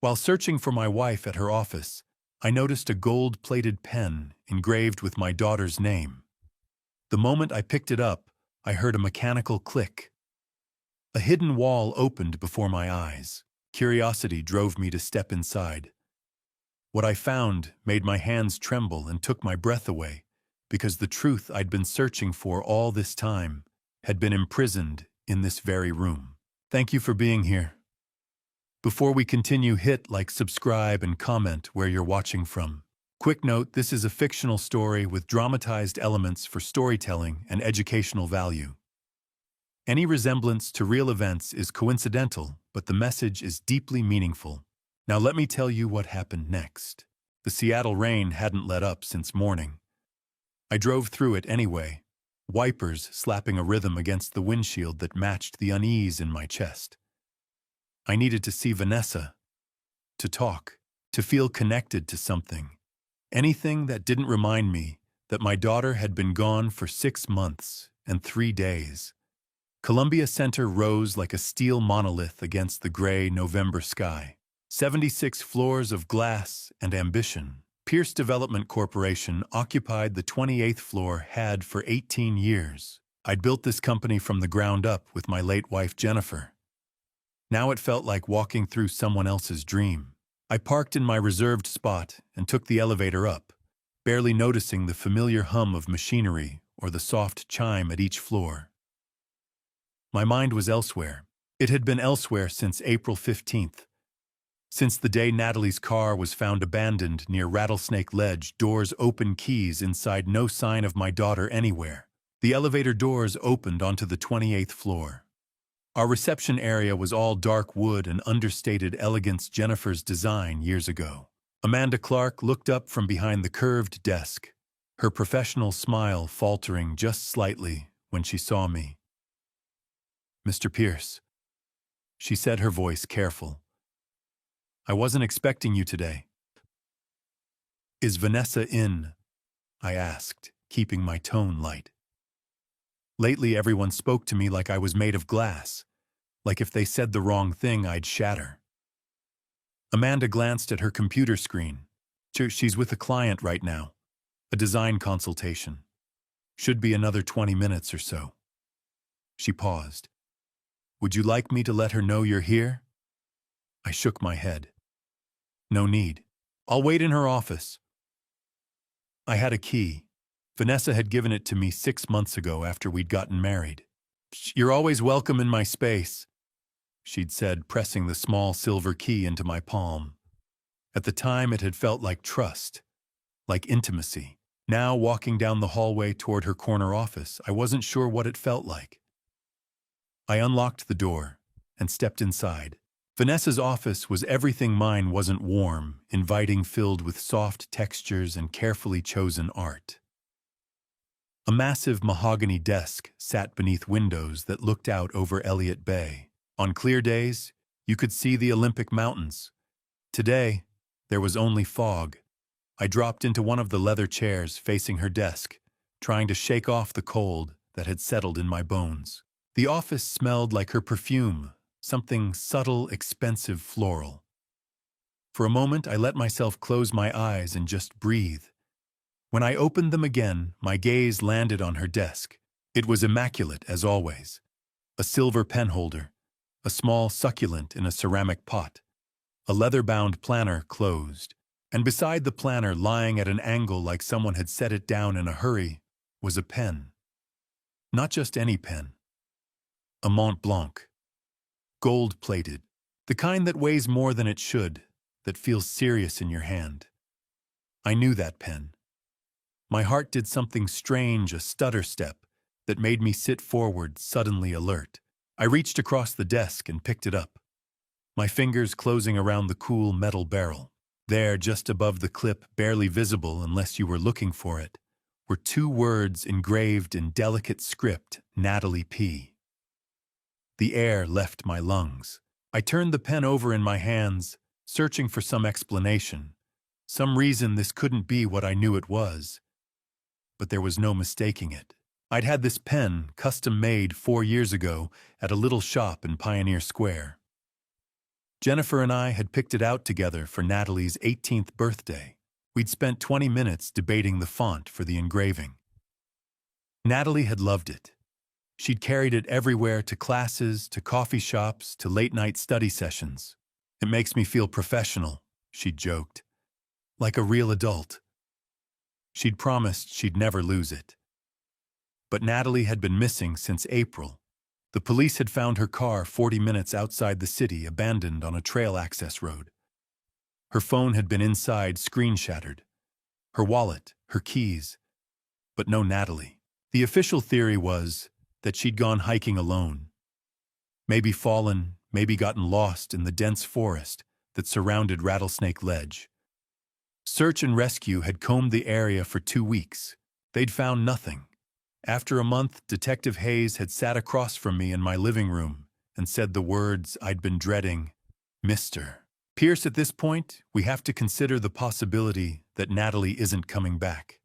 While searching for my wife at her office, I noticed a gold-plated pen engraved with my daughter's name. The moment I picked it up, I heard a mechanical click. A hidden wall opened before my eyes. Curiosity drove me to step inside. What I found made my hands tremble and took my breath away, because the truth I'd been searching for all this time had been imprisoned in this very room. Thank you for being here. Before we continue, hit like, subscribe, and comment where you're watching from. Quick note, this is a fictional story with dramatized elements for storytelling and educational value. Any resemblance to real events is coincidental, but the message is deeply meaningful. Now let me tell you what happened next. The Seattle rain hadn't let up since morning. I drove through it anyway, wipers slapping a rhythm against the windshield that matched the unease in my chest. I needed to see Vanessa, to talk, to feel connected to something. Anything that didn't remind me that my daughter had been gone for 6 months and 3 days. Columbia Center rose like a steel monolith against the gray November sky. 76 floors of glass and ambition. Pierce Development Corporation occupied the 28th floor had for 18 years. I'd built this company from the ground up with my late wife Jennifer. Now it felt like walking through someone else's dream. I parked in my reserved spot and took the elevator up, barely noticing the familiar hum of machinery or the soft chime at each floor. My mind was elsewhere. It had been elsewhere since April 15th. Since the day Natalie's car was found abandoned near Rattlesnake Ledge, doors open, keys inside, no sign of my daughter anywhere. The elevator doors opened onto the 28th floor. Our reception area was all dark wood and understated elegance, Jennifer's design years ago. Amanda Clark looked up from behind the curved desk, her professional smile faltering just slightly when she saw me. "Mr. Pierce," she said, her voice careful. "I wasn't expecting you today." "Is Vanessa in?" I asked, keeping my tone light. Lately, everyone spoke to me like I was made of glass, like if they said the wrong thing, I'd shatter. Amanda glanced at her computer screen. "She's with a client right now. A design consultation. Should be another 20 minutes or so." She paused. "Would you like me to let her know you're here?" I shook my head. "No need. I'll wait in her office." I had a key. Vanessa had given it to me 6 months ago after we'd gotten married. "You're always welcome in my space," she'd said, pressing the small silver key into my palm. At the time, it had felt like trust, like intimacy. Now, walking down the hallway toward her corner office, I wasn't sure what it felt like. I unlocked the door and stepped inside. Vanessa's office was everything mine wasn't: warm, inviting, filled with soft textures and carefully chosen art. A massive mahogany desk sat beneath windows that looked out over Elliott Bay. On clear days, you could see the Olympic Mountains. Today, there was only fog. I dropped into one of the leather chairs facing her desk, trying to shake off the cold that had settled in my bones. The office smelled like her perfume, something subtle, expensive, floral. For a moment, I let myself close my eyes and just breathe. When I opened them again, my gaze landed on her desk. It was immaculate, as always. A silver pen holder, a small succulent in a ceramic pot, a leather-bound planner closed, and beside the planner, lying at an angle like someone had set it down in a hurry, was a pen. Not just any pen. A Mont Blanc. Gold-plated. The kind that weighs more than it should, that feels serious in your hand. I knew that pen. My heart did something strange, a stutter step, that made me sit forward, suddenly alert. I reached across the desk and picked it up, my fingers closing around the cool metal barrel. There, just above the clip, barely visible unless you were looking for it, were 2 words engraved in delicate script: Natalie P. The air left my lungs. I turned the pen over in my hands, searching for some explanation, some reason this couldn't be what I knew it was. But there was no mistaking it. I'd had this pen custom-made 4 years ago at a little shop in Pioneer Square. Jennifer and I had picked it out together for Natalie's 18th birthday. We'd spent 20 minutes debating the font for the engraving. Natalie had loved it. She'd carried it everywhere, to classes, to coffee shops, to late-night study sessions. "It makes me feel professional," she'd joked. "Like a real adult." She'd promised she'd never lose it. But Natalie had been missing since April. The police had found her car 40 minutes outside the city, abandoned on a trail access road. Her phone had been inside, screen shattered. Her wallet, her keys. But no Natalie. The official theory was that she'd gone hiking alone. Maybe fallen, maybe gotten lost in the dense forest that surrounded Rattlesnake Ledge. Search and rescue had combed the area for 2 weeks. They'd found nothing. After a month, Detective Hayes had sat across from me in my living room and said the words I'd been dreading, "Mr. Pierce, at this point, we have to consider the possibility that Natalie isn't coming back."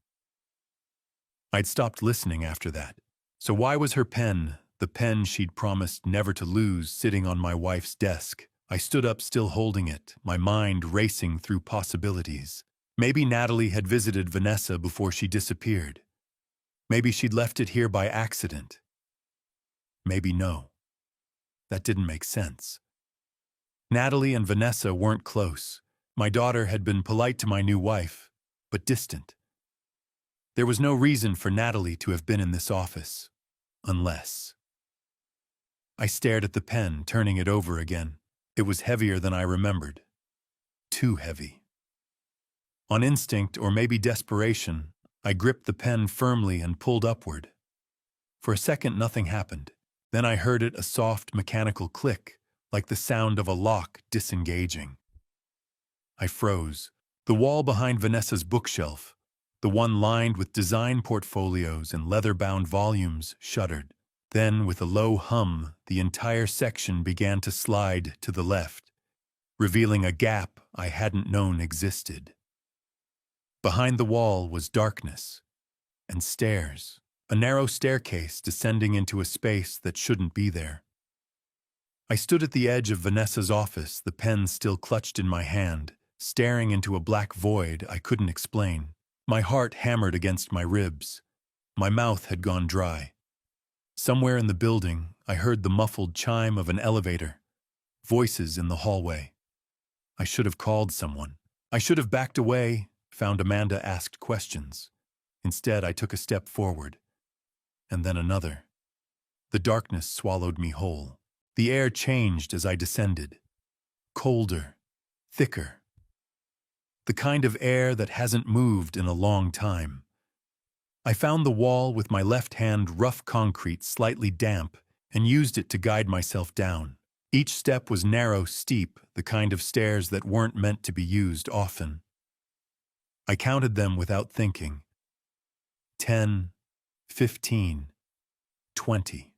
I'd stopped listening after that. So why was her pen, the pen she'd promised never to lose, sitting on my wife's desk? I stood up, still holding it, my mind racing through possibilities. Maybe Natalie had visited Vanessa before she disappeared. Maybe she'd left it here by accident. Maybe no. That didn't make sense. Natalie and Vanessa weren't close. My daughter had been polite to my new wife, but distant. There was no reason for Natalie to have been in this office. Unless. I stared at the pen, turning it over again. It was heavier than I remembered. Too heavy. On instinct, or maybe desperation, I gripped the pen firmly and pulled upward. For a second, nothing happened. Then I heard it, a soft, mechanical click, like the sound of a lock disengaging. I froze. The wall behind Vanessa's bookshelf, the one lined with design portfolios and leather-bound volumes, shuddered. Then, with a low hum, the entire section began to slide to the left, revealing a gap I hadn't known existed. Behind the wall was darkness and stairs, a narrow staircase descending into a space that shouldn't be there. I stood at the edge of Vanessa's office, the pen still clutched in my hand, staring into a black void I couldn't explain. My heart hammered against my ribs. My mouth had gone dry. Somewhere in the building, I heard the muffled chime of an elevator. Voices in the hallway. I should have called someone. I should have backed away, found Amanda asked questions. Instead, I took a step forward. And then another. The darkness swallowed me whole. The air changed as I descended. Colder. Thicker. The kind of air that hasn't moved in a long time. I found the wall with my left hand, rough concrete, slightly damp, and used it to guide myself down. Each step was narrow, steep, the kind of stairs that weren't meant to be used often. I counted them without thinking. 10, 15, 20.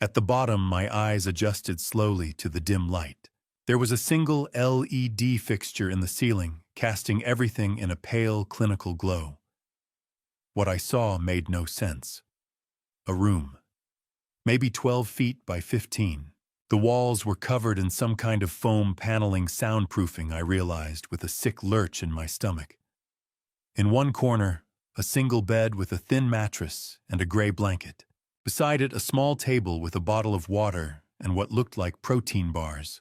At the bottom, my eyes adjusted slowly to the dim light. There was a single LED fixture in the ceiling, casting everything in a pale, clinical glow. What I saw made no sense. A room. Maybe 12 feet by 15. The walls were covered in some kind of foam paneling, soundproofing, I realized, with a sick lurch in my stomach. In one corner, a single bed with a thin mattress and a gray blanket. Beside it, a small table with a bottle of water and what looked like protein bars.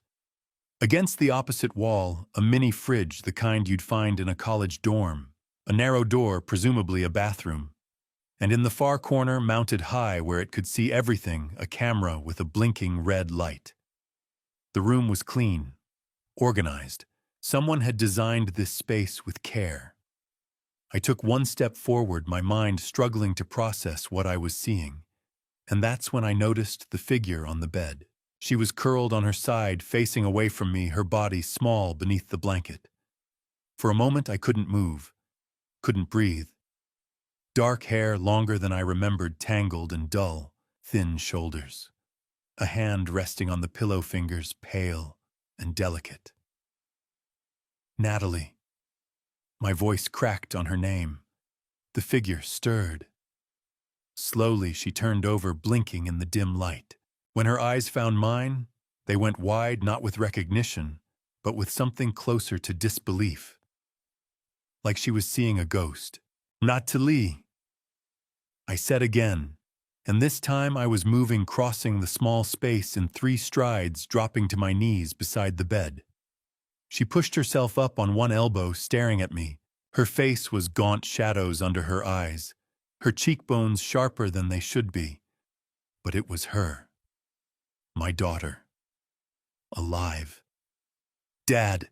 Against the opposite wall, a mini fridge, the kind you'd find in a college dorm. A narrow door, presumably a bathroom. And in the far corner, mounted high where it could see everything, a camera with a blinking red light. The room was clean, organized. Someone had designed this space with care. I took one step forward, my mind struggling to process what I was seeing. And that's when I noticed the figure on the bed. She was curled on her side, facing away from me, her body small beneath the blanket. For a moment, I couldn't move, couldn't breathe. Dark hair, longer than I remembered, tangled and dull, thin shoulders. A hand resting on the pillow fingers, pale and delicate. Natalie. My voice cracked on her name. The figure stirred. Slowly, she turned over, blinking in the dim light. When her eyes found mine, They went wide not with recognition, but with something closer to disbelief. Like she was seeing a ghost. Not to Lee, I said again, and this time I was moving, crossing the small space in 3 strides, dropping to my knees beside the bed. She pushed herself up on one elbow, staring at me. Her face was gaunt shadows under her eyes, her cheekbones sharper than they should be. But it was her. My daughter. Alive. Dad.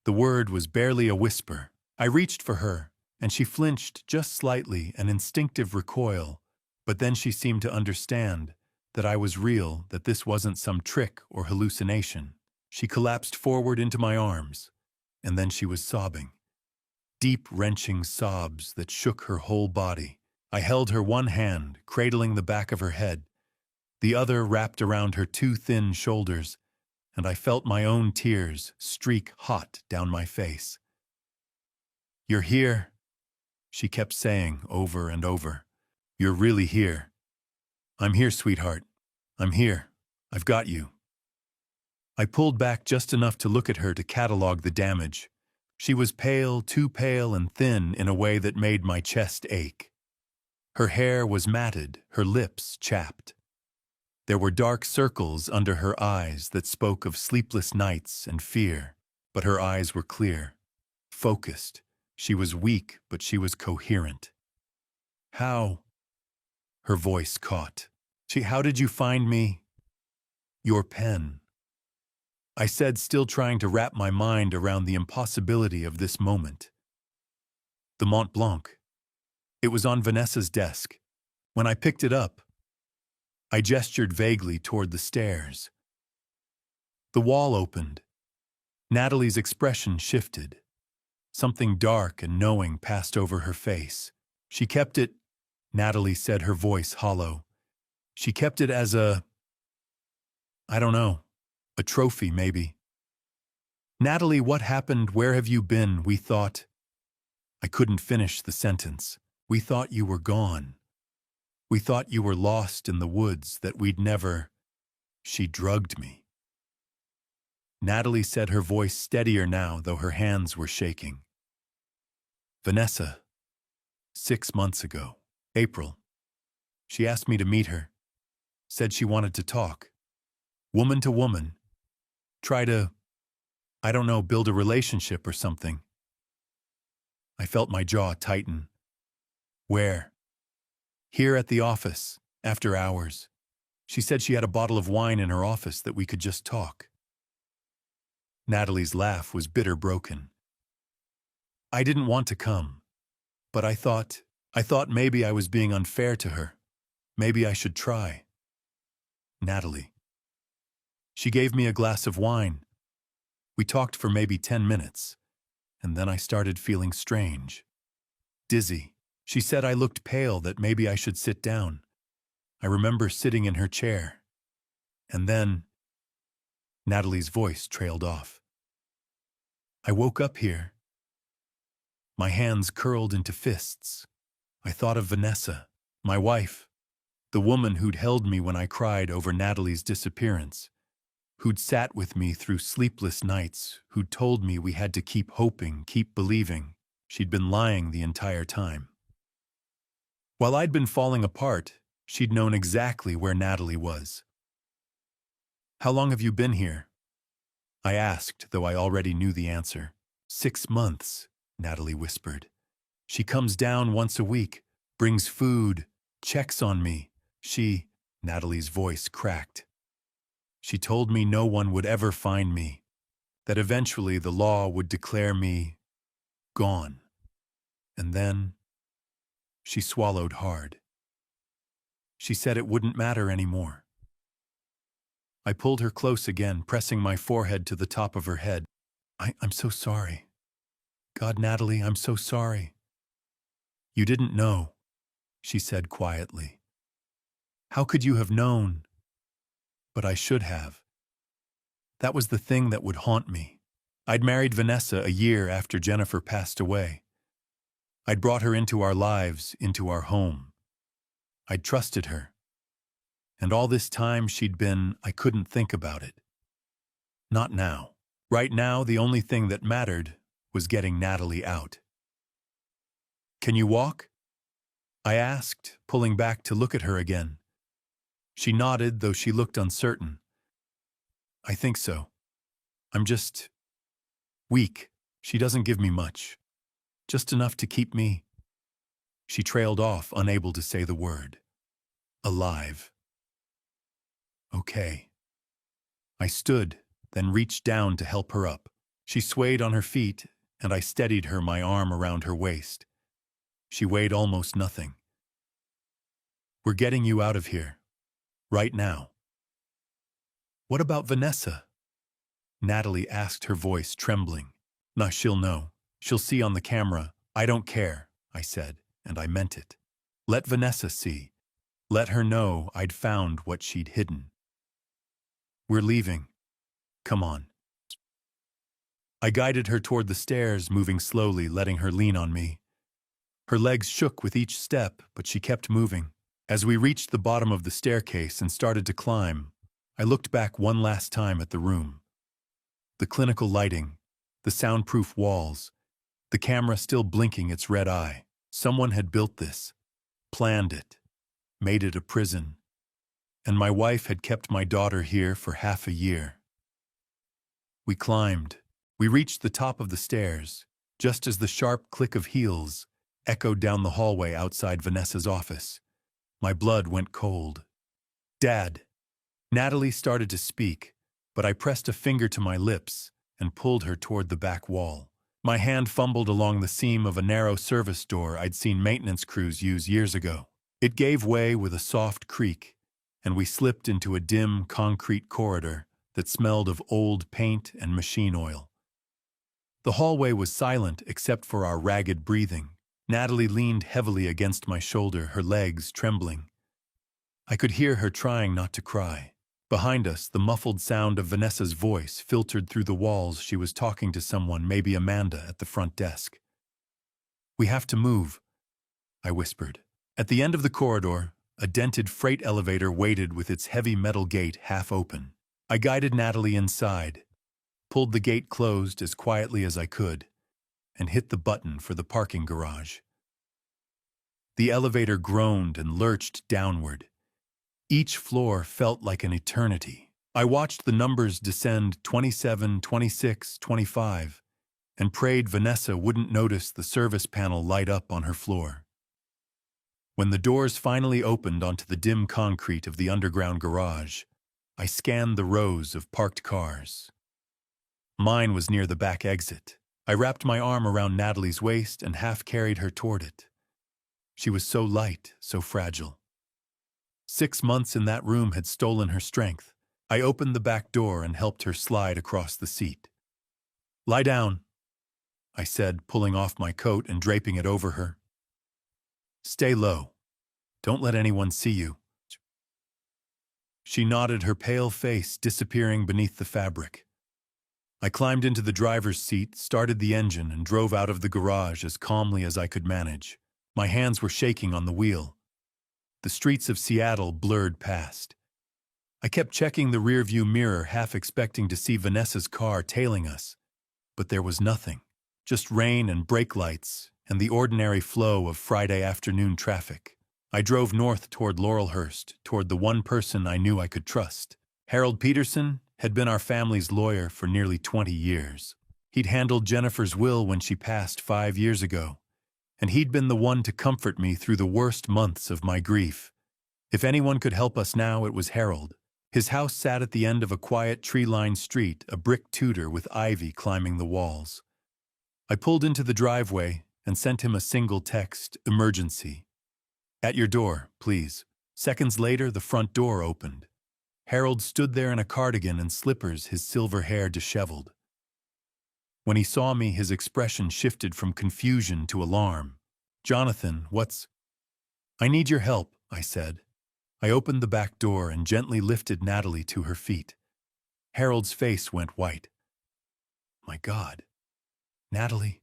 The word was barely a whisper. I reached for her, and she flinched just slightly, an instinctive recoil, but then she seemed to understand that I was real, that this wasn't some trick or hallucination. She collapsed forward into my arms, and then she was sobbing. Deep, wrenching sobs that shook her whole body. I held her one hand, cradling the back of her head, the other wrapped around her 2 thin shoulders, and I felt my own tears streak hot down my face. "You're here," she kept saying over and over. "You're really here." "I'm here, sweetheart. I'm here. I've got you." I pulled back just enough to look at her to catalog the damage. She was pale, too pale and thin in a way that made my chest ache. Her hair was matted, her lips chapped. There were dark circles under her eyes that spoke of sleepless nights and fear, but her eyes were clear, focused. She was weak, but she was coherent. "How?" Her voice caught. "How did you find me?" "Your pen," I said, still trying to wrap my mind around the impossibility of this moment. "The Mont Blanc. It was on Vanessa's desk. When I picked it up," I gestured vaguely toward the stairs. The wall opened. Natalie's expression shifted. Something dark and knowing passed over her face. "She kept it," Natalie said, her voice hollow. "She kept it as I don't know, a trophy maybe." "Natalie, what happened? Where have you been? We thought—" I couldn't finish the sentence. "We thought you were gone. We thought you were lost in the woods, that we'd never—" "She drugged me." Natalie said, her voice steadier now, though her hands were shaking. "Vanessa, 6 months ago, April. She asked me to meet her. Said she wanted to talk. Woman to woman. Try to, I don't know, build a relationship or something." I felt my jaw tighten. "Where?" "Here at the office, after hours. She said she had a bottle of wine in her office that we could just talk." Natalie's laugh was bitter broken. "I didn't want to come, but I thought maybe I was being unfair to her. Maybe I should try." "Natalie." "She gave me a glass of wine. We talked for maybe 10 minutes, and then I started feeling strange. Dizzy. She said I looked pale, that maybe I should sit down. I remember sitting in her chair. And then—" Natalie's voice trailed off. "I woke up here." My hands curled into fists. I thought of Vanessa, my wife, the woman who'd held me when I cried over Natalie's disappearance, who'd sat with me through sleepless nights, who'd told me we had to keep hoping, keep believing. She'd been lying the entire time. While I'd been falling apart, she'd known exactly where Natalie was. "How long have you been here?" I asked, though I already knew the answer. 6 months, Natalie whispered. "She comes down once a week, brings food, checks on me. Natalie's voice cracked. "She told me no one would ever find me, that eventually the law would declare me gone. And then—" She swallowed hard. "She said it wouldn't matter anymore." I pulled her close again, pressing my forehead to the top of her head. I'm so sorry. God, Natalie, I'm so sorry." "You didn't know," she said quietly. "How could you have known?" "But I should have. That was the thing that would haunt me. I'd married Vanessa a year after Jennifer passed away. I'd brought her into our lives, into our home. I'd trusted her. And all this time I couldn't think about it. Not now. Right now, the only thing that mattered was getting Natalie out. Can you walk? I asked, pulling back to look at her again. She nodded, though she looked uncertain. I think so. I'm just weak. She doesn't give me much. Just enough to keep me. She trailed off, unable to say the word. Alive. Okay. I stood, then reached down to help her up. She swayed on her feet, and I steadied her, my arm around her waist. She weighed almost nothing. We're getting you out of here. Right now. What about Vanessa? Natalie asked, her voice trembling. Nah, she'll know. She'll see on the camera. I don't care, I said, and I meant it. Let Vanessa see. Let her know I'd found what she'd hidden. We're leaving. Come on. I guided her toward the stairs, moving slowly, letting her lean on me. Her legs shook with each step, but she kept moving. As we reached the bottom of the staircase and started to climb, I looked back one last time at the room. The clinical lighting, the soundproof walls, the camera still blinking its red eye. Someone had built this, planned it, made it a prison. And my wife had kept my daughter here for half a year. We climbed. We reached the top of the stairs, just as the sharp click of heels echoed down the hallway outside Vanessa's office. My blood went cold. Dad. Natalie started to speak, but I pressed a finger to my lips and pulled her toward the back wall. My hand fumbled along the seam of a narrow service door I'd seen maintenance crews use years ago. It gave way with a soft creak, and we slipped into a dim concrete corridor that smelled of old paint and machine oil. The hallway was silent except for our ragged breathing. Natalie leaned heavily against my shoulder, her legs trembling. I could hear her trying not to cry. Behind us, the muffled sound of Vanessa's voice filtered through the walls. She was talking to someone, maybe Amanda, at the front desk. We have to move, I whispered. At the end of the corridor, a dented freight elevator waited with its heavy metal gate half open. I guided Natalie inside, pulled the gate closed as quietly as I could, and hit the button for the parking garage. The elevator groaned and lurched downward. Each floor felt like an eternity. I watched the numbers descend 27, 26, 25, and prayed Vanessa wouldn't notice the service panel light up on her floor. When the doors finally opened onto the dim concrete of the underground garage, I scanned the rows of parked cars. Mine was near the back exit. I wrapped my arm around Natalie's waist and half carried her toward it. She was so light, so fragile. 6 months in that room had stolen her strength. I opened the back door and helped her slide across the seat. Lie down, I said, pulling off my coat and draping it over her. Stay low. Don't let anyone see you. She nodded, her pale face disappearing beneath the fabric. I climbed into the driver's seat, started the engine, and drove out of the garage as calmly as I could manage. My hands were shaking on the wheel. The streets of Seattle blurred past. I kept checking the rearview mirror, half expecting to see Vanessa's car tailing us. But there was nothing. Just rain and brake lights, and the ordinary flow of Friday afternoon traffic. I drove north toward Laurelhurst, toward the one person I knew I could trust. Harold Peterson had been our family's lawyer for nearly 20 years. He'd handled Jennifer's will when she passed 5 years ago, and he'd been the one to comfort me through the worst months of my grief. If anyone could help us now, it was Harold. His house sat at the end of a quiet tree-lined street, a brick Tudor with ivy climbing the walls. I pulled into the driveway and sent him a single text, emergency. At your door, please. Seconds later, the front door opened. Harold stood there in a cardigan and slippers, his silver hair disheveled. When he saw me, his expression shifted from confusion to alarm. Jonathan, what's... I need your help, I said. I opened the back door and gently lifted Natalie to her feet. Harold's face went white. My God. Natalie?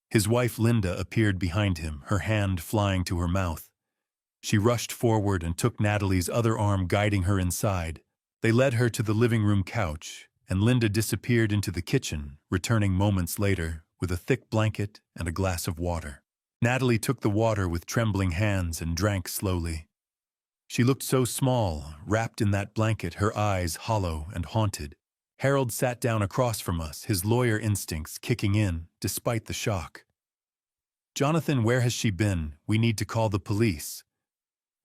His wife Linda appeared behind him, her hand flying to her mouth. She rushed forward and took Natalie's other arm, guiding her inside. They led her to the living room couch, and Linda disappeared into the kitchen, returning moments later with a thick blanket and a glass of water. Natalie took the water with trembling hands and drank slowly. She looked so small, wrapped in that blanket, her eyes hollow and haunted. Harold sat down across from us, his lawyer instincts kicking in despite the shock. "Jonathan, where has she been? We need to call the police."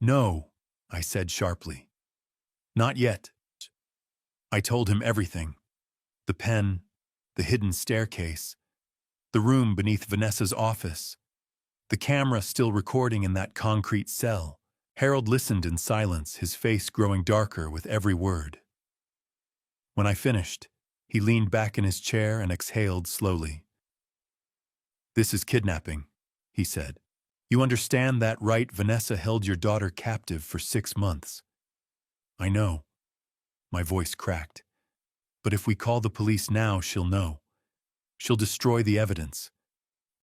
"No," I said sharply. "Not yet." I told him everything. The pen, the hidden staircase, the room beneath Vanessa's office, the camera still recording in that concrete cell. Harold listened in silence, his face growing darker with every word. When I finished, he leaned back in his chair and exhaled slowly. "This is kidnapping," he said. "You understand that, right? Vanessa held your daughter captive for 6 months." "I know." My voice cracked. "But if we call the police now, she'll know. She'll destroy the evidence.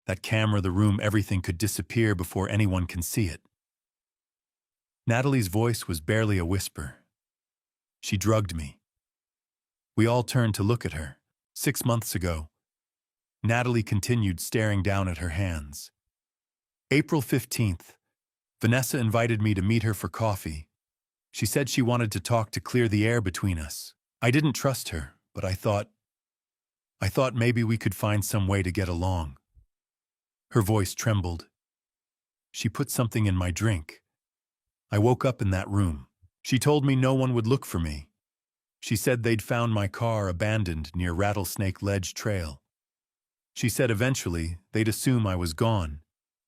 That camera, the room, everything could disappear before anyone can see it." Natalie's voice was barely a whisper. "She drugged me." We all turned to look at her. 6 months ago. Natalie continued, staring down at her hands. "April 15th. Vanessa invited me to meet her for coffee. She said she wanted to talk to clear the air between us. I didn't trust her, but I thought maybe we could find some way to get along." Her voice trembled. "She put something in my drink. I woke up in that room. She told me no one would look for me. She said they'd found my car abandoned near Rattlesnake Ledge Trail. She said eventually they'd assume I was gone,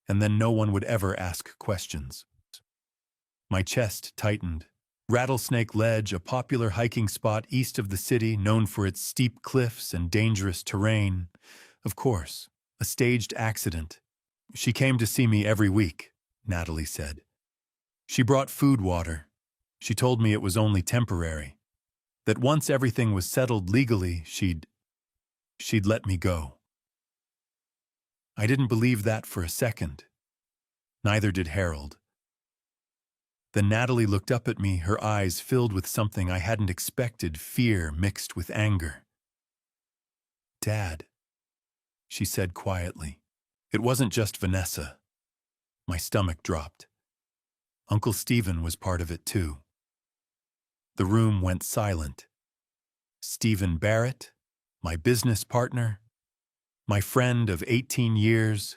and then no one would ever ask questions." My chest tightened. Rattlesnake Ledge, a popular hiking spot east of the city known for its steep cliffs and dangerous terrain. Of course, a staged accident. "She came to see me every week," Natalie said. "She brought food, water. She told me it was only temporary. That once everything was settled legally, she'd let me go." I didn't believe that for a second. Neither did Harold. Then Natalie looked up at me, her eyes filled with something I hadn't expected, fear mixed with anger. "Dad," she said quietly. It wasn't just Vanessa. My stomach dropped. Uncle Stephen was part of it too. The room went silent. Stephen Barrett, my business partner, my friend of 18 years,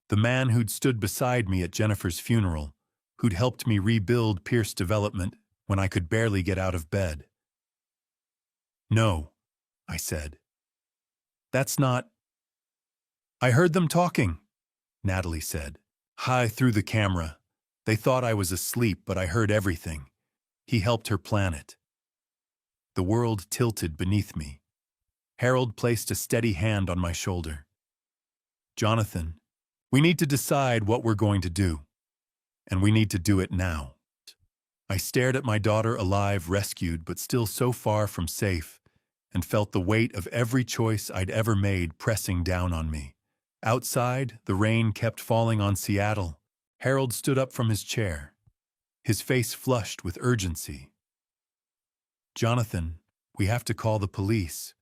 the man who'd stood beside me at Jennifer's funeral, who'd helped me rebuild Pierce Development when I could barely get out of bed. "No," I said. "That's not—" "I heard them talking," Natalie said. High through the camera. They thought I was asleep, but I heard everything. He helped her plan it. The world tilted beneath me. Harold placed a steady hand on my shoulder. "Jonathan, we need to decide what we're going to do. And we need to do it now." I stared at my daughter, alive, rescued, but still so far from safe, and felt the weight of every choice I'd ever made pressing down on me. Outside, the rain kept falling on Seattle. Harold stood up from his chair, his face flushed with urgency. "Jonathan, we have to call the police.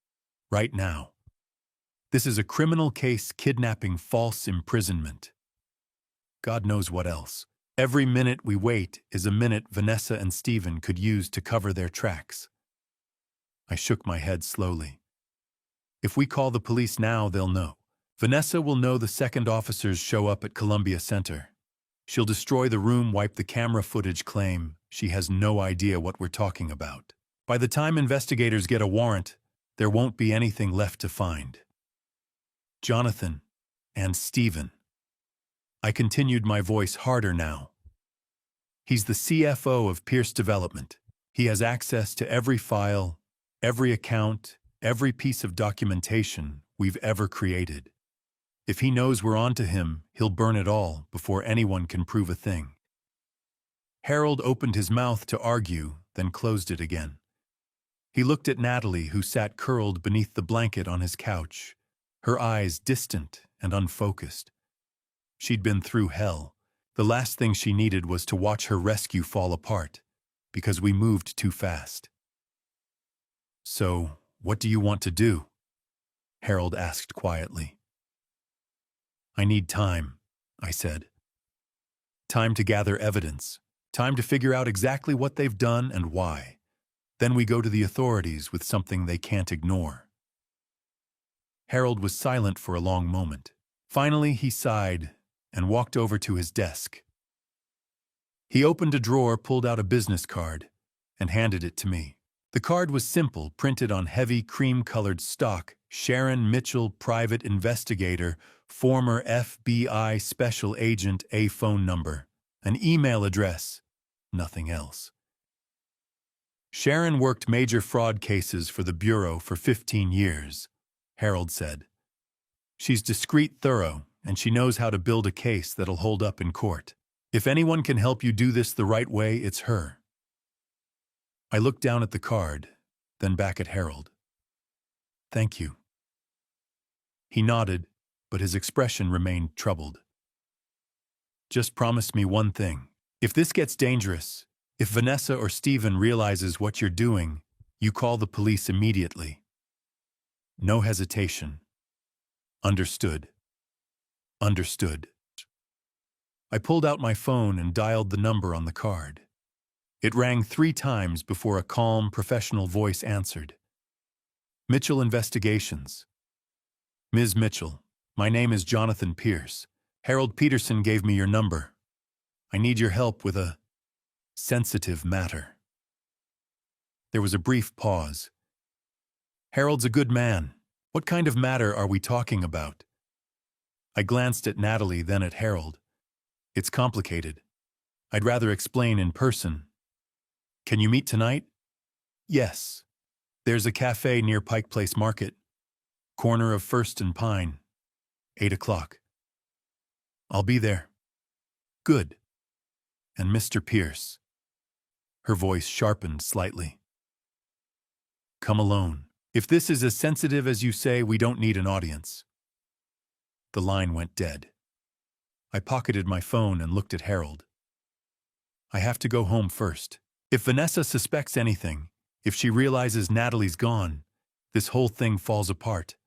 Right now. This is a criminal case, kidnapping, false imprisonment. God knows what else. Every minute we wait is a minute Vanessa and Stephen could use to cover their tracks." I shook my head slowly. "If we call the police now, they'll know. Vanessa will know the second officers show up at Columbia Center. She'll destroy the room, wipe the camera footage, claim she has no idea what we're talking about. By the time investigators get a warrant, there won't be anything left to find. Jonathan and Stephen." I continued, my voice harder now. "He's the CFO of Pierce Development. He has access to every file, every account, every piece of documentation we've ever created. If he knows we're onto him, he'll burn it all before anyone can prove a thing." Harold opened his mouth to argue, then closed it again. He looked at Natalie, who sat curled beneath the blanket on his couch, her eyes distant and unfocused. She'd been through hell. The last thing she needed was to watch her rescue fall apart, because we moved too fast. "So, what do you want to do?" Harold asked quietly. "I need time," I said. "Time to gather evidence. Time to figure out exactly what they've done and why. Then we go to the authorities with something they can't ignore." Harold was silent for a long moment. Finally, he sighed and walked over to his desk. He opened a drawer, pulled out a business card, and handed it to me. The card was simple, printed on heavy cream-colored stock: Sharon Mitchell, private investigator, former FBI special agent, a phone number, an email address, nothing else. "Sharon worked major fraud cases for the Bureau for 15 years, Harold said. "She's discreet, thorough, and she knows how to build a case that'll hold up in court. If anyone can help you do this the right way, it's her." I looked down at the card, then back at Harold. "Thank you." He nodded, but his expression remained troubled. "Just promise me one thing. If this gets dangerous, if Vanessa or Stephen realizes what you're doing, you call the police immediately. No hesitation. Understood." "Understood." I pulled out my phone and dialed the number on the card. It rang 3 times before a calm, professional voice answered. "Mitchell Investigations." "Ms. Mitchell, my name is Jonathan Pierce. Harold Peterson gave me your number. I need your help with a sensitive matter." There was a brief pause. "Harold's a good man. What kind of matter are we talking about?" I glanced at Natalie, then at Harold. "It's complicated. I'd rather explain in person." "Can you meet tonight?" "Yes. There's a cafe near Pike Place Market. Corner of First and Pine. 8 o'clock. I'll be there." "Good. And Mr. Pierce." Her voice sharpened slightly. "Come alone. If this is as sensitive as you say, we don't need an audience." The line went dead. I pocketed my phone and looked at Harold. "I have to go home first. If Vanessa suspects anything, if she realizes Natalie's gone, this whole thing falls apart."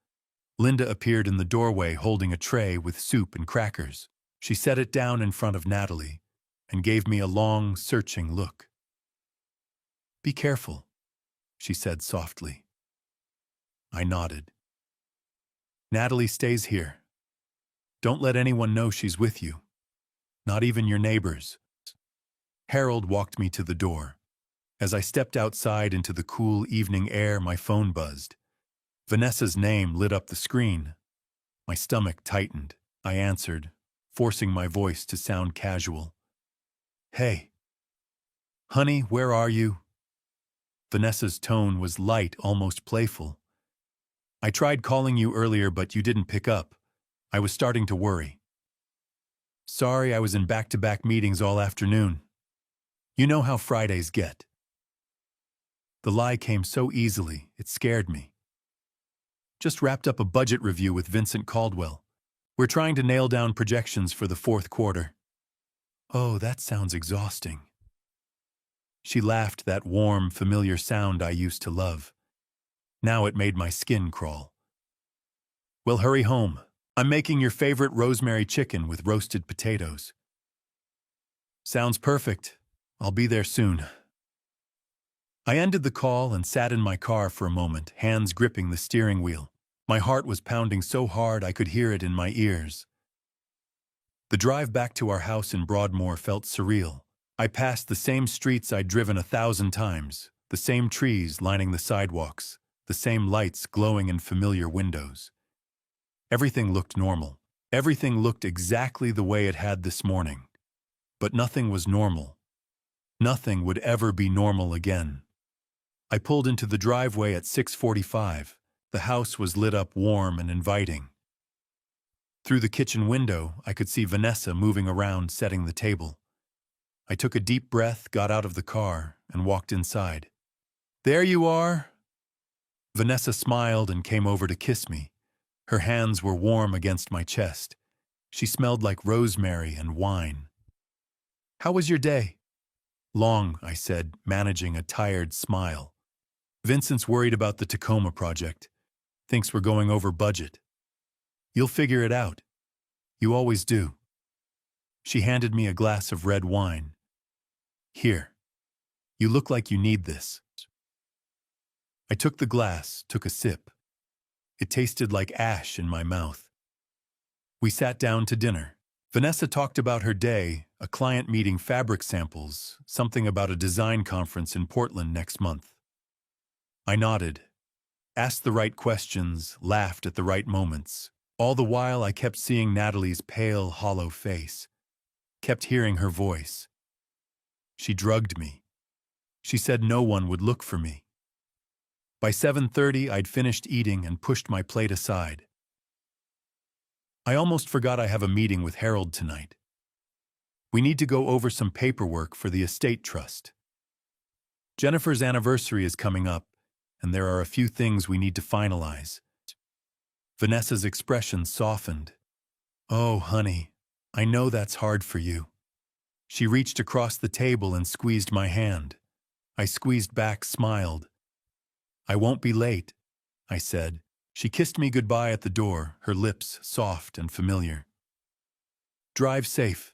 Linda appeared in the doorway holding a tray with soup and crackers. She set it down in front of Natalie and gave me a long, searching look. "Be careful," she said softly. I nodded. "Natalie stays here. Don't let anyone know she's with you. Not even your neighbors." Harold walked me to the door. As I stepped outside into the cool evening air, my phone buzzed. Vanessa's name lit up the screen. My stomach tightened. I answered, forcing my voice to sound casual. "Hey. Honey, where are you?" Vanessa's tone was light, almost playful. "I tried calling you earlier, but you didn't pick up. I was starting to worry." "Sorry, I was in back-to-back meetings all afternoon. You know how Fridays get." The lie came so easily, it scared me. "Just wrapped up a budget review with Vincent Caldwell. We're trying to nail down projections for the 4th quarter. "Oh, that sounds exhausting." She laughed, that warm, familiar sound I used to love. Now it made my skin crawl. "Well, hurry home. I'm making your favorite rosemary chicken with roasted potatoes." "Sounds perfect. I'll be there soon." I ended the call and sat in my car for a moment, hands gripping the steering wheel. My heart was pounding so hard I could hear it in my ears. The drive back to our house in Broadmoor felt surreal. I passed the same streets I'd driven 1,000 times, the same trees lining the sidewalks, the same lights glowing in familiar windows. Everything looked normal. Everything looked exactly the way it had this morning. But nothing was normal. Nothing would ever be normal again. I pulled into the driveway at 6:45. The house was lit up warm and inviting. Through the kitchen window, I could see Vanessa moving around setting the table. I took a deep breath, got out of the car, and walked inside. "There you are." Vanessa smiled and came over to kiss me. Her hands were warm against my chest. She smelled like rosemary and wine. How was your day? Long, I said, managing a tired smile. Vincent's worried about the Tacoma project. Thinks we're going over budget. You'll figure it out. You always do. She handed me a glass of red wine. Here. You look like you need this. I took the glass, took a sip. It tasted like ash in my mouth. We sat down to dinner. Vanessa talked about her day, a client meeting fabric samples, something about a design conference in Portland next month. I nodded, asked the right questions, laughed at the right moments. All the while I kept seeing Natalie's pale, hollow face, kept hearing her voice. She drugged me. She said no one would look for me. By 7:30, I'd finished eating and pushed my plate aside. I almost forgot I have a meeting with Harold tonight. We need to go over some paperwork for the estate trust. Jennifer's anniversary is coming up, and there are a few things we need to finalize. Vanessa's expression softened. Oh, honey, I know that's hard for you. She reached across the table and squeezed my hand. I squeezed back, smiled. I won't be late, I said. She kissed me goodbye at the door, her lips soft and familiar. Drive safe.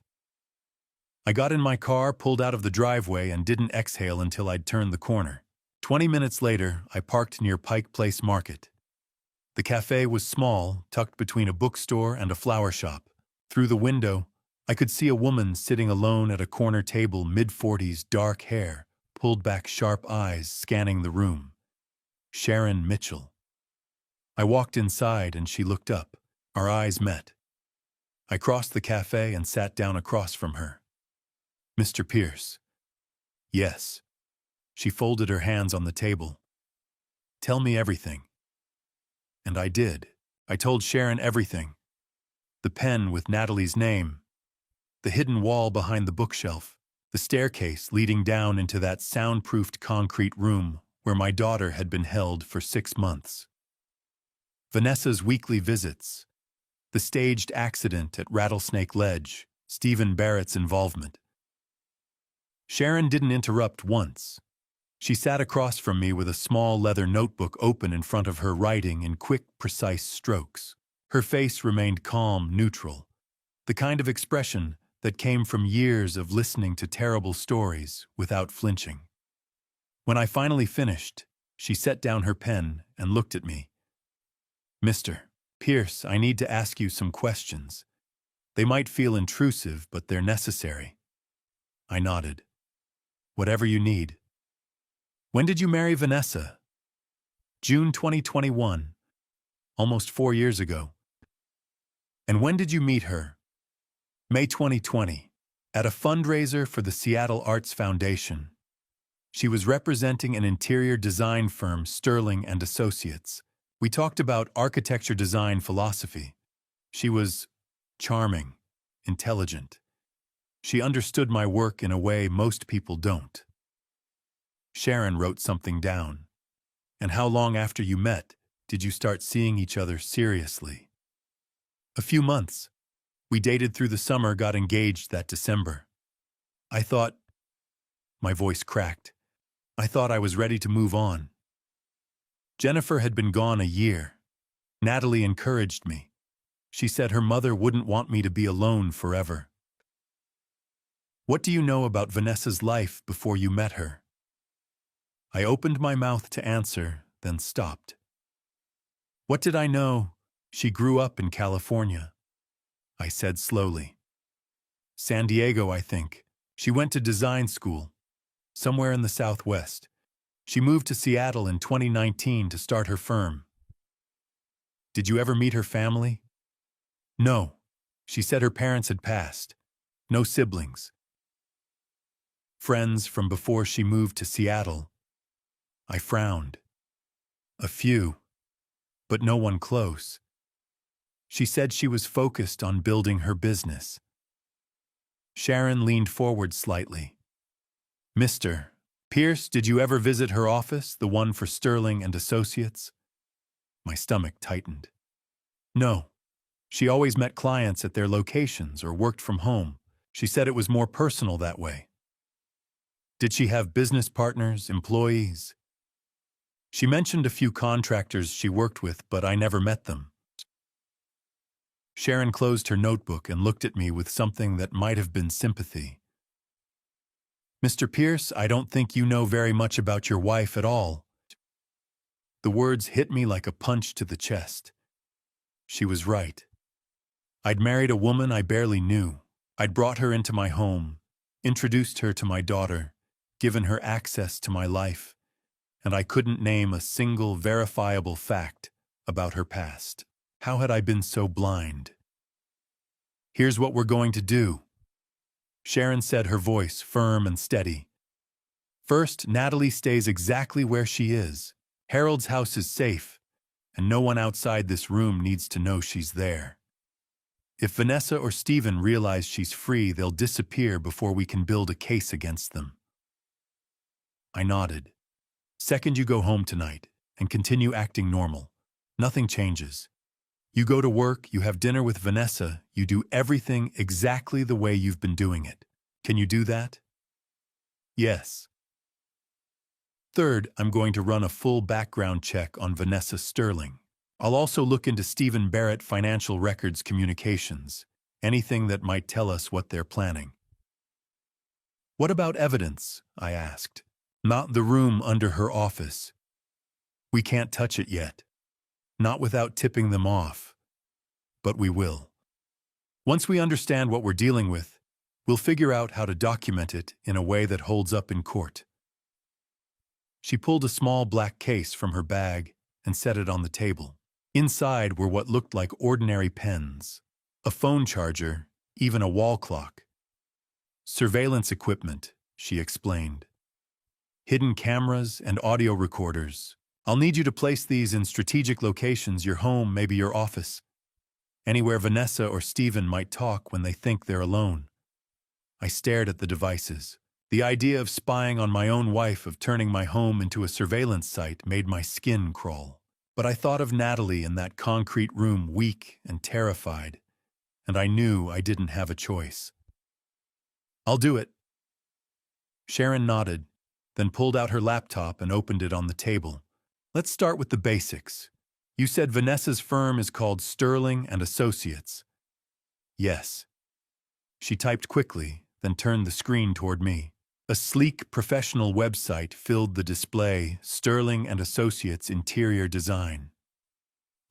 I got in my car, pulled out of the driveway, and didn't exhale until I'd turned the corner. 20 minutes later, I parked near Pike Place Market. The cafe was small, tucked between a bookstore and a flower shop. Through the window, I could see a woman sitting alone at a corner table, mid-40s, dark hair, pulled back sharp eyes, scanning the room. Sharon Mitchell. I walked inside and she looked up. Our eyes met. I crossed the cafe and sat down across from her. Mr. Pierce. Yes. She folded her hands on the table. Tell me everything. And I did. I told Sharon everything. The pen with Natalie's name. The hidden wall behind the bookshelf. The staircase leading down into that soundproofed concrete room where my daughter had been held for 6 months. Vanessa's weekly visits. The staged accident at Rattlesnake Ledge. Stephen Barrett's involvement. Sharon didn't interrupt once. She sat across from me with a small leather notebook open in front of her, writing in quick, precise strokes. Her face remained calm, neutral, the kind of expression that came from years of listening to terrible stories without flinching. When I finally finished, she set down her pen and looked at me. Mr. Pierce, I need to ask you some questions. They might feel intrusive, but they're necessary. I nodded. Whatever you need. When did you marry Vanessa? June 2021. Almost 4 years ago. And when did you meet her? May 2020. At a fundraiser for the Seattle Arts Foundation. She was representing an interior design firm, Sterling and Associates. We talked about architecture design philosophy. She was charming, intelligent. She understood my work in a way most people don't. Sharon wrote something down. And how long after you met did you start seeing each other seriously? A few months. We dated through the summer, got engaged that December. I thought, my voice cracked, I thought I was ready to move on. Jennifer had been gone a year. Natalie encouraged me. She said her mother wouldn't want me to be alone forever. What do you know about Vanessa's life before you met her? I opened my mouth to answer, then stopped. What did I know? She grew up in California. I said slowly. San Diego, I think. She went to design school, somewhere in the Southwest. She moved to Seattle in 2019 to start her firm. Did you ever meet her family? No. She said her parents had passed. No siblings. Friends from before she moved to Seattle. I frowned. A few, but no one close. She said she was focused on building her business. Sharon leaned forward slightly. Mr. Pierce, did you ever visit her office, the one for Sterling and Associates? My stomach tightened. No. She always met clients at their locations or worked from home. She said it was more personal that way. Did she have business partners, employees? She mentioned a few contractors she worked with, but I never met them. Sharon closed her notebook and looked at me with something that might have been sympathy. Mr. Pierce, I don't think you know very much about your wife at all. The words hit me like a punch to the chest. She was right. I'd married a woman I barely knew. I'd brought her into my home, introduced her to my daughter, given her access to my life, and I couldn't name a single verifiable fact about her past. How had I been so blind? Here's what we're going to do, Sharon said, her voice firm and steady. First, Natalie stays exactly where she is. Harold's house is safe, and no one outside this room needs to know she's there. If Vanessa or Stephen realize she's free, they'll disappear before we can build a case against them. I nodded. Second, you go home tonight and continue acting normal. Nothing changes. You go to work, you have dinner with Vanessa, you do everything exactly the way you've been doing it. Can you do that? Yes. Third, I'm going to run a full background check on Vanessa Sterling. I'll also look into Stephen Barrett Financial Records Communications, anything that might tell us what they're planning. What about evidence? I asked. Not the room under her office. We can't touch it yet. Not without tipping them off. But we will. Once we understand what we're dealing with, we'll figure out how to document it in a way that holds up in court. She pulled a small black case from her bag and set it on the table. Inside were what looked like ordinary pens, a phone charger, even a wall clock. Surveillance equipment, she explained. Hidden cameras and audio recorders. I'll need you to place these in strategic locations, your home, maybe your office. Anywhere Vanessa or Stephen might talk when they think they're alone. I stared at the devices. The idea of spying on my own wife, of turning my home into a surveillance site, made my skin crawl. But I thought of Natalie in that concrete room, weak and terrified, and I knew I didn't have a choice. I'll do it. Sharon nodded, then pulled out her laptop and opened it on the table. Let's start with the basics. You said Vanessa's firm is called Sterling and Associates. Yes. She typed quickly, then turned the screen toward me. A sleek, professional website filled the display, Sterling and Associates Interior Design.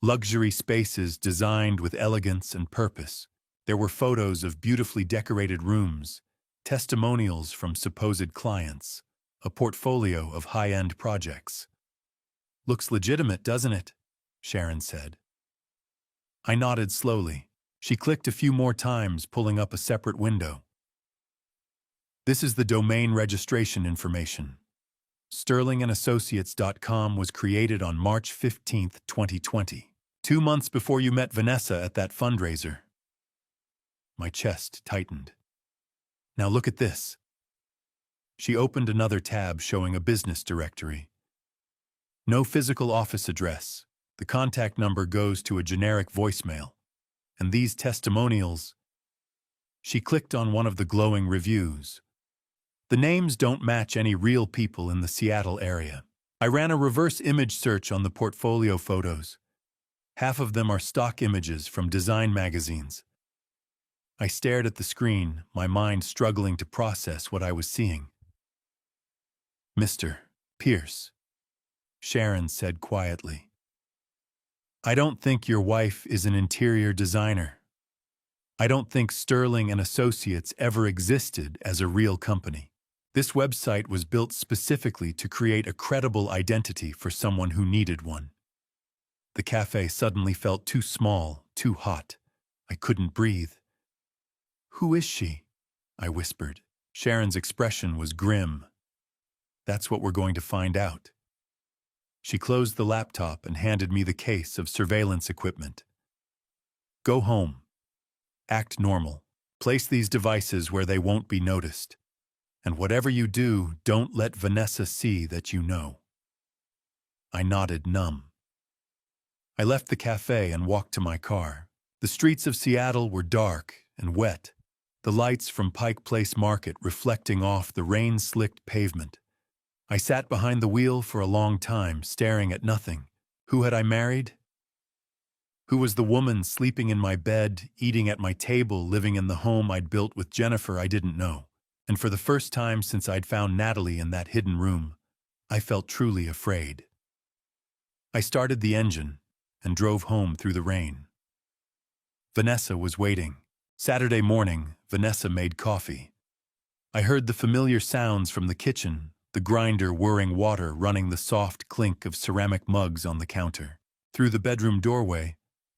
Luxury spaces designed with elegance and purpose. There were photos of beautifully decorated rooms, testimonials from supposed clients, a portfolio of high-end projects. Looks legitimate, doesn't it? Sharon said. I nodded slowly. She clicked a few more times, pulling up a separate window. This is the domain registration information. SterlingandAssociates.com was created on March 15, 2020, 2 months before you met Vanessa at that fundraiser. My chest tightened. Now look at this. She opened another tab showing a business directory. No physical office address. The contact number goes to a generic voicemail. And these testimonials... She clicked on one of the glowing reviews. The names don't match any real people in the Seattle area. I ran a reverse image search on the portfolio photos. Half of them are stock images from design magazines. I stared at the screen, my mind struggling to process what I was seeing. Mr. Pierce, Sharon said quietly. I don't think your wife is an interior designer. I don't think Sterling and Associates ever existed as a real company. This website was built specifically to create a credible identity for someone who needed one. The cafe suddenly felt too small, too hot. I couldn't breathe. Who is she? I whispered. Sharon's expression was grim. That's what we're going to find out. She closed the laptop and handed me the case of surveillance equipment. Go home. Act normal. Place these devices where they won't be noticed. And whatever you do, don't let Vanessa see that you know. I nodded, numb. I left the cafe and walked to my car. The streets of Seattle were dark and wet, the lights from Pike Place Market reflecting off the rain-slicked pavement. I sat behind the wheel for a long time, staring at nothing. Who had I married? Who was the woman sleeping in my bed, eating at my table, living in the home I'd built with Jennifer? I didn't know. And for the first time since I'd found Natalie in that hidden room, I felt truly afraid. I started the engine and drove home through the rain. Vanessa was waiting. Saturday morning, Vanessa made coffee. I heard the familiar sounds from the kitchen, the grinder whirring water running the soft clink of ceramic mugs on the counter. Through the bedroom doorway,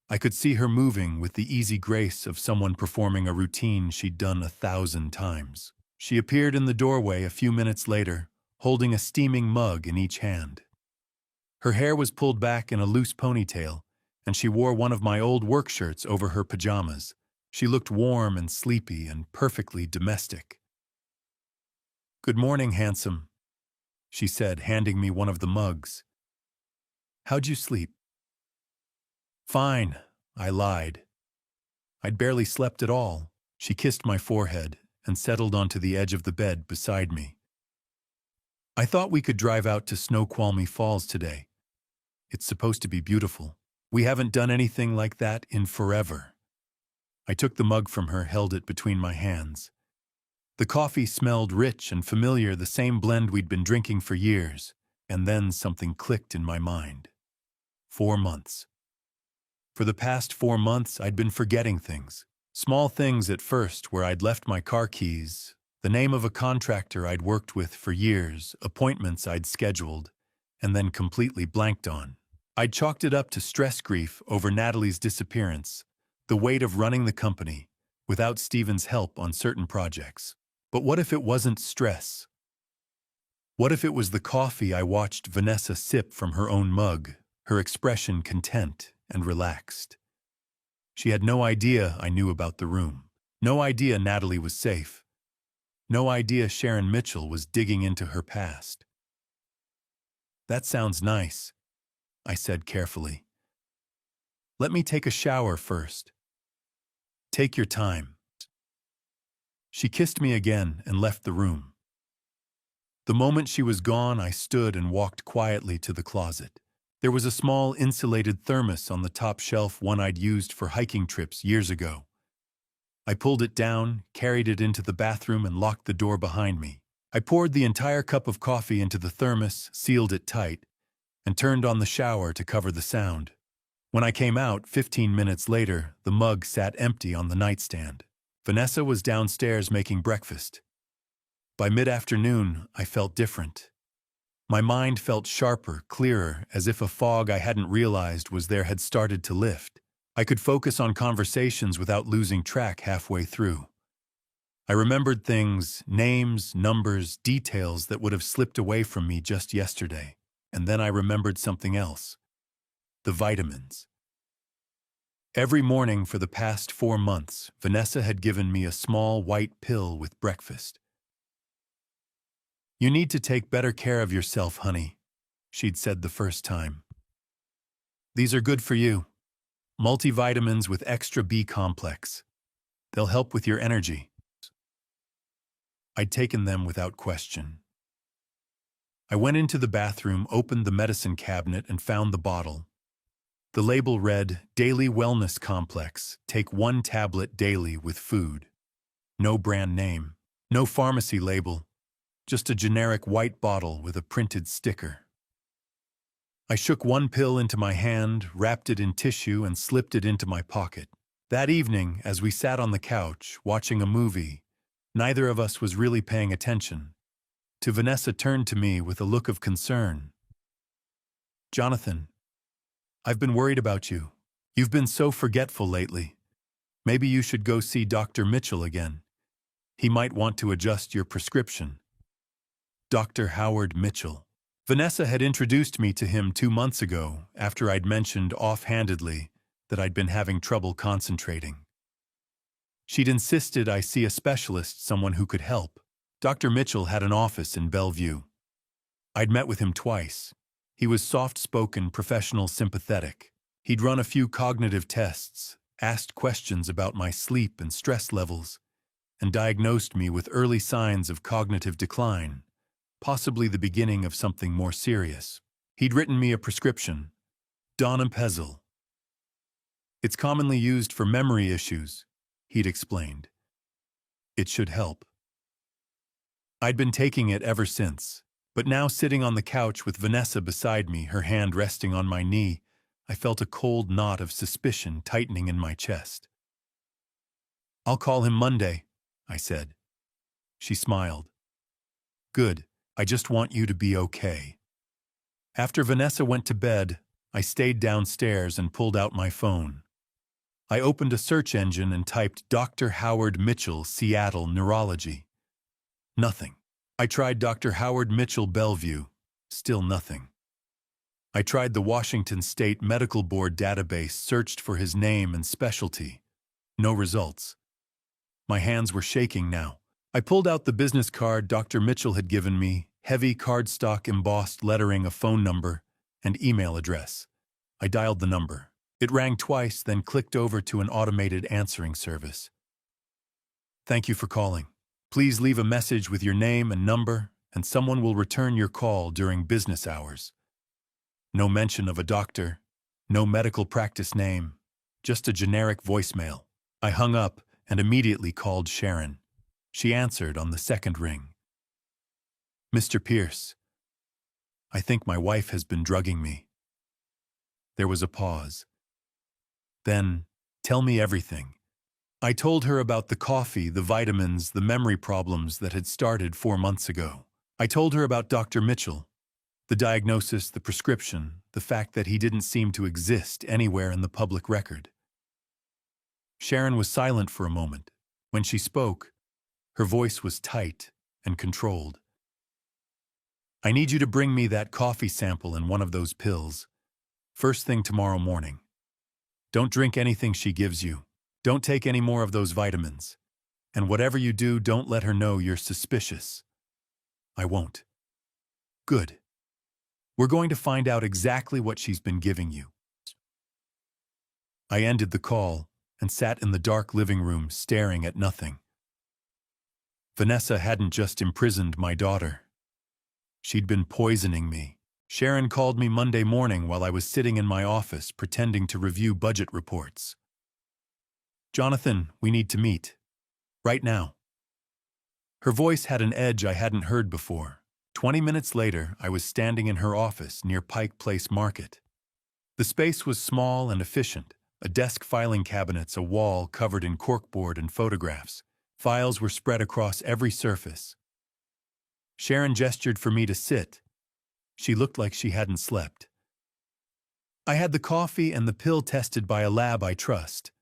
I could see her moving with the easy grace of someone performing a routine she'd done 1,000 times. She appeared in the doorway a few minutes later, holding a steaming mug in each hand. Her hair was pulled back in a loose ponytail, and she wore one of my old work shirts over her pajamas. She looked warm and sleepy and perfectly domestic. "Good morning, handsome," she said, handing me one of the mugs. "How'd you sleep?" "Fine," I lied. "I'd barely slept at all." She kissed my forehead and settled onto the edge of the bed beside me. "I thought we could drive out to Snoqualmie Falls today. It's supposed to be beautiful. We haven't done anything like that in forever." I took the mug from her, held it between my hands. The coffee smelled rich and familiar, the same blend we'd been drinking for years, and then something clicked in my mind. 4 months. For the past 4 months, I'd been forgetting things. Small things at first, where I'd left my car keys, the name of a contractor I'd worked with for years, appointments I'd scheduled, and then completely blanked on. I'd chalked it up to stress grief over Natalie's disappearance, the weight of running the company, without Stephen's help on certain projects. But what if it wasn't stress? What if it was the coffee I watched Vanessa sip from her own mug, her expression content and relaxed? She had no idea I knew about the room. No idea Natalie was safe. No idea Sharon Mitchell was digging into her past. "That sounds nice," I said carefully. "Let me take a shower first." "Take your time." She kissed me again and left the room. The moment she was gone, I stood and walked quietly to the closet. There was a small insulated thermos on the top shelf, one I'd used for hiking trips years ago. I pulled it down, carried it into the bathroom, and locked the door behind me. I poured the entire cup of coffee into the thermos, sealed it tight, and turned on the shower to cover the sound. When I came out 15 minutes later, the mug sat empty on the nightstand. Vanessa was downstairs making breakfast. By mid-afternoon, I felt different. My mind felt sharper, clearer, as if a fog I hadn't realized was there had started to lift. I could focus on conversations without losing track halfway through. I remembered things, names, numbers, details that would have slipped away from me just yesterday. And then I remembered something else. The vitamins. Every morning for the past 4 months, Vanessa had given me a small white pill with breakfast. "You need to take better care of yourself, honey," she'd said the first time. "These are good for you. Multivitamins with extra B complex. They'll help with your energy." I'd taken them without question. I went into the bathroom, opened the medicine cabinet, and found the bottle. The label read, "Daily Wellness Complex. Take 1 tablet daily with food." No brand name, no pharmacy label, just a generic white bottle with a printed sticker. I shook 1 pill into my hand, wrapped it in tissue, and slipped it into my pocket. That evening, as we sat on the couch, watching a movie, neither of us was really paying attention. Vanessa turned to me with a look of concern. "Jonathan, I've been worried about you. You've been so forgetful lately. Maybe you should go see Dr. Mitchell again. He might want to adjust your prescription." Dr. Howard Mitchell. Vanessa had introduced me to him 2 months ago, after I'd mentioned offhandedly that I'd been having trouble concentrating. She'd insisted I see a specialist, someone who could help. Dr. Mitchell had an office in Bellevue. I'd met with him twice. He was soft-spoken, professional, sympathetic. He'd run a few cognitive tests, asked questions about my sleep and stress levels, and diagnosed me with early signs of cognitive decline, possibly the beginning of something more serious. He'd written me a prescription, donepezil. It's commonly used for memory issues, he'd explained. It should help. I'd been taking it ever since, but now sitting on the couch with Vanessa beside me, her hand resting on my knee, I felt a cold knot of suspicion tightening in my chest. "I'll call him Monday," I said. She smiled. "Good, I just want you to be okay." After Vanessa went to bed, I stayed downstairs and pulled out my phone. I opened a search engine and typed Dr. Howard Mitchell, Seattle, Neurology. Nothing. I tried Dr. Howard Mitchell, Bellevue. Still nothing. I tried the Washington State Medical Board database, searched for his name and specialty. No results. My hands were shaking now. I pulled out the business card Dr. Mitchell had given me, heavy cardstock embossed lettering, a phone number, and email address. I dialed the number. It rang twice, then clicked over to an automated answering service. "Thank you for calling. Please leave a message with your name and number, and someone will return your call during business hours." No mention of a doctor, no medical practice name, just a generic voicemail. I hung up and immediately called Sharon. She answered on the second ring. "Mr. Pierce, I think my wife has been drugging me." There was a pause. Then, "Tell me everything." I told her about the coffee, the vitamins, the memory problems that had started 4 months ago. I told her about Dr. Mitchell, the diagnosis, the prescription, the fact that he didn't seem to exist anywhere in the public record. Sharon was silent for a moment. When she spoke, her voice was tight and controlled. "I need you to bring me that coffee sample and one of those pills, first thing tomorrow morning. Don't drink anything she gives you. Don't take any more of those vitamins. And whatever you do, don't let her know you're suspicious." "I won't." "Good. We're going to find out exactly what she's been giving you." I ended the call and sat in the dark living room staring at nothing. Vanessa hadn't just imprisoned my daughter. She'd been poisoning me. Sharon called me Monday morning while I was sitting in my office pretending to review budget reports. "Jonathan, we need to meet. Right now." Her voice had an edge I hadn't heard before. 20 minutes later, I was standing in her office near Pike Place Market. The space was small and efficient. A desk, filing cabinets, a wall covered in corkboard and photographs. Files were spread across every surface. Sharon gestured for me to sit. She looked like she hadn't slept. "I had the coffee and the pill tested by a lab I trust,"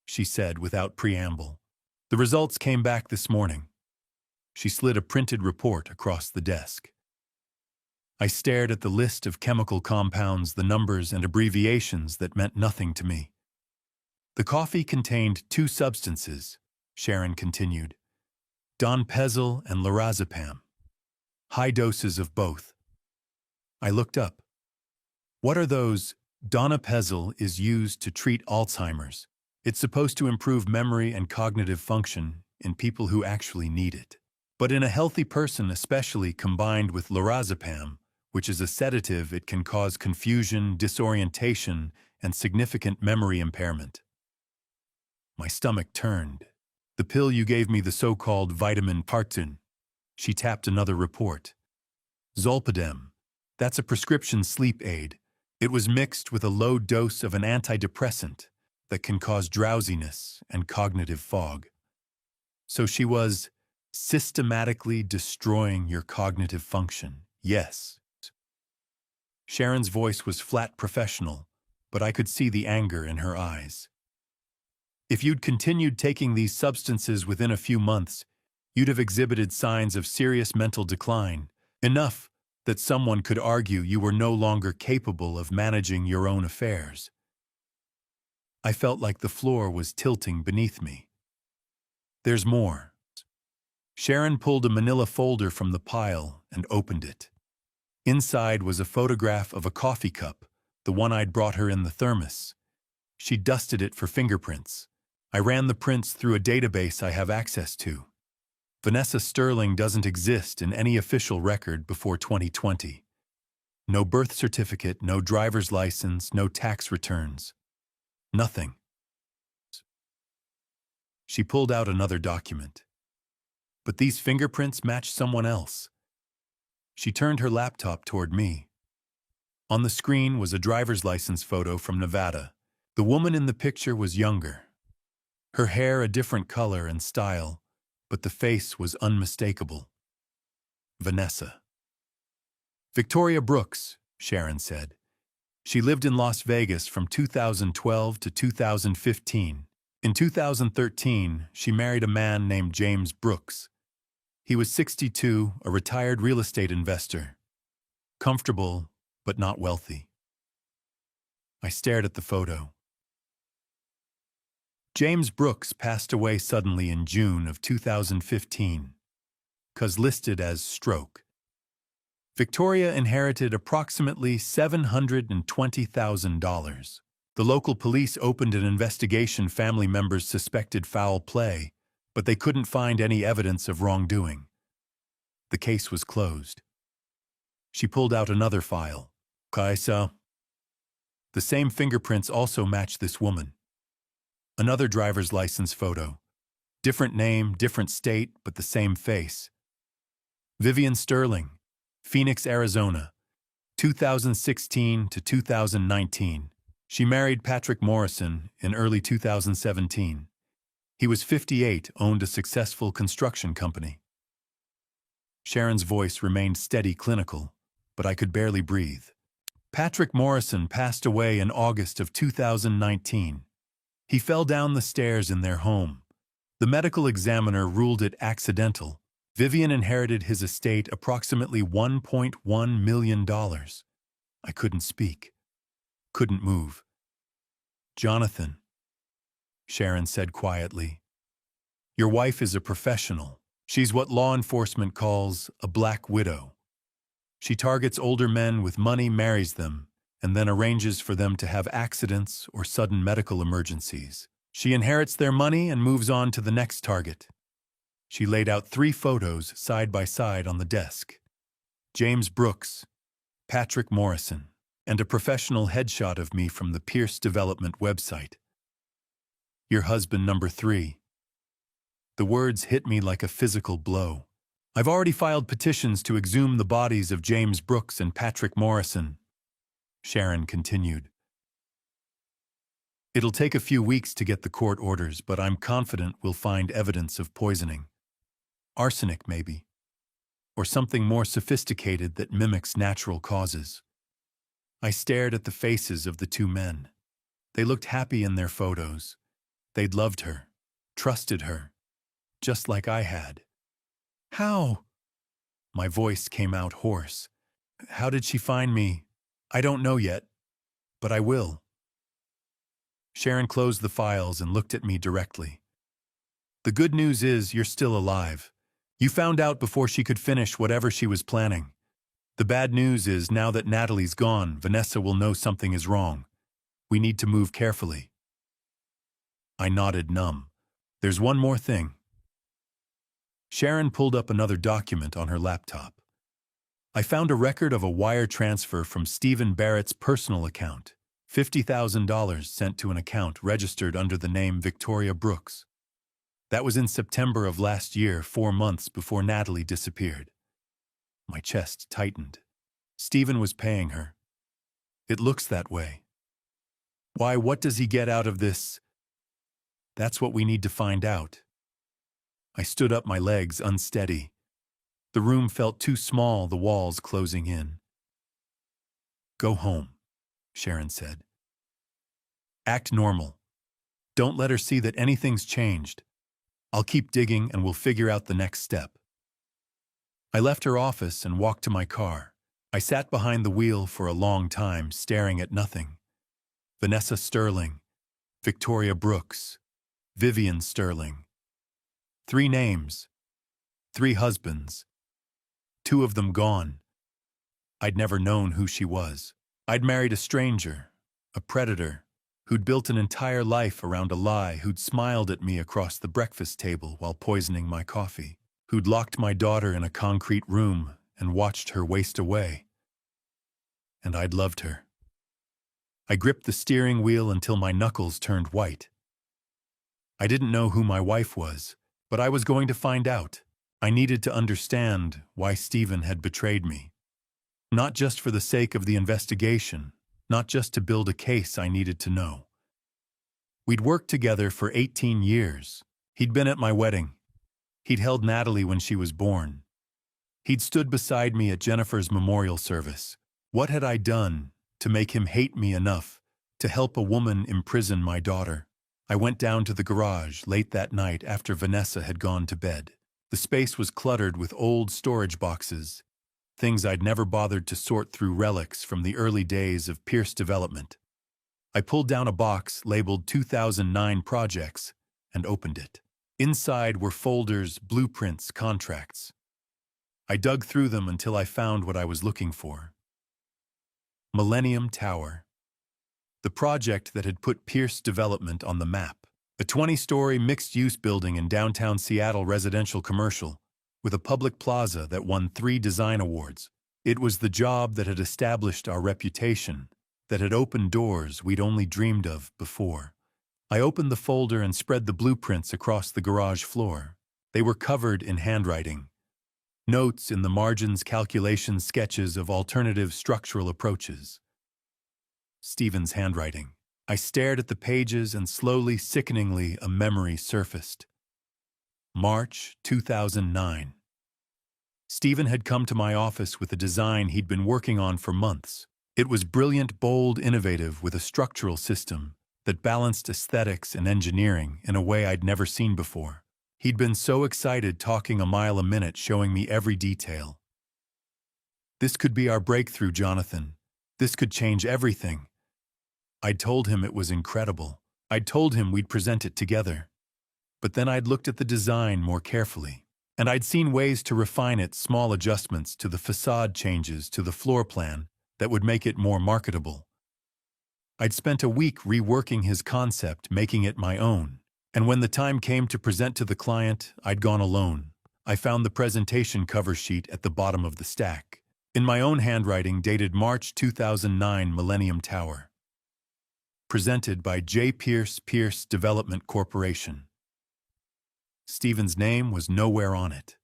she said without preamble. "The results came back this morning." She slid a printed report across the desk. I stared at the list of chemical compounds, the numbers and abbreviations that meant nothing to me. "The coffee contained 2 substances," Sharon continued, "donepezil and lorazepam. High doses of both." I looked up. "What are those?" "Donepezil is used to treat Alzheimer's. It's supposed to improve memory and cognitive function in people who actually need it. But in a healthy person, especially combined with lorazepam, which is a sedative, it can cause confusion, disorientation, and significant memory impairment." My stomach turned. "The pill you gave me, the so-called vitamin Partin." She tapped another report. "Zolpidem. That's a prescription sleep aid. It was mixed with a low dose of an antidepressant that can cause drowsiness and cognitive fog. So she was systematically destroying your cognitive function, yes." Sharon's voice was flat professional, but I could see the anger in her eyes. "If you'd continued taking these substances within a few months, you'd have exhibited signs of serious mental decline, enough that someone could argue you were no longer capable of managing your own affairs." I felt like the floor was tilting beneath me. "There's more." Sharon pulled a manila folder from the pile and opened it. Inside was a photograph of a coffee cup, the one I'd brought her in the thermos. She dusted it for fingerprints. I ran the prints through a database I have access to. Vanessa Sterling doesn't exist in any official record before 2020. No birth certificate, no driver's license, no tax returns. Nothing. She pulled out another document. But these fingerprints match someone else. She turned her laptop toward me. On the screen was a driver's license photo from Nevada. The woman in the picture was younger. Her hair a different color and style, but the face was unmistakable. Vanessa. Victoria Brooks, Sharon said. She lived in Las Vegas from 2012 to 2015. In 2013, she married a man named James Brooks. He was 62, a retired real estate investor. Comfortable, but not wealthy. I stared at the photo. James Brooks passed away suddenly in June of 2015, cause listed as stroke. Victoria inherited approximately $720,000. The local police opened an investigation. Family members suspected foul play, but they couldn't find any evidence of wrongdoing. The case was closed. She pulled out another file. Kaisa. The same fingerprints also matched this woman. Another driver's license photo. Different name, different state, but the same face. Vivian Sterling, Phoenix, Arizona, 2016 to 2019. She married Patrick Morrison in early 2017. He was 58, owned a successful construction company. Sharon's voice remained steady, clinical, but I could barely breathe. Patrick Morrison passed away in August of 2019. He fell down the stairs in their home. The medical examiner ruled it accidental. Vivian inherited his estate, approximately $1.1 million. I couldn't speak. Couldn't move. Jonathan, Sharon said quietly. Your wife is a professional. She's what law enforcement calls a black widow. She targets older men with money, marries them, and then arranges for them to have accidents or sudden medical emergencies. She inherits their money and moves on to the next target. She laid out 3 photos side by side on the desk. James Brooks, Patrick Morrison, and a professional headshot of me from the Pierce Development website. Your husband number 3. The words hit me like a physical blow. I've already filed petitions to exhume the bodies of James Brooks and Patrick Morrison. Sharon continued. It'll take a few weeks to get the court orders, but I'm confident we'll find evidence of poisoning. Arsenic, maybe. Or something more sophisticated that mimics natural causes. I stared at the faces of the 2 men. They looked happy in their photos. They'd loved her, trusted her, just like I had. How? My voice came out hoarse. How did she find me? I don't know yet, but I will. Sharon closed the files and looked at me directly. The good news is you're still alive. You found out before she could finish whatever she was planning. The bad news is now that Natalie's gone, Vanessa will know something is wrong. We need to move carefully. I nodded, numb. There's one more thing. Sharon pulled up another document on her laptop. I found a record of a wire transfer from Stephen Barrett's personal account. $50,000 sent to an account registered under the name Victoria Brooks. That was in September of last year, 4 months before Natalie disappeared. My chest tightened. Stephen was paying her. It looks that way. Why, what does he get out of this? That's what we need to find out. I stood up, my legs unsteady. The room felt too small, the walls closing in. Go home, Sharon said. Act normal. Don't let her see that anything's changed. I'll keep digging and we'll figure out the next step. I left her office and walked to my car. I sat behind the wheel for a long time, staring at nothing. Vanessa Sterling, Victoria Brooks, Vivian Sterling. 3 names, 3 husbands, 2 of them gone. I'd never known who she was. I'd married a stranger, a predator, who'd built an entire life around a lie, who'd smiled at me across the breakfast table while poisoning my coffee, who'd locked my daughter in a concrete room and watched her waste away. And I'd loved her. I gripped the steering wheel until my knuckles turned white. I didn't know who my wife was, but I was going to find out. I needed to understand why Stephen had betrayed me. Not just for the sake of the investigation, not just to build a case. I needed to know. We'd worked together for 18 years. He'd been at my wedding. He'd held Natalie when she was born. He'd stood beside me at Jennifer's memorial service. What had I done to make him hate me enough to help a woman imprison my daughter? I went down to the garage late that night after Vanessa had gone to bed. The space was cluttered with old storage boxes, things I'd never bothered to sort through, relics from the early days of Pierce development. I pulled down a box labeled 2009 Projects and opened it. Inside were folders, blueprints, contracts. I dug through them until I found what I was looking for. Millennium Tower. The project that had put Pierce development on the map. A 20-story mixed-use building in downtown Seattle, residential commercial, with a public plaza that won 3 design awards. It was the job that had established our reputation, that had opened doors we'd only dreamed of before. I opened the folder and spread the blueprints across the garage floor. They were covered in handwriting. Notes in the margins, calculations, sketches of alternative structural approaches. Stephen's handwriting. I stared at the pages and slowly, sickeningly, a memory surfaced. March 2009. Stephen had come to my office with a design he'd been working on for months. It was brilliant, bold, innovative, with a structural system that balanced aesthetics and engineering in a way I'd never seen before. He'd been so excited, talking a mile a minute, showing me every detail. This could be our breakthrough, Jonathan. This could change everything. I'd told him it was incredible. I'd told him we'd present it together. But then I'd looked at the design more carefully, and I'd seen ways to refine it, small adjustments to the facade, changes to the floor plan that would make it more marketable. I'd spent a week reworking his concept, making it my own. And when the time came to present to the client, I'd gone alone. I found the presentation cover sheet at the bottom of the stack. In my own handwriting, dated March 2009, Millennium Tower. Presented by J. Pierce Development Corporation. Stephen's name was nowhere on it.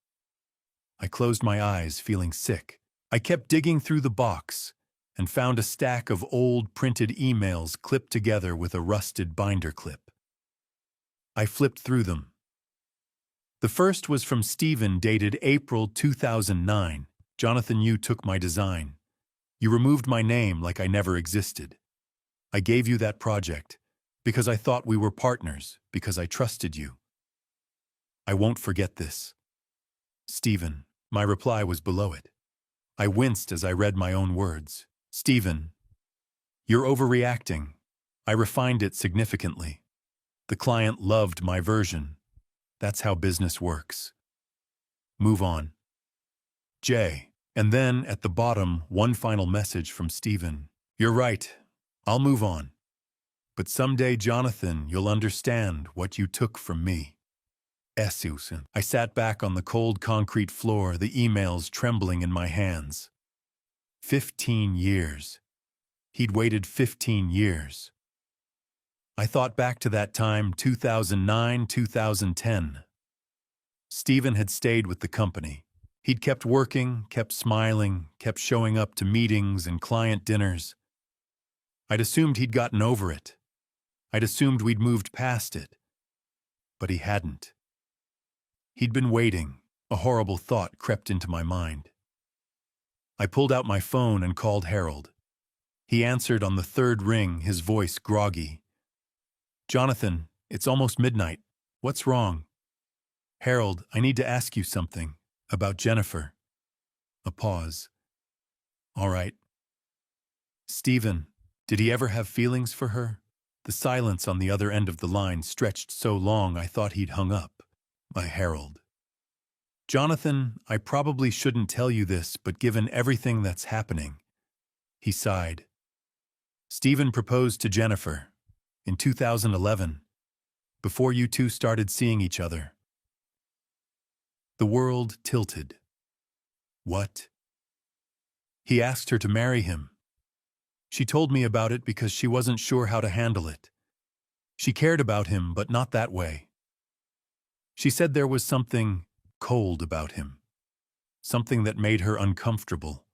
I closed my eyes, feeling sick. I kept digging through the box and found a stack of old printed emails clipped together with a rusted binder clip. I flipped through them. The first was from Stephen, dated April 2009. Jonathan, you took my design. You removed my name like I never existed. I gave you that project because I thought we were partners, because I trusted you. I won't forget this. Stephen. My reply was below it. I winced as I read my own words. Stephen, you're overreacting. I refined it significantly. The client loved my version. That's how business works. Move on. J. And then, at the bottom, one final message from Stephen. You're right. I'll move on. But someday, Jonathan, you'll understand what you took from me. Susan. I sat back on the cold concrete floor, the emails trembling in my hands. 15 years. He'd waited 15 years. I thought back to that time, 2009, 2010. Stephen had stayed with the company. He'd kept working, kept smiling, kept showing up to meetings and client dinners. I'd assumed he'd gotten over it. I'd assumed we'd moved past it. But he hadn't. He'd been waiting. A horrible thought crept into my mind. I pulled out my phone and called Harold. He answered on the third ring, his voice groggy. Jonathan, it's almost midnight. What's wrong? Harold, I need to ask you something. About Jennifer. A pause. All right. Stephen, did he ever have feelings for her? The silence on the other end of the line stretched so long I thought he'd hung up. By Harold. Jonathan, I probably shouldn't tell you this, but given everything that's happening, he sighed. Stephen proposed to Jennifer. in 2011, before you two started seeing each other. The world tilted. What? He asked her to marry him. She told me about it because she wasn't sure how to handle it. She cared about him, but not that way. She said there was something cold about him, something that made her uncomfortable.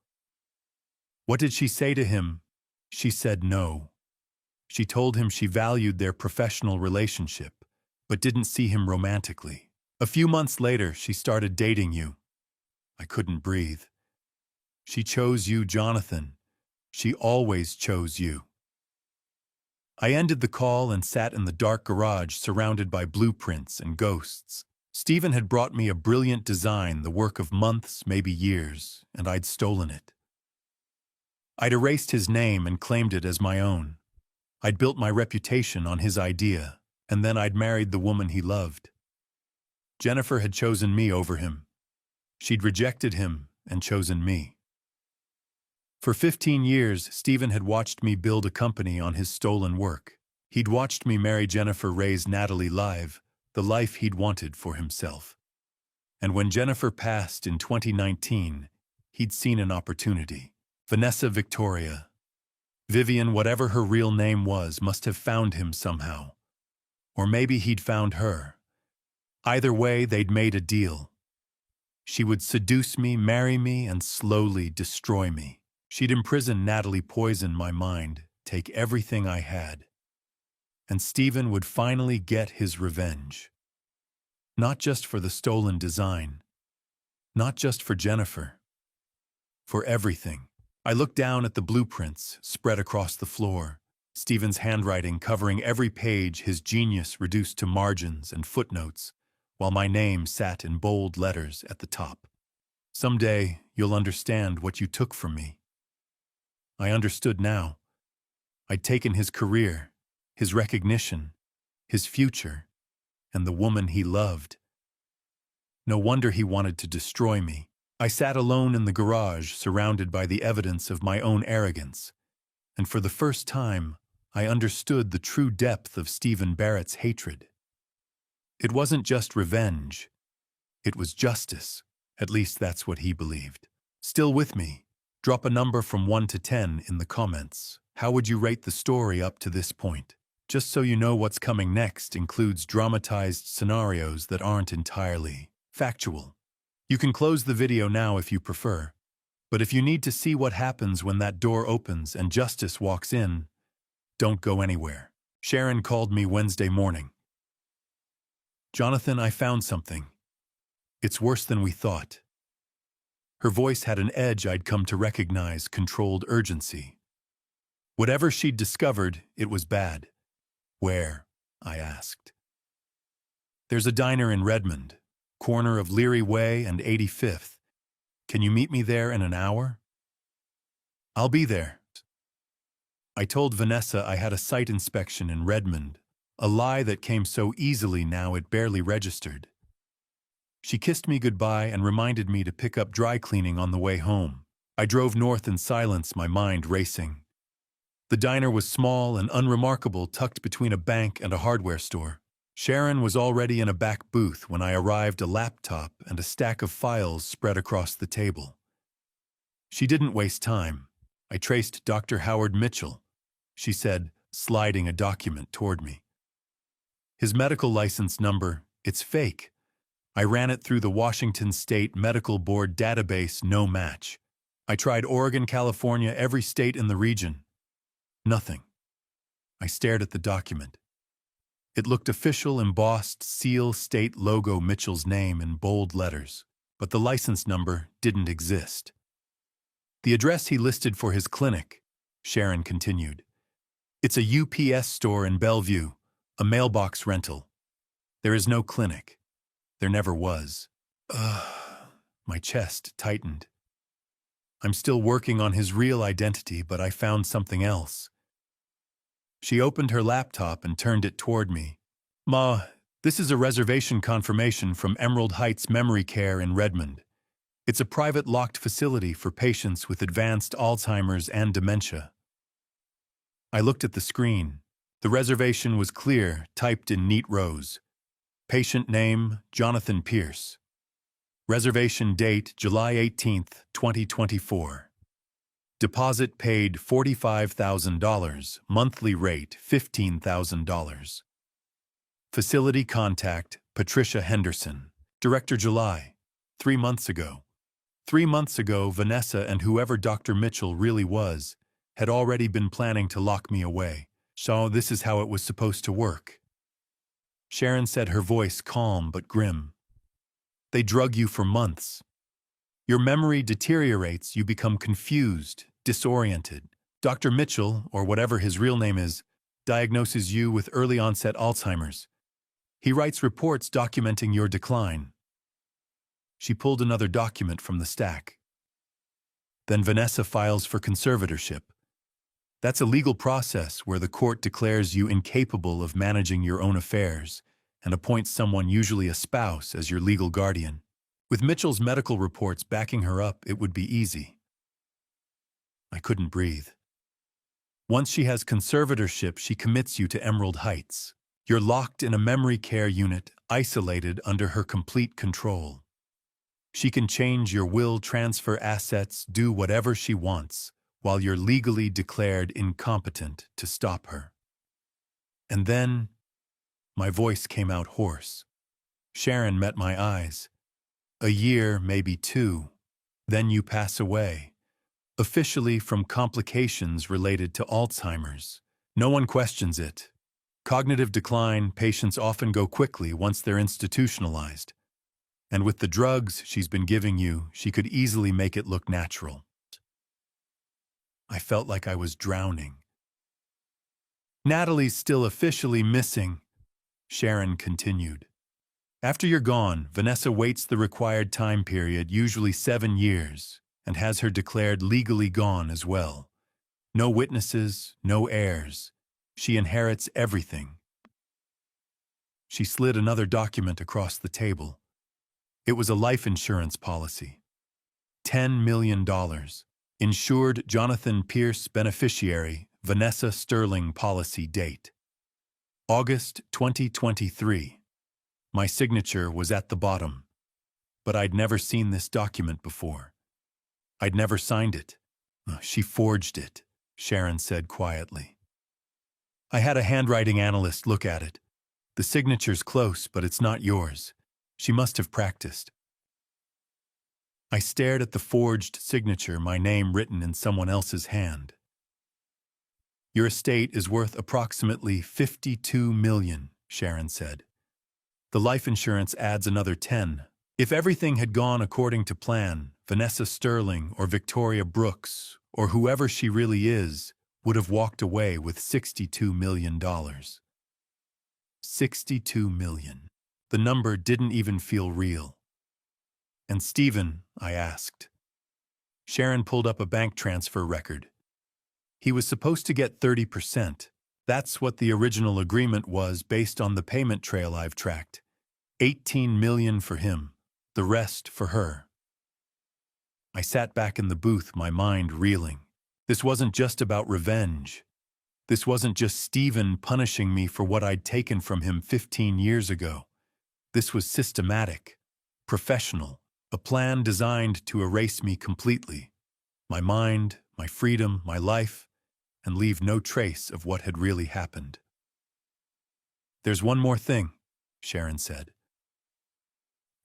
What did she say to him? She said no. She told him she valued their professional relationship, but didn't see him romantically. A few months later, she started dating you. I couldn't breathe. She chose you, Jonathan. She always chose you. I ended the call and sat in the dark garage surrounded by blueprints and ghosts. Stephen had brought me a brilliant design, the work of months, maybe years, and I'd stolen it. I'd erased his name and claimed it as my own. I'd built my reputation on his idea, and then I'd married the woman he loved. Jennifer had chosen me over him. She'd rejected him and chosen me. For 15 years, Stephen had watched me build a company on his stolen work. He'd watched me marry Jennifer, raise Natalie live, the life he'd wanted for himself. And when Jennifer passed in 2019, he'd seen an opportunity. Vanessa Victoria. Vivian, whatever her real name was, must have found him somehow. Or maybe he'd found her. Either way, they'd made a deal. She would seduce me, marry me, and slowly destroy me. She'd imprison Natalie, poison my mind, take everything I had. And Stephen would finally get his revenge. Not just for the stolen design. Not just for Jennifer. For everything. I looked down at the blueprints spread across the floor, Stephen's handwriting covering every page, his genius reduced to margins and footnotes, while my name sat in bold letters at the top. Someday, you'll understand what you took from me. I understood now. I'd taken his career, his recognition, his future, and the woman he loved. No wonder he wanted to destroy me. I sat alone in the garage, surrounded by the evidence of my own arrogance, and for the first time, I understood the true depth of Stephen Barrett's hatred. It wasn't just revenge. It was justice. At least that's what he believed. Still with me? Drop a number from 1 to 10 in the comments. How would you rate the story up to this point? Just so you know, what's coming next includes dramatized scenarios that aren't entirely factual. You can close the video now if you prefer, but if you need to see what happens when that door opens and justice walks in, don't go anywhere. Sharon called me Wednesday morning. Jonathan, I found something. It's worse than we thought. Her voice had an edge I'd come to recognize, controlled urgency. Whatever she'd discovered, it was bad. Where? I asked. There's a diner in Redmond, corner of Leary Way and 85th. Can you meet me there in an hour? I'll be there. I told Vanessa I had a site inspection in Redmond, a lie that came so easily now it barely registered. She kissed me goodbye and reminded me to pick up dry cleaning on the way home. I drove north in silence, my mind racing. The diner was small and unremarkable, tucked between a bank and a hardware store. Sharon was already in a back booth when I arrived, a laptop and a stack of files spread across the table. She didn't waste time. I traced Dr. Howard Mitchell, she said, sliding a document toward me. His medical license number, it's fake. I ran it through the Washington State Medical Board database, no match. I tried Oregon, California, every state in the region. Nothing. I stared at the document. It looked official, embossed, seal, state logo, Mitchell's name in bold letters, but the license number didn't exist. The address he listed for his clinic, Sharon continued. It's a UPS store in Bellevue, a mailbox rental. There is no clinic. There never was. My chest tightened. I'm still working on his real identity, but I found something else. She opened her laptop and turned it toward me. Ma, this is a reservation confirmation from Emerald Heights Memory Care in Redmond. It's a private locked facility for patients with advanced Alzheimer's and dementia. I looked at the screen. The reservation was clear, typed in neat rows. Patient name, Jonathan Pierce. Reservation date, July 18th, 2024. Deposit paid $45,000, monthly rate $15,000. Facility contact, Patricia Henderson. Director July. 3 months ago. 3 months ago, Vanessa and whoever Dr. Mitchell really was had already been planning to lock me away. So this is how it was supposed to work. Sharon said, her voice calm but grim. They drug you for months. Your memory deteriorates, you become confused, disoriented. Dr. Mitchell, or whatever his real name is, diagnoses you with early-onset Alzheimer's. He writes reports documenting your decline. She pulled another document from the stack. Then Vanessa files for conservatorship. That's a legal process where the court declares you incapable of managing your own affairs and appoints someone, usually a spouse, as your legal guardian. With Mitchell's medical reports backing her up, it would be easy. I couldn't breathe. Once she has conservatorship, she commits you to Emerald Heights. You're locked in a memory care unit, isolated under her complete control. She can change your will, transfer assets, do whatever she wants, while you're legally declared incompetent to stop her. And then, my voice came out hoarse. Sharon met my eyes. A year, maybe 2, then you pass away, officially from complications related to Alzheimer's. No one questions it. Cognitive decline, patients often go quickly once they're institutionalized. And with the drugs she's been giving you, she could easily make it look natural. I felt like I was drowning. Natalie's still officially missing, Sharon continued. After you're gone, Vanessa waits the required time period, usually 7 years, and has her declared legally gone as well. No witnesses, no heirs. She inherits everything. She slid another document across the table. It was a life insurance policy. $10 million. Insured Jonathan Pierce, beneficiary, Vanessa Sterling, policy date. August 2023. My signature was at the bottom, but I'd never seen this document before. I'd never signed it. She forged it, Sharon said quietly. I had a handwriting analyst look at it. The signature's close, but it's not yours. She must have practiced. I stared at the forged signature, my name written in someone else's hand. Your estate is worth approximately $52 million, Sharon said. The life insurance adds another 10. If everything had gone according to plan, Vanessa Sterling or Victoria Brooks, or whoever she really is, would have walked away with $62 million. $62 million. The number didn't even feel real. And Stephen, I asked. Sharon pulled up a bank transfer record. He was supposed to get 30%. That's what the original agreement was based on the payment trail I've tracked. $18 million for him, the rest for her. I sat back in the booth, my mind reeling. This wasn't just about revenge. This wasn't just Stephen punishing me for what I'd taken from him 15 years ago. This was systematic, professional, a plan designed to erase me completely. My mind, my freedom, my life, and leave no trace of what had really happened. There's one more thing, Sharon said.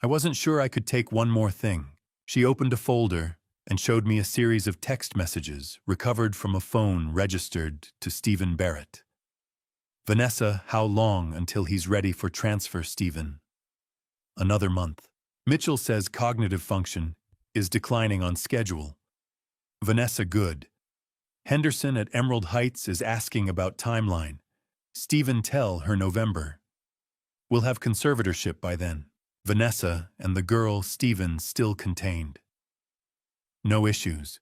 I wasn't sure I could take one more thing. She opened a folder and showed me a series of text messages recovered from a phone registered to Stephen Barrett. Vanessa, how long until he's ready for transfer, Stephen? Another month. Mitchell says cognitive function is declining on schedule. Vanessa, good. Henderson at Emerald Heights is asking about timeline. Stephen, tell her November. We'll have conservatorship by then. Vanessa and the girl, Stephen, still contained. No issues.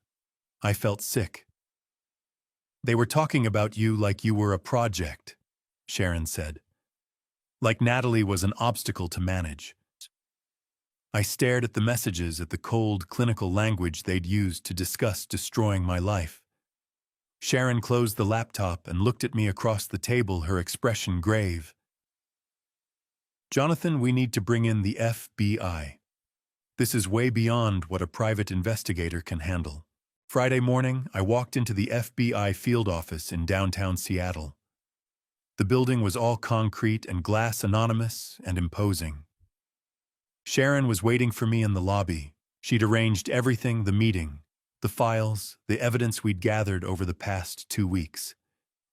I felt sick. They were talking about you like you were a project, Sharon said. Like Natalie was an obstacle to manage. I stared at the messages, at the cold, clinical language they'd used to discuss destroying my life. Sharon closed the laptop and looked at me across the table, her expression grave. Jonathan, we need to bring in the FBI. This is way beyond what a private investigator can handle. Friday morning, I walked into the FBI field office in downtown Seattle. The building was all concrete and glass, anonymous and imposing. Sharon was waiting for me in the lobby. She'd arranged everything: the meeting, the files, the evidence we'd gathered over the past 2 weeks.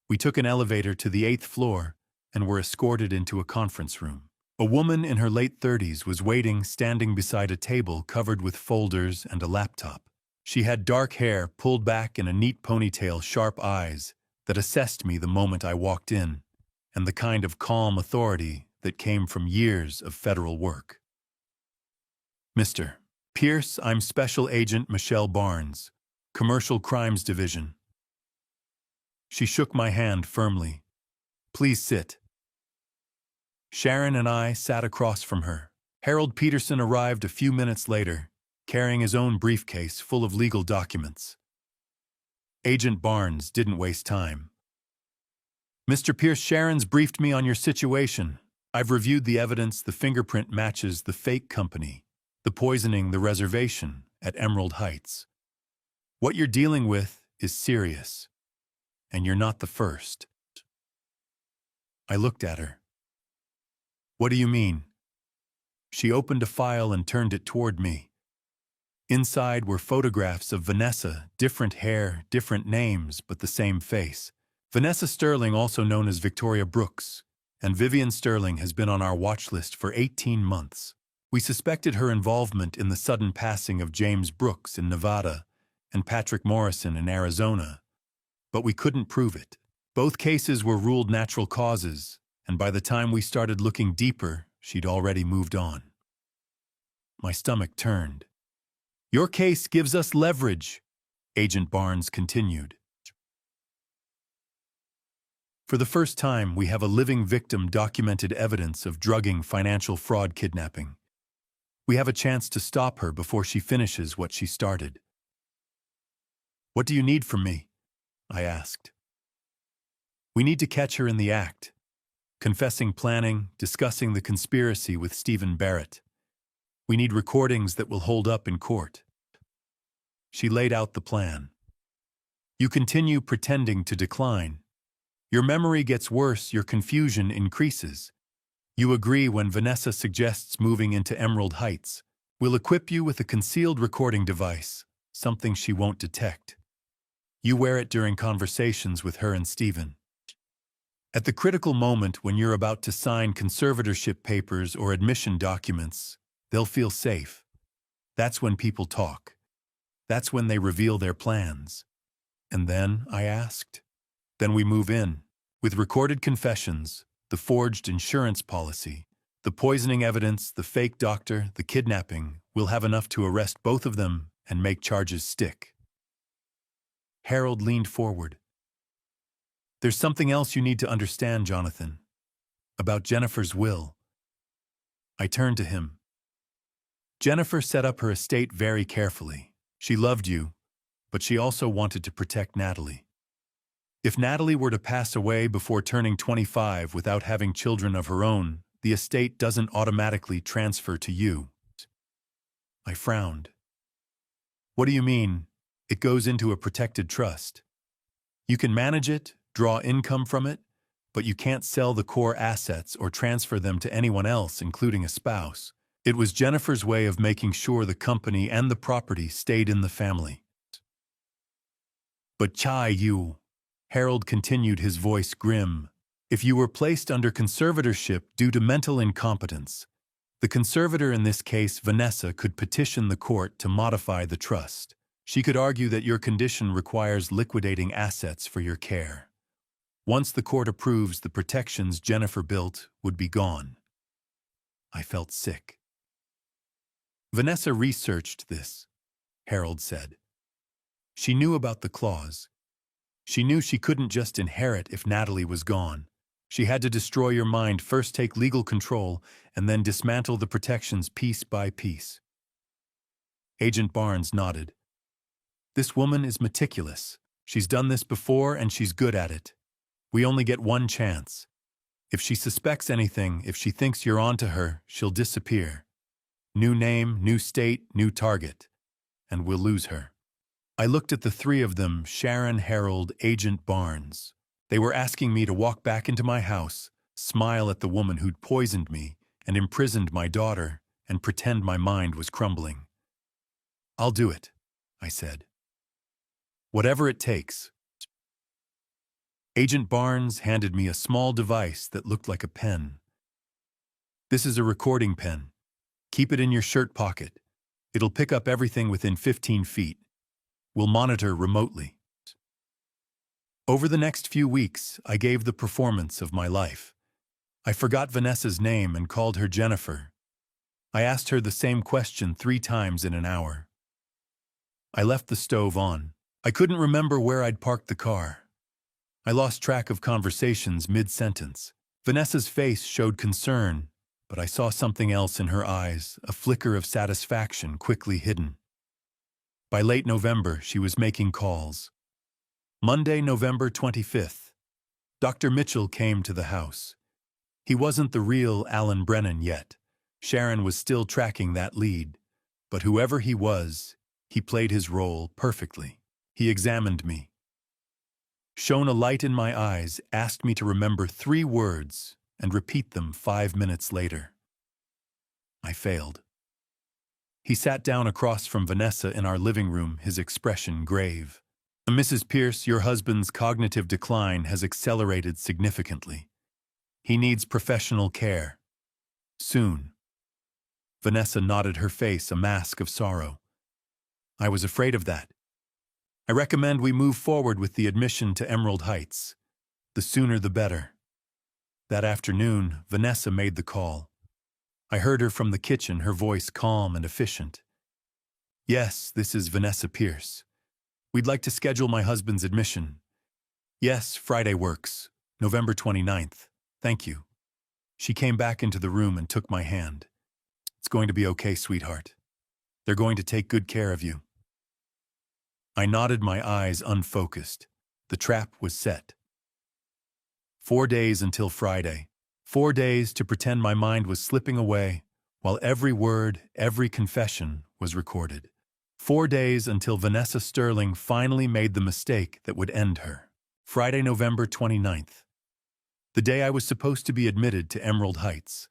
We took an elevator to the 8th floor and were escorted into a conference room. A woman in her late 30s was waiting, standing beside a table covered with folders and a laptop. She had dark hair pulled back in a neat ponytail, sharp eyes that assessed me the moment I walked in, and the kind of calm authority that came from years of federal work. Mr. Pierce, I'm Special Agent Michelle Barnes, Commercial Crimes Division. She shook my hand firmly. Please sit. Sharon and I sat across from her. Harold Peterson arrived a few minutes later, carrying his own briefcase full of legal documents. Agent Barnes didn't waste time. Mr. Pierce, Sharon's briefed me on your situation. I've reviewed the evidence. The fingerprint matches the fake company, the poisoning, the reservation at Emerald Heights. What you're dealing with is serious, and you're not the first. I looked at her. What do you mean? She opened a file and turned it toward me. Inside were photographs of Vanessa, different hair, different names, but the same face. Vanessa Sterling, also known as Victoria Brooks, and Vivian Sterling has been on our watch list for 18 months. We suspected her involvement in the sudden passing of James Brooks in Nevada and Patrick Morrison in Arizona, but we couldn't prove it. Both cases were ruled natural causes, and by the time we started looking deeper, she'd already moved on. My stomach turned. Your case gives us leverage, Agent Barnes continued. For the first time, we have a living victim, documented evidence of drugging, financial fraud, kidnapping. We have a chance to stop her before she finishes what she started. What do you need from me? I asked. We need to catch her in the act. Confessing, planning, discussing the conspiracy with Stephen Barrett. We need recordings that will hold up in court. She laid out the plan. You continue pretending to decline. Your memory gets worse, your confusion increases. You agree when Vanessa suggests moving into Emerald Heights. We'll equip you with a concealed recording device, something she won't detect. You wear it during conversations with her and Stephen. At the critical moment when you're about to sign conservatorship papers or admission documents, they'll feel safe. That's when people talk. That's when they reveal their plans. And then, I asked, then we move in, with recorded confessions, the forged insurance policy, the poisoning evidence, the fake doctor, the kidnapping. We'll have enough to arrest both of them and make charges stick. Harold leaned forward. There's something else you need to understand, Jonathan, about Jennifer's will. I turned to him. Jennifer set up her estate very carefully. She loved you, but she also wanted to protect Natalie. If Natalie were to pass away before turning 25 without having children of her own, the estate doesn't automatically transfer to you. I frowned. What do you mean? It goes into a protected trust. You can manage it, draw income from it, but you can't sell the core assets or transfer them to anyone else, including a spouse. It was Jennifer's way of making sure the company and the property stayed in the family. But you, Harold continued, his voice grim, if you were placed under conservatorship due to mental incompetence, the conservator, in this case Vanessa, could petition the court to modify the trust. She could argue that your condition requires liquidating assets for your care. Once the court approves, the protections Jennifer built would be gone. I felt sick. Vanessa researched this, Harold said. She knew about the clause. She knew she couldn't just inherit if Natalie was gone. She had to destroy your mind, first take legal control, and then dismantle the protections piece by piece. Agent Barnes nodded. This woman is meticulous. She's done this before and she's good at it. We only get one chance. If she suspects anything, if she thinks you're onto her, she'll disappear. New name, new state, new target. And we'll lose her. I looked at the three of them, Sharon, Harold, Agent Barnes. They were asking me to walk back into my house, smile at the woman who'd poisoned me and imprisoned my daughter, and pretend my mind was crumbling. I'll do it, I said. Whatever it takes. Agent Barnes handed me a small device that looked like a pen. This is a recording pen. Keep it in your shirt pocket. It'll pick up everything within 15 feet. We'll monitor remotely. Over the next few weeks, I gave the performance of my life. I forgot Vanessa's name and called her Jennifer. I asked her the same question 3 times in an hour. I left the stove on. I couldn't remember where I'd parked the car. I lost track of conversations mid-sentence. Vanessa's face showed concern, but I saw something else in her eyes, a flicker of satisfaction quickly hidden. By late November, she was making calls. Monday, November 25th. Dr. Mitchell came to the house. He wasn't the real Alan Brennan yet. Sharon was still tracking that lead. But whoever he was, he played his role perfectly. He examined me. Shone a light in my eyes, asked me to remember 3 words and repeat them 5 minutes later. I failed. He sat down across from Vanessa in our living room, his expression grave. Mrs. Pierce, your husband's cognitive decline has accelerated significantly. He needs professional care. Soon. Vanessa nodded, her face a mask of sorrow. I was afraid of that. I recommend we move forward with the admission to Emerald Heights. The sooner the better. That afternoon, Vanessa made the call. I heard her from the kitchen, her voice calm and efficient. Yes, this is Vanessa Pierce. We'd like to schedule my husband's admission. Yes, Friday works. November 29th. Thank you. She came back into the room and took my hand. It's going to be okay, sweetheart. They're going to take good care of you. I nodded, my eyes unfocused. The trap was set. 4 days until Friday. 4 days to pretend my mind was slipping away, while every word, every confession was recorded. 4 days until Vanessa Sterling finally made the mistake that would end her. Friday, November 29th. The day I was supposed to be admitted to Emerald Heights.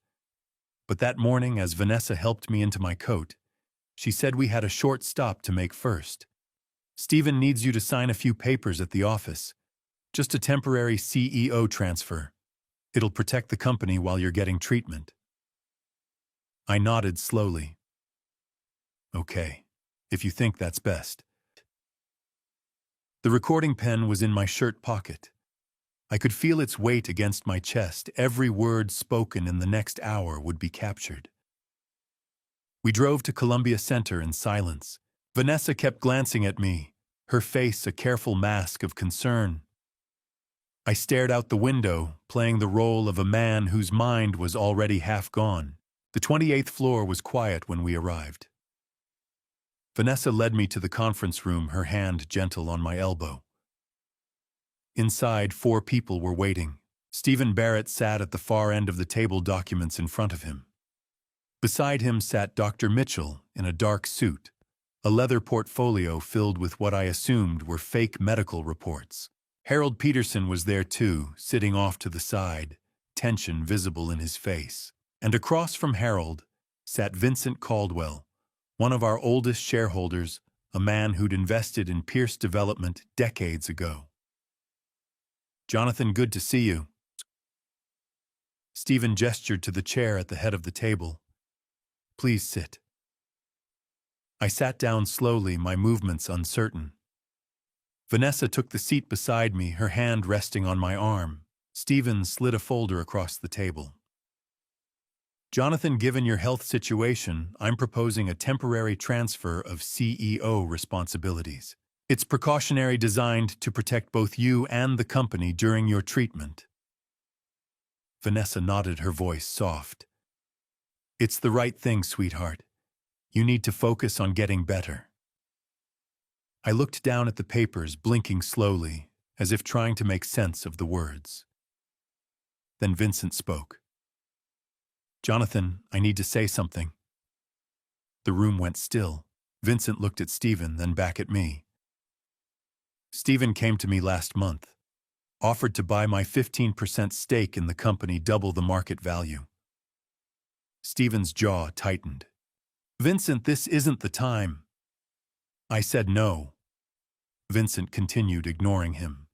But that morning, as Vanessa helped me into my coat, she said we had a short stop to make first. Stephen needs you to sign a few papers at the office. Just a temporary CEO transfer. It'll protect the company while you're getting treatment. I nodded slowly. Okay, if you think that's best. The recording pen was in my shirt pocket. I could feel its weight against my chest. Every word spoken in the next hour would be captured. We drove to Columbia Center in silence. Vanessa kept glancing at me, her face a careful mask of concern. I stared out the window, playing the role of a man whose mind was already half gone. The 28th floor was quiet when we arrived. Vanessa led me to the conference room, her hand gentle on my elbow. Inside, 4 people were waiting. Stephen Barrett sat at the far end of the table, documents in front of him. Beside him sat Dr. Mitchell in a dark suit, a leather portfolio filled with what I assumed were fake medical reports. Harold Peterson was there too, sitting off to the side, tension visible in his face. And across from Harold sat Vincent Caldwell, one of our oldest shareholders, a man who'd invested in Pierce Development decades ago. Jonathan, good to see you. Stephen gestured to the chair at the head of the table. Please sit. I sat down slowly, my movements uncertain. Vanessa took the seat beside me, her hand resting on my arm. Stephen slid a folder across the table. Jonathan, given your health situation, I'm proposing a temporary transfer of CEO responsibilities. It's precautionary, designed to protect both you and the company during your treatment. Vanessa nodded, her voice soft. It's the right thing, sweetheart. You need to focus on getting better. I looked down at the papers, blinking slowly, as if trying to make sense of the words. Then Vincent spoke. "Jonathan, I need to say something." The room went still. Vincent looked at Stephen, then back at me. "Stephen came to me last month, offered to buy my 15% stake in the company, double the market value." Stephen's jaw tightened. "Vincent, this isn't the time." I said no. Vincent continued, ignoring him.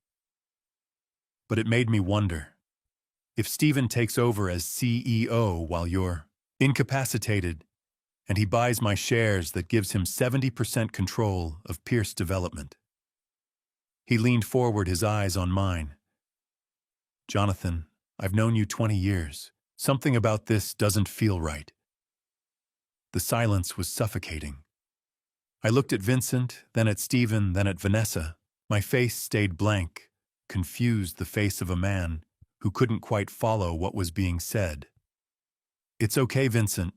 "But it made me wonder. If Stephen takes over as CEO while you're incapacitated, and he buys my shares, that gives him 70% control of Pierce Development." He leaned forward, his eyes on mine. "Jonathan, I've known you 20 years. Something about this doesn't feel right." The silence was suffocating. I looked at Vincent, then at Stephen, then at Vanessa. My face stayed blank, confused, the face of a man who couldn't quite follow what was being said. "It's okay, Vincent,"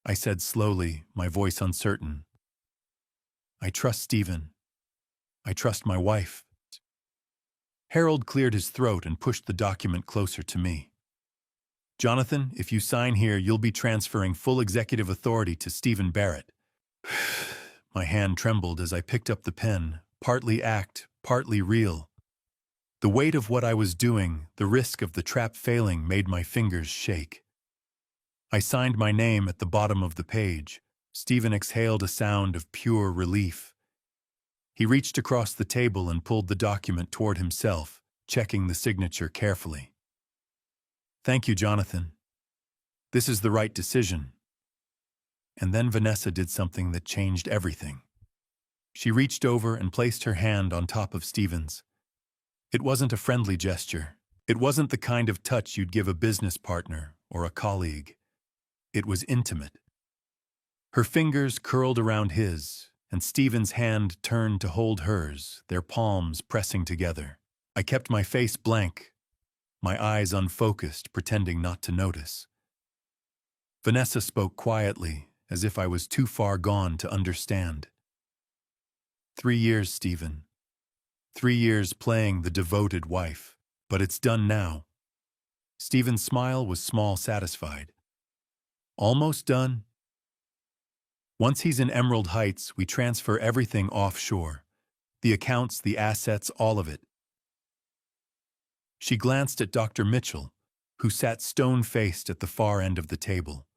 I said slowly, my voice uncertain. "I trust Stephen. I trust my wife." Harold cleared his throat and pushed the document closer to me. "Jonathan, if you sign here, you'll be transferring full executive authority to Stephen Barrett." My hand trembled as I picked up the pen, partly act, partly real. The weight of what I was doing, the risk of the trap failing, made my fingers shake. I signed my name at the bottom of the page. Stephen exhaled a sound of pure relief. He reached across the table and pulled the document toward himself, checking the signature carefully. "Thank you, Jonathan. This is the right decision." And then Vanessa did something that changed everything. She reached over and placed her hand on top of Stephen's. It wasn't a friendly gesture. It wasn't the kind of touch you'd give a business partner or a colleague. It was intimate. Her fingers curled around his, and Stephen's hand turned to hold hers, their palms pressing together. I kept my face blank, my eyes unfocused, pretending not to notice. Vanessa spoke quietly, as if I was too far gone to understand. 3 years, Stephen. 3 years playing the devoted wife. But it's done now." Stephen's smile was small, satisfied. "Almost done. Once he's in Emerald Heights, we transfer everything offshore. The accounts, the assets, all of it." She glanced at Dr. Mitchell, who sat stone-faced at the far end of the table.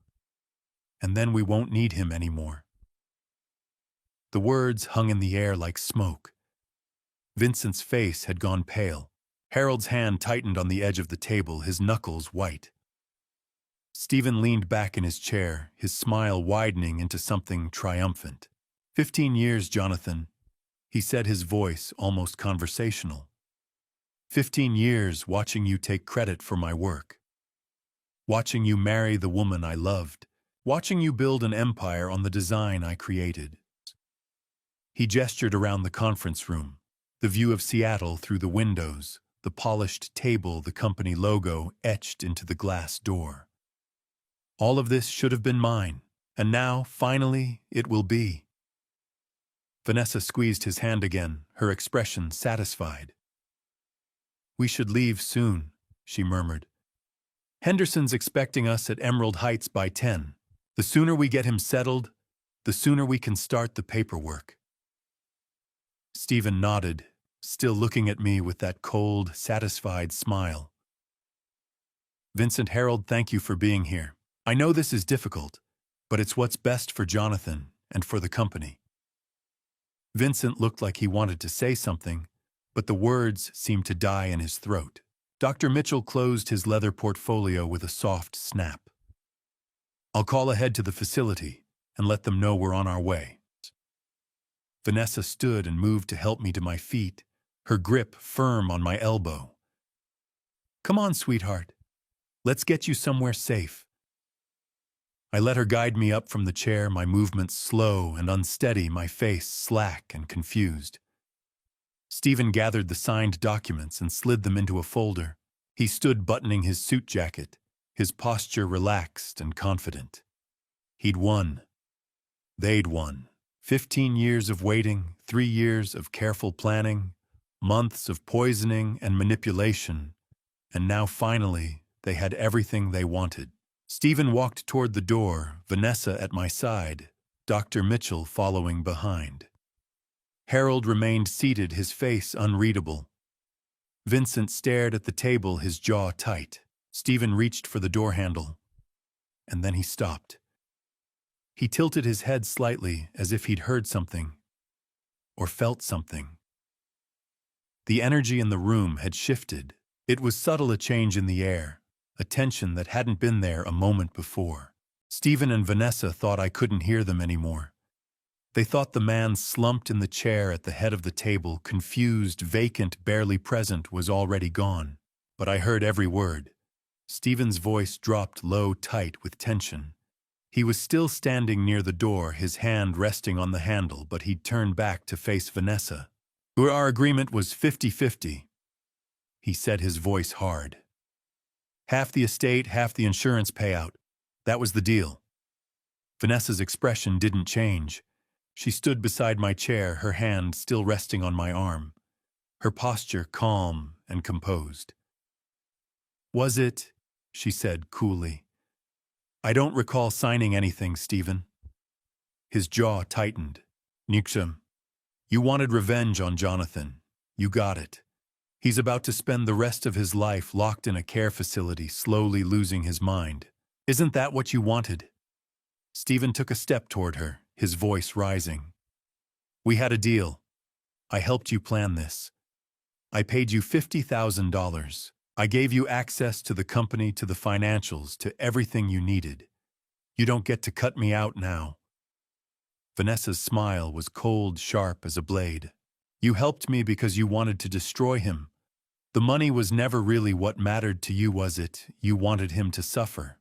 "And then we won't need him anymore." The words hung in the air like smoke. Vincent's face had gone pale. Harold's hand tightened on the edge of the table, his knuckles white. Stephen leaned back in his chair, his smile widening into something triumphant. 15 years, Jonathan," he said, his voice almost conversational. 15 years watching you take credit for my work. Watching you marry the woman I loved. Watching you build an empire on the design I created." He gestured around the conference room, the view of Seattle through the windows, the polished table, the company logo etched into the glass door. "All of this should have been mine, and now, finally, it will be." Vanessa squeezed his hand again, her expression satisfied. "We should leave soon," she murmured. "Henderson's expecting us at Emerald Heights by 10. The sooner we get him settled, the sooner we can start the paperwork." Stephen nodded, still looking at me with that cold, satisfied smile. "Vincent, Harold, thank you for being here. I know this is difficult, but it's what's best for Jonathan and for the company." Vincent looked like he wanted to say something, but the words seemed to die in his throat. Dr. Mitchell closed his leather portfolio with a soft snap. "I'll call ahead to the facility and let them know we're on our way." Vanessa stood and moved to help me to my feet, her grip firm on my elbow. "Come on, sweetheart. Let's get you somewhere safe." I let her guide me up from the chair, my movements slow and unsteady, my face slack and confused. Stephen gathered the signed documents and slid them into a folder. He stood buttoning his suit jacket, his posture relaxed and confident. He'd won. They'd won. 15 years of waiting, 3 years of careful planning, months of poisoning and manipulation, and now finally they had everything they wanted. Stephen walked toward the door, Vanessa at my side, Dr. Mitchell following behind. Harold remained seated, his face unreadable. Vincent stared at the table, his jaw tight. Stephen reached for the door handle, and then he stopped. He tilted his head slightly as if he'd heard something, or felt something. The energy in the room had shifted. It was subtle, a change in the air, a tension that hadn't been there a moment before. Stephen and Vanessa thought I couldn't hear them anymore. They thought the man slumped in the chair at the head of the table, confused, vacant, barely present, was already gone. But I heard every word. Stephen's voice dropped low, tight with tension. He was still standing near the door, his hand resting on the handle, but he'd turned back to face Vanessa. Our agreement was 50-50. He said, his voice hard. Half the estate, half the insurance payout. That was the deal. Vanessa's expression didn't change. She stood beside my chair, her hand still resting on my arm, her posture calm and composed. Was it? She said coolly. I don't recall signing anything, Stephen. His jaw tightened. Nixum, you wanted revenge on Jonathan. You got it. He's about to spend the rest of his life locked in a care facility, slowly losing his mind. Isn't that what you wanted? Stephen took a step toward her, his voice rising. We had a deal. I helped you plan this. I paid you $50,000. I gave you access to the company, to the financials, to everything you needed. You don't get to cut me out now. Vanessa's smile was cold, sharp as a blade. You helped me because you wanted to destroy him. The money was never really what mattered to you, was it? You wanted him to suffer.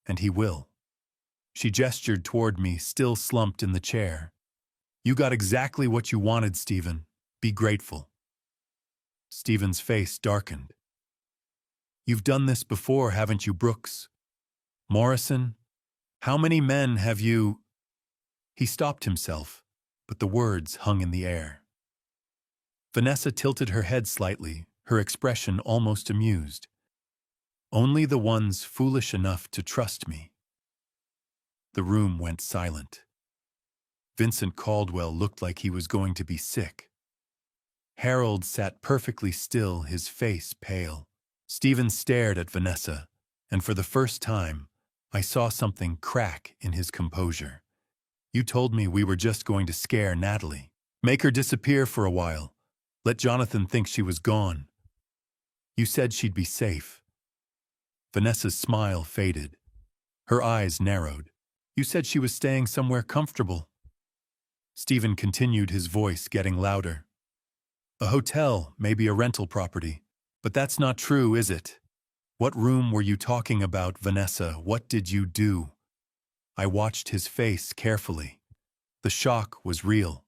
And he will. She gestured toward me, still slumped in the chair. You got exactly what you wanted, Stephen. Be grateful. Stephen's face darkened. You've done this before, haven't you, Brooks? Morrison? How many men have you... He stopped himself, but the words hung in the air. Vanessa tilted her head slightly, her expression almost amused. Only the ones foolish enough to trust me. The room went silent. Vincent Caldwell looked like he was going to be sick. Harold sat perfectly still, his face pale. Stephen stared at Vanessa, and for the first time, I saw something crack in his composure. You told me we were just going to scare Natalie. Make her disappear for a while. Let Jonathan think she was gone. You said she'd be safe. Vanessa's smile faded. Her eyes narrowed. You said she was staying somewhere comfortable. Stephen continued, his voice getting louder. A hotel, maybe a rental property. But that's not true, is it? What room were you talking about, Vanessa? What did you do? I watched his face carefully. The shock was real.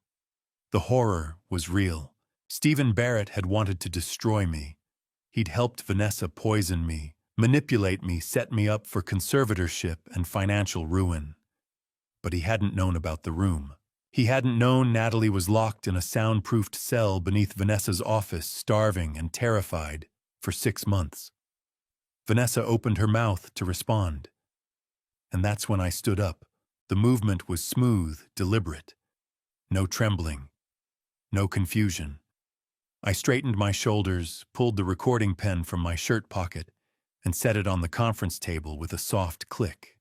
The horror was real. Stephen Barrett had wanted to destroy me. He'd helped Vanessa poison me, manipulate me, set me up for conservatorship and financial ruin. But he hadn't known about the room. He hadn't known Natalie was locked in a soundproofed cell beneath Vanessa's office, starving and terrified, for 6 months. Vanessa opened her mouth to respond. And that's when I stood up. The movement was smooth, deliberate. No trembling. No confusion. I straightened my shoulders, pulled the recording pen from my shirt pocket, and set it on the conference table with a soft click.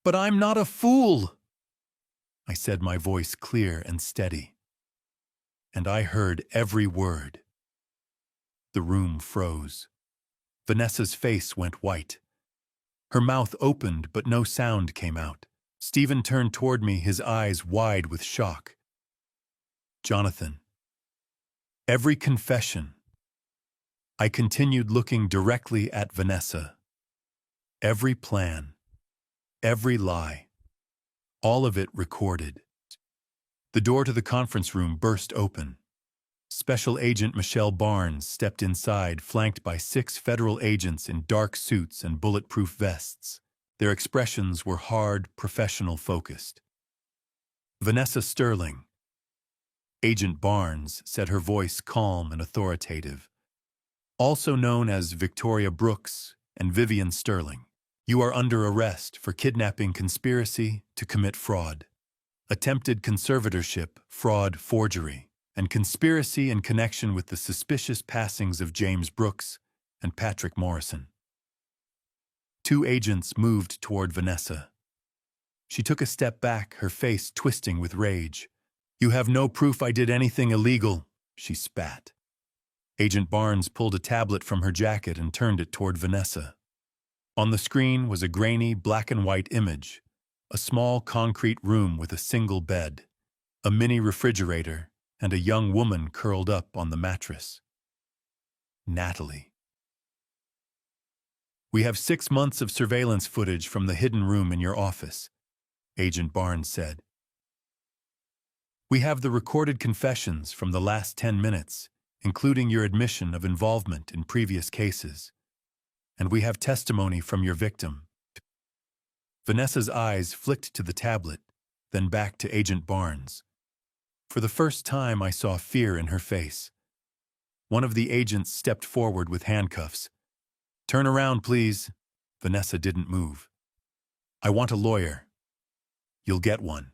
But I'm not a fool! I said, my voice clear and steady. And I heard every word. The room froze. Vanessa's face went white. Her mouth opened, but no sound came out. Stephen turned toward me, his eyes wide with shock. Jonathan. Every confession. I continued, looking directly at Vanessa. Every plan. Every lie. All of it recorded. The door to the conference room burst open. Special Agent Michelle Barnes stepped inside, flanked by 6 federal agents in dark suits and bulletproof vests. Their expressions were hard, professional, focused. Vanessa Sterling. Agent Barnes said, her voice calm and authoritative. Also known as Victoria Brooks and Vivian Sterling. You are under arrest for kidnapping conspiracy to commit fraud, attempted conservatorship, fraud, forgery, and conspiracy in connection with the suspicious passings of James Brooks and Patrick Morrison. Two agents moved toward Vanessa. She took a step back, her face twisting with rage. You have no proof I did anything illegal, she spat. Agent Barnes pulled a tablet from her jacket and turned it toward Vanessa. On the screen was a grainy black and white image, a small concrete room with a single bed, a mini refrigerator, and a young woman curled up on the mattress. Natalie. We have 6 months of surveillance footage from the hidden room in your office, Agent Barnes said. We have the recorded confessions from the last 10 minutes, including your admission of involvement in previous cases. And we have testimony from your victim. Vanessa's eyes flicked to the tablet, then back to Agent Barnes. For the first time, I saw fear in her face. One of the agents stepped forward with handcuffs. Turn around, please. Vanessa didn't move. I want a lawyer. You'll get one.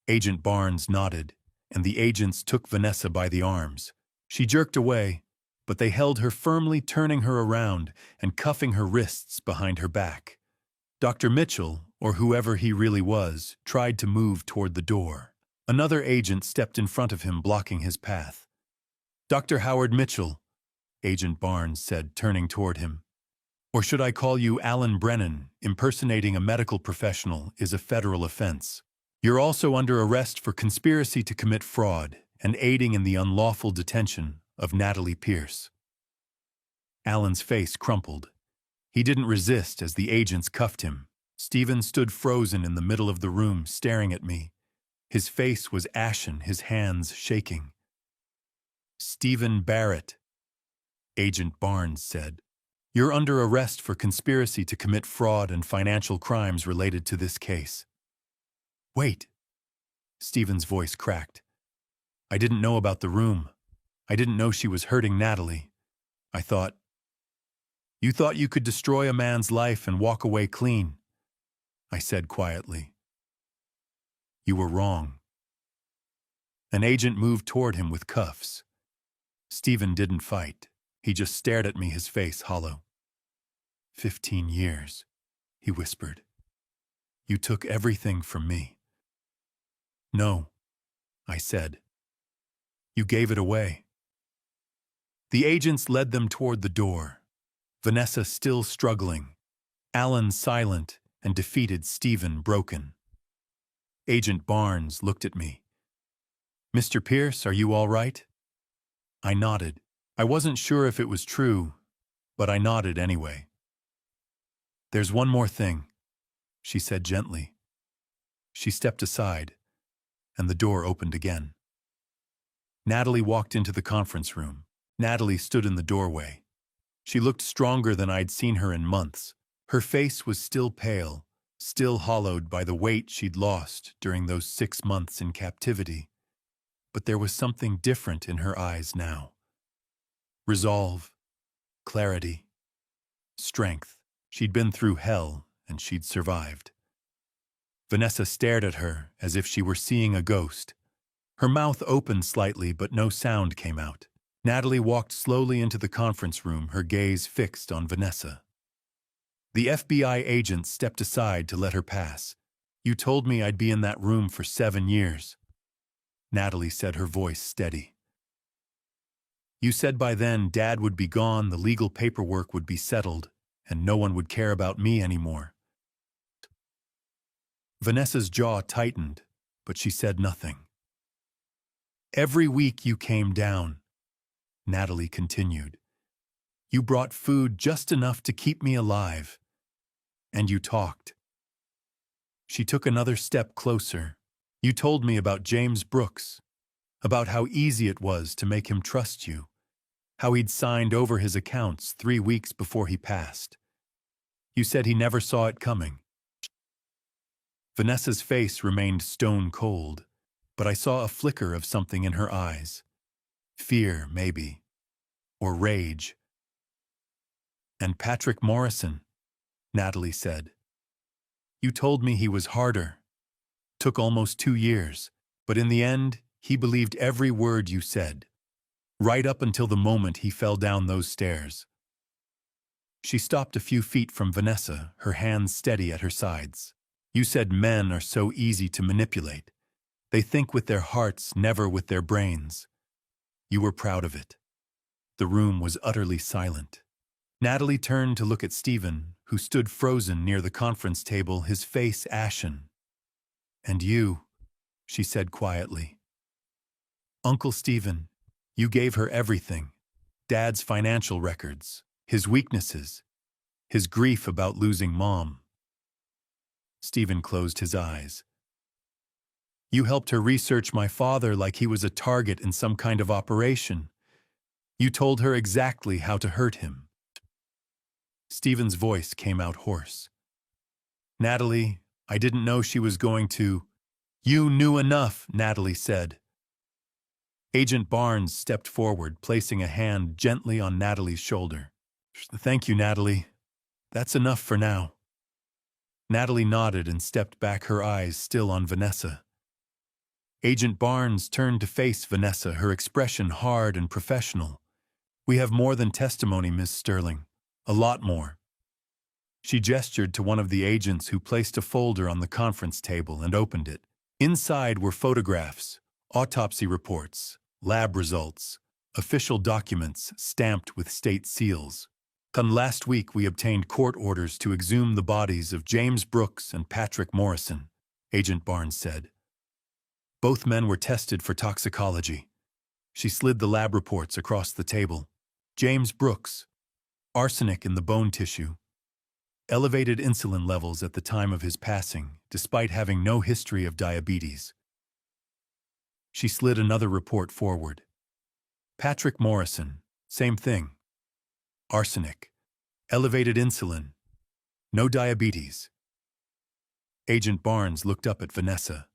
Agent Barnes nodded, and the agents took Vanessa by the arms. She jerked away, but they held her firmly, turning her around and cuffing her wrists behind her back. Dr. Mitchell, or whoever he really was, tried to move toward the door. Another agent stepped in front of him, blocking his path. Dr. Howard Mitchell, Agent Barnes said, turning toward him. Or should I call you Alan Brennan? Impersonating a medical professional is a federal offense. You're also under arrest for conspiracy to commit fraud and aiding in the unlawful detention of Natalie Pierce. Alan's face crumpled. He didn't resist as the agents cuffed him. Stephen stood frozen in the middle of the room, staring at me. His face was ashen, his hands shaking. Stephen Barrett, Agent Barnes said. You're under arrest for conspiracy to commit fraud and financial crimes related to this case. Wait. Stephen's voice cracked. I didn't know about the room. I didn't know she was hurting Natalie. I thought, you thought you could destroy a man's life and walk away clean, I said quietly. You were wrong. An agent moved toward him with cuffs. Stephen didn't fight. He just stared at me, his face hollow. 15 years, he whispered. You took everything from me. No, I said. You gave it away. The agents led them toward the door. Vanessa still struggling. Alan silent and defeated, Stephen broken. Agent Barnes looked at me. Mr. Pierce, are you all right? I nodded. I wasn't sure if it was true, but I nodded anyway. There's one more thing, she said gently. She stepped aside, and the door opened again. Natalie walked into the conference room. Natalie stood in the doorway. She looked stronger than I'd seen her in months. Her face was still pale, still hollowed by the weight she'd lost during those 6 months in captivity. But there was something different in her eyes now. Resolve, clarity, strength. She'd been through hell, and she'd survived. Vanessa stared at her as if she were seeing a ghost. Her mouth opened slightly, but no sound came out. Natalie walked slowly into the conference room, her gaze fixed on Vanessa. The FBI agent stepped aside to let her pass. You told me I'd be in that room for 7 years. Natalie said, her voice steady. You said by then Dad would be gone, the legal paperwork would be settled, and no one would care about me anymore. Vanessa's jaw tightened, but she said nothing. Every week you came down, Natalie continued. You brought food just enough to keep me alive. And you talked. She took another step closer. You told me about James Brooks, about how easy it was to make him trust you, how he'd signed over his accounts 3 weeks before he passed. You said he never saw it coming. Vanessa's face remained stone cold, but I saw a flicker of something in her eyes. Fear, maybe. Or rage. "And Patrick Morrison," Natalie said. "You told me he was harder. Took almost 2 years, but in the end, he believed every word you said. Right up until the moment he fell down those stairs." She stopped a few feet from Vanessa, her hands steady at her sides. "You said men are so easy to manipulate. They think with their hearts, never with their brains. You were proud of it." The room was utterly silent. Natalie turned to look at Stephen, who stood frozen near the conference table, his face ashen. "And you," she said quietly. "Uncle Stephen, you gave her everything. Dad's financial records, his weaknesses, his grief about losing Mom." Stephen closed his eyes. "You helped her research my father like he was a target in some kind of operation. You told her exactly how to hurt him." Stephen's voice came out hoarse. "Natalie, I didn't know she was going to—" "You knew enough," Natalie said. Agent Barnes stepped forward, placing a hand gently on Natalie's shoulder. "Thank you, Natalie. That's enough for now." Natalie nodded and stepped back, her eyes still on Vanessa. Agent Barnes turned to face Vanessa, her expression hard and professional. "We have more than testimony, Miss Sterling. A lot more." She gestured to one of the agents, who placed a folder on the conference table and opened it. Inside were photographs, autopsy reports, lab results, official documents stamped with state seals. Last week we obtained court orders to exhume the bodies of James Brooks and Patrick Morrison," Agent Barnes said. "Both men were tested for toxicology." She slid the lab reports across the table. James Brooks, arsenic in the bone tissue. Elevated insulin levels at the time of his passing, despite having no history of diabetes. She slid another report forward. Patrick Morrison, same thing. Arsenic, elevated insulin, no diabetes. Agent Barnes looked up at Vanessa.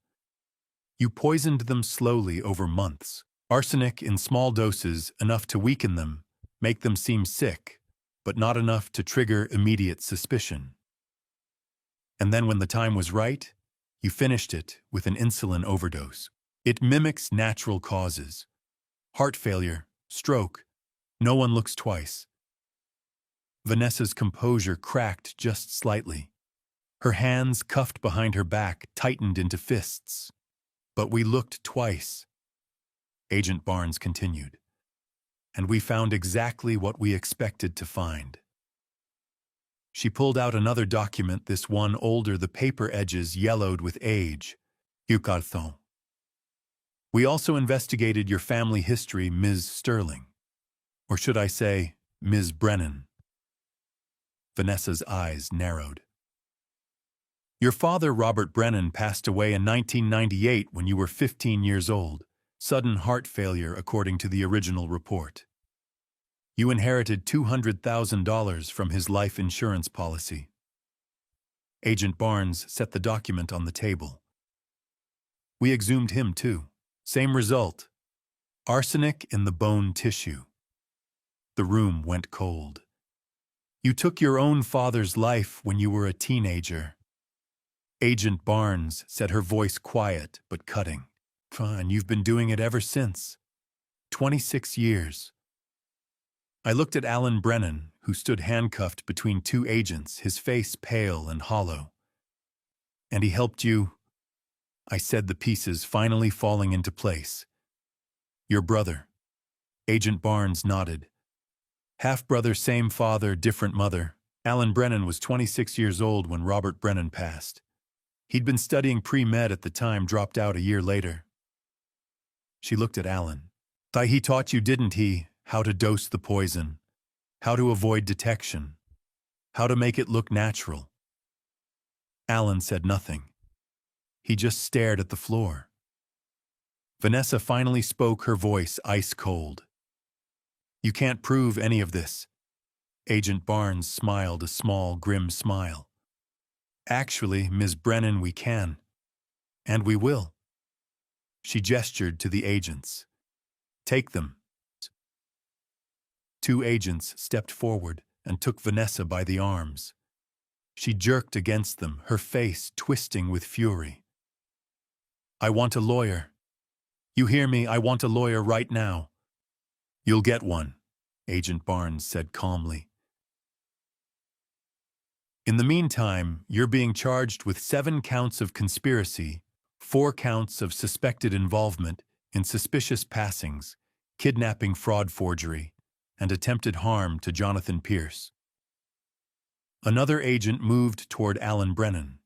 "You poisoned them slowly over months. Arsenic in small doses, enough to weaken them, make them seem sick, but not enough to trigger immediate suspicion. And then when the time was right, you finished it with an insulin overdose. It mimics natural causes. Heart failure, stroke, no one looks twice." Vanessa's composure cracked just slightly. Her hands, cuffed behind her back, tightened into fists. "But we looked twice," Agent Barnes continued. "And we found exactly what we expected to find." She pulled out another document, this one older, the paper edges yellowed with age. "Carton. We also investigated your family history, Ms. Sterling. Or should I say, Ms. Brennan." Vanessa's eyes narrowed. "Your father, Robert Brennan, passed away in 1998 when you were 15 years old. Sudden heart failure, according to the original report. You inherited $200,000 from his life insurance policy." Agent Barnes set the document on the table. "We exhumed him too. Same result. Arsenic in the bone tissue." The room went cold. "You took your own father's life when you were a teenager." Agent Barnes said, her voice quiet but cutting. "And you've been doing it ever since. 26 years. I looked at Alan Brennan, who stood handcuffed between two agents, his face pale and hollow. "And he helped you?" I said, the pieces finally falling into place. "Your brother." Agent Barnes nodded. "Half-brother, same father, different mother. Alan Brennan was 26 years old when Robert Brennan passed. He'd been studying pre-med at the time, dropped out a year later." She looked at Alan. "He taught you, didn't he, how to dose the poison, how to avoid detection, how to make it look natural?" Alan said nothing. He just stared at the floor. Vanessa finally spoke, her voice ice cold. "You can't prove any of this." Agent Barnes smiled a small, grim smile. Actually, Ms. Brennan, we can. And we will. She gestured to the agents. Take them. 2 agents stepped forward and took Vanessa by the arms. She jerked against them, her face twisting with fury. I want a lawyer. You hear me? I want a lawyer right now. You'll get one, Agent Barnes said calmly. In the meantime, you're being charged with 7 counts of conspiracy, 4 counts of suspected involvement in suspicious passings, kidnapping, fraud, forgery, and attempted harm to Jonathan Pierce. Another agent moved toward Alan Brennan.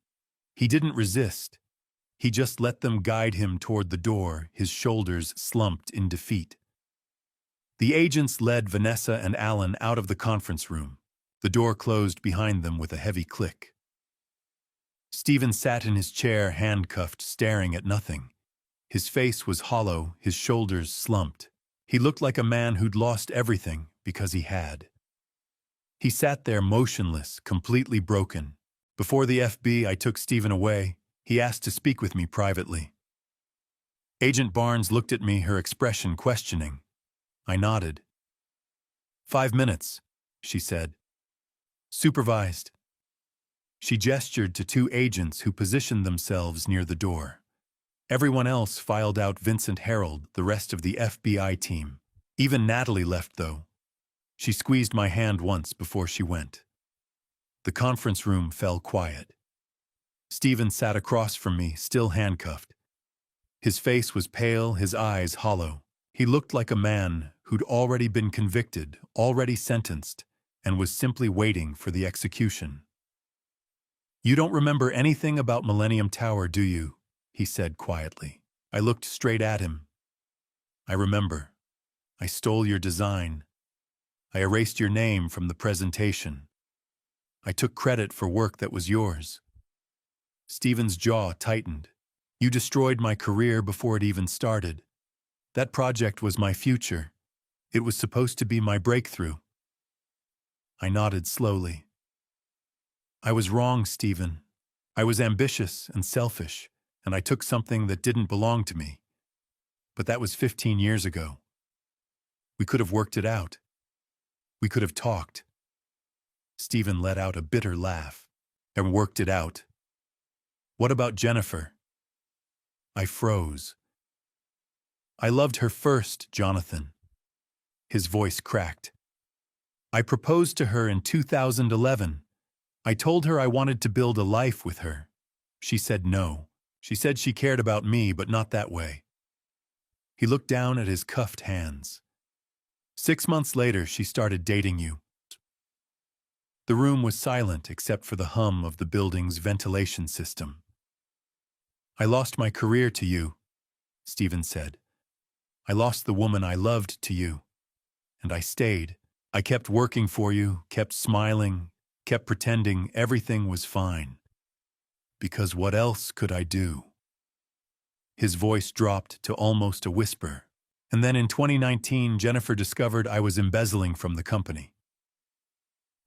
He didn't resist. He just let them guide him toward the door, his shoulders slumped in defeat. The agents led Vanessa and Alan out of the conference room. The door closed behind them with a heavy click. Stephen sat in his chair, handcuffed, staring at nothing. His face was hollow, his shoulders slumped. He looked like a man who'd lost everything because he had. He sat there motionless, completely broken. Before the FBI took Stephen away, he asked to speak with me privately. Agent Barnes looked at me, her expression questioning. I nodded. 5 minutes, she said. Supervised. She gestured to 2 agents who positioned themselves near the door. Everyone else filed out. Vincent Harold, the rest of the FBI team. Even Natalie left, though. She squeezed my hand once before she went. The conference room fell quiet. Stephen sat across from me, still handcuffed. His face was pale, his eyes hollow. He looked like a man who'd already been convicted, already sentenced, and was simply waiting for the execution. You don't remember anything about Millennium Tower, do you? He said quietly. I looked straight at him. I remember. I stole your design. I erased your name from the presentation. I took credit for work that was yours. Stephen's jaw tightened. You destroyed my career before it even started. That project was my future. It was supposed to be my breakthrough. I nodded slowly. I was wrong, Stephen. I was ambitious and selfish, and I took something that didn't belong to me. But that was 15 years ago. We could have worked it out. We could have talked. Stephen let out a bitter laugh. And worked it out. What about Jennifer? I froze. I loved her first, Jonathan. His voice cracked. I proposed to her in 2011. I told her I wanted to build a life with her. She said no. She said she cared about me, but not that way. He looked down at his cuffed hands. 6 months later, she started dating you. The room was silent except for the hum of the building's ventilation system. I lost my career to you, Stephen said. I lost the woman I loved to you. And I stayed. I kept working for you, kept smiling, kept pretending everything was fine. Because what else could I do? His voice dropped to almost a whisper. And then in 2019, Jennifer discovered I was embezzling from the company.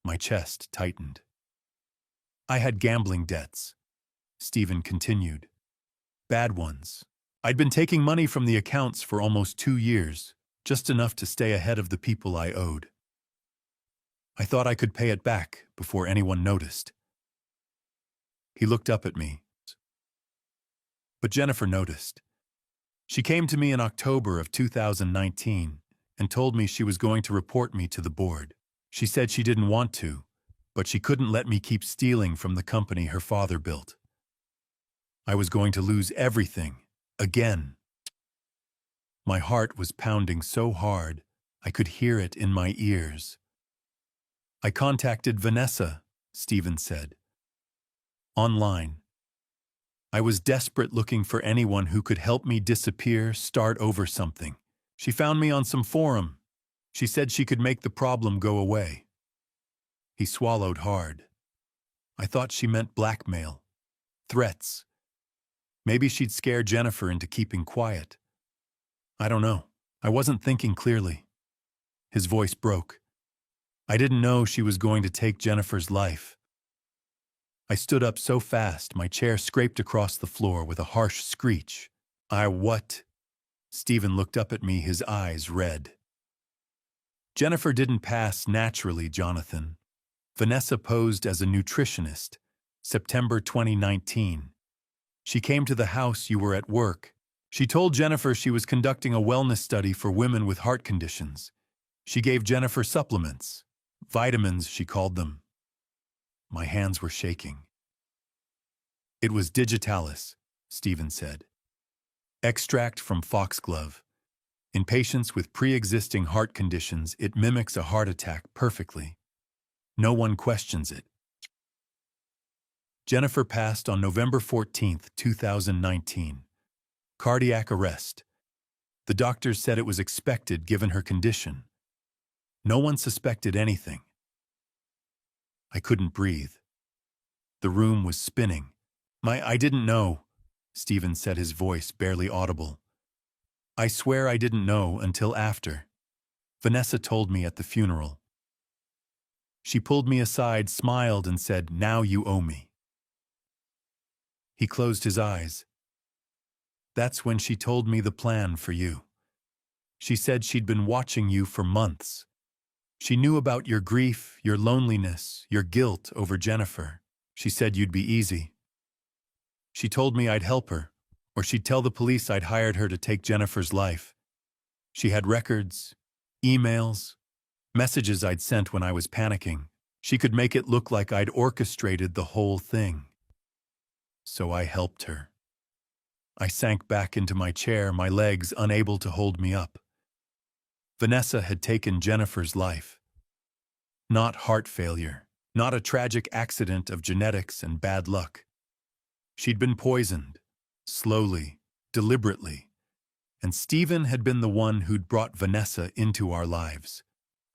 My chest tightened. I had gambling debts, Stephen continued. Bad ones. I'd been taking money from the accounts for almost 2 years, just enough to stay ahead of the people I owed. I thought I could pay it back before anyone noticed. He looked up at me. But Jennifer noticed. She came to me in October of 2019 and told me she was going to report me to the board. She said she didn't want to, but she couldn't let me keep stealing from the company her father built. I was going to lose everything, again. My heart was pounding so hard, I could hear it in my ears. I contacted Vanessa, Stephen said. Online. I was desperate, looking for anyone who could help me disappear, start over something. She found me on some forum. She said she could make the problem go away. He swallowed hard. I thought she meant blackmail. Threats. Maybe she'd scare Jennifer into keeping quiet. I don't know. I wasn't thinking clearly. His voice broke. I didn't know she was going to take Jennifer's life. I stood up so fast my chair scraped across the floor with a harsh screech. What? Stephen looked up at me, his eyes red. Jennifer didn't pass naturally, Jonathan. Vanessa posed as a nutritionist. September 2019. She came to the house you were at work. She told Jennifer she was conducting a wellness study for women with heart conditions. She gave Jennifer supplements. Vitamins, she called them. My hands were shaking. It was digitalis, Stephen said. Extract from foxglove. In patients with pre-existing heart conditions, it mimics a heart attack perfectly. No one questions it. Jennifer passed on November 14, 2019. Cardiac arrest. The doctors said it was expected given her condition. No one suspected anything. I couldn't breathe. The room was spinning. I didn't know, Stephen said, his voice barely audible. I swear I didn't know until after. Vanessa told me at the funeral. She pulled me aside, smiled, and said, "Now you owe me." He closed his eyes. That's when she told me the plan for you. She said she'd been watching you for months. She knew about your grief, your loneliness, your guilt over Jennifer. She said you'd be easy. She told me I'd help her, or she'd tell the police I'd hired her to take Jennifer's life. She had records, emails, messages I'd sent when I was panicking. She could make it look like I'd orchestrated the whole thing. So I helped her. I sank back into my chair, my legs unable to hold me up. Vanessa had taken Jennifer's life. Not heart failure, not a tragic accident of genetics and bad luck. She'd been poisoned, slowly, deliberately, and Stephen had been the one who'd brought Vanessa into our lives.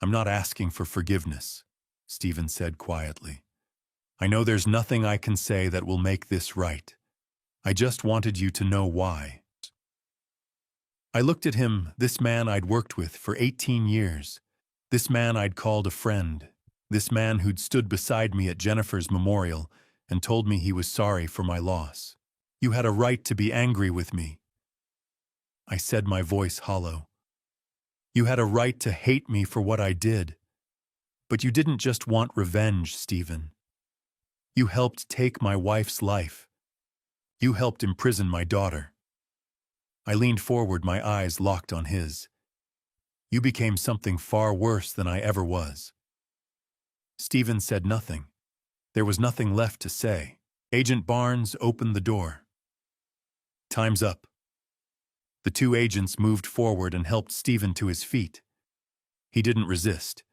I'm not asking for forgiveness, Stephen said quietly. I know there's nothing I can say that will make this right. I just wanted you to know why. I looked at him, this man I'd worked with for 18 years, this man I'd called a friend, this man who'd stood beside me at Jennifer's memorial and told me he was sorry for my loss. You had a right to be angry with me. I said, my voice hollow. You had a right to hate me for what I did. But you didn't just want revenge, Stephen. You helped take my wife's life. You helped imprison my daughter. I leaned forward, my eyes locked on his. You became something far worse than I ever was. Stephen said nothing. There was nothing left to say. Agent Barnes opened the door. Time's up. The two agents moved forward and helped Stephen to his feet. He didn't resist.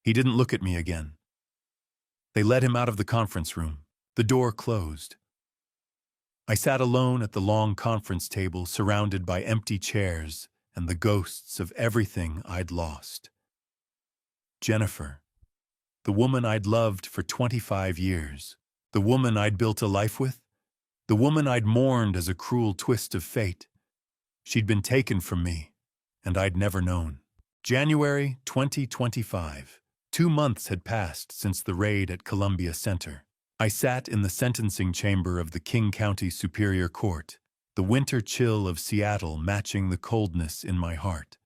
He didn't look at me again. They led him out of the conference room. The door closed. I sat alone at the long conference table, surrounded by empty chairs and the ghosts of everything I'd lost. Jennifer, the woman I'd loved for 25 years, the woman I'd built a life with, the woman I'd mourned as a cruel twist of fate. She'd been taken from me, and I'd never known. January 2025. 2 months had passed since the raid at Columbia Center. I sat in the sentencing chamber of the King County Superior Court, the winter chill of Seattle matching the coldness in my heart.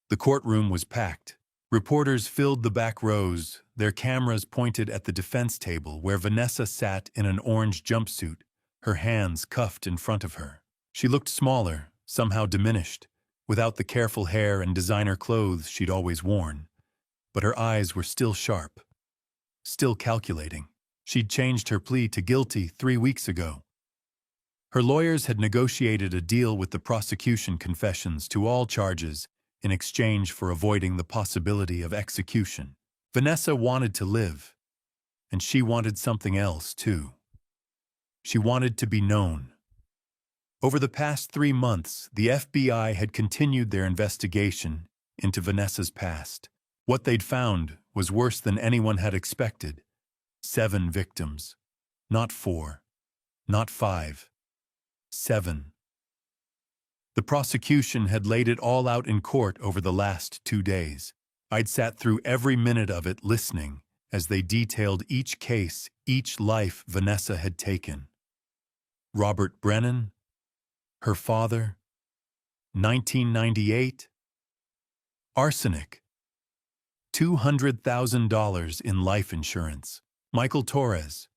The courtroom was packed. Reporters filled the back rows, their cameras pointed at the defense table where Vanessa sat in an orange jumpsuit, her hands cuffed in front of her. She looked smaller, somehow diminished, without the careful hair and designer clothes she'd always worn. But her eyes were still sharp, still calculating. She'd changed her plea to guilty 3 weeks ago. Her lawyers had negotiated a deal with the prosecution, confessions to all charges in exchange for avoiding the possibility of execution. Vanessa wanted to live, and she wanted something else too. She wanted to be known. Over the past 3 months, the FBI had continued their investigation into Vanessa's past. What they'd found was worse than anyone had expected. 7 victims. Not 4. Not 5. 7. The prosecution had laid it all out in court over the last 2 days. I'd sat through every minute of it listening, as they detailed each case, each life Vanessa had taken. Robert Brennan, her father, 1998, arsenic, $200,000 in life insurance. Michael Torres,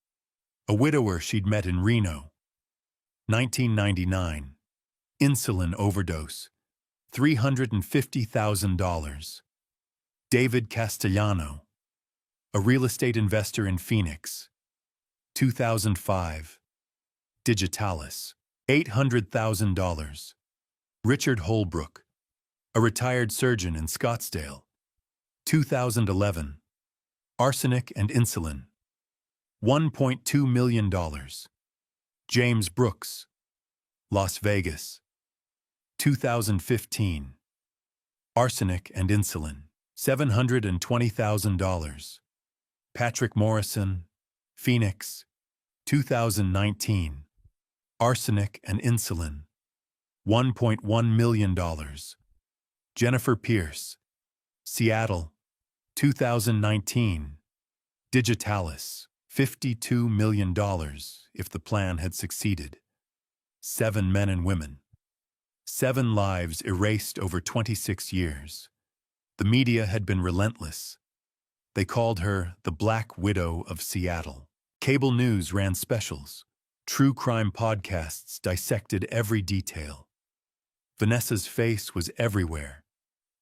a widower she'd met in Reno, 1999, insulin overdose, $350,000. David Castellano, a real estate investor in Phoenix, 2005, digitalis, $800,000. Richard Holbrook, a retired surgeon in Scottsdale, 2011, arsenic and insulin, $1.2 million. James Brooks, Las Vegas, 2015, arsenic and insulin, $720,000. Patrick Morrison, Phoenix, 2019, arsenic and insulin, $1.1 million. Jennifer Pierce, Seattle, 2019, digitalis, $52 million if the plan had succeeded. 7 men and women. 7 lives erased over 26 years. The media had been relentless. They called her the Black Widow of Seattle. Cable news ran specials. True crime podcasts dissected every detail. Vanessa's face was everywhere,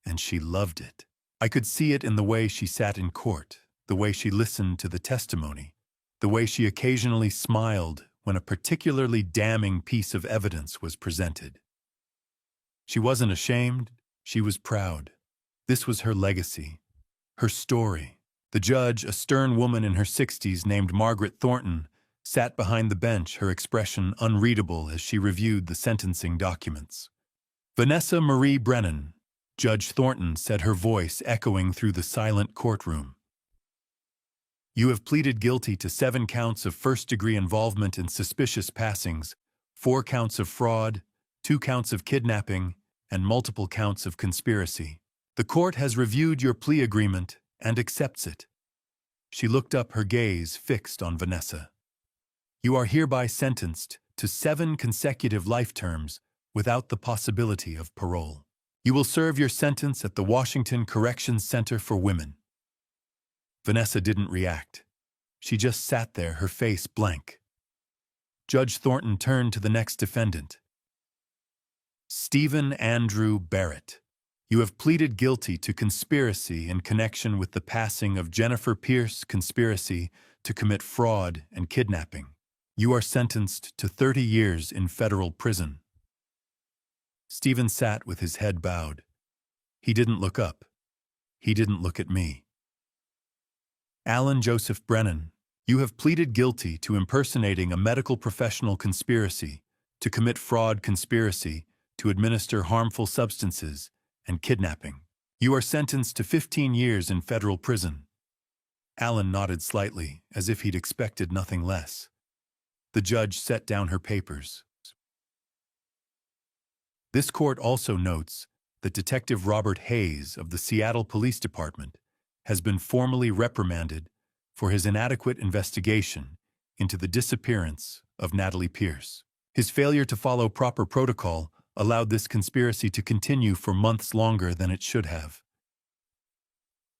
and she loved it. I could see it in the way she sat in court, the way she listened to the testimony, the way she occasionally smiled when a particularly damning piece of evidence was presented. She wasn't ashamed, she was proud. This was her legacy, her story. The judge, a stern woman in her 60s named Margaret Thornton, sat behind the bench, her expression unreadable as she reviewed the sentencing documents. Vanessa Marie Brennan, Judge Thornton said, her voice echoing through the silent courtroom. You have pleaded guilty to 7 counts of first-degree involvement in suspicious passings, 4 counts of fraud, 2 counts of kidnapping, and multiple counts of conspiracy. The court has reviewed your plea agreement and accepts it. She looked up, her gaze fixed on Vanessa. You are hereby sentenced to 7 consecutive life terms without the possibility of parole. You will serve your sentence at the Washington Corrections Center for Women. Vanessa didn't react. She just sat there, her face blank. Judge Thornton turned to the next defendant. Stephen Andrew Barrett, you have pleaded guilty to conspiracy in connection with the passing of Jennifer Pierce, conspiracy to commit fraud and kidnapping. You are sentenced to 30 years in federal prison. Stephen sat with his head bowed. He didn't look up. He didn't look at me. Alan Joseph Brennan, you have pleaded guilty to impersonating a medical professional, conspiracy to commit fraud, conspiracy to administer harmful substances, and kidnapping. You are sentenced to 15 years in federal prison. Alan nodded slightly, as if he'd expected nothing less. The judge set down her papers. This court also notes that Detective Robert Hayes of the Seattle Police Department has been formally reprimanded for his inadequate investigation into the disappearance of Natalie Pierce. His failure to follow proper protocol allowed this conspiracy to continue for months longer than it should have.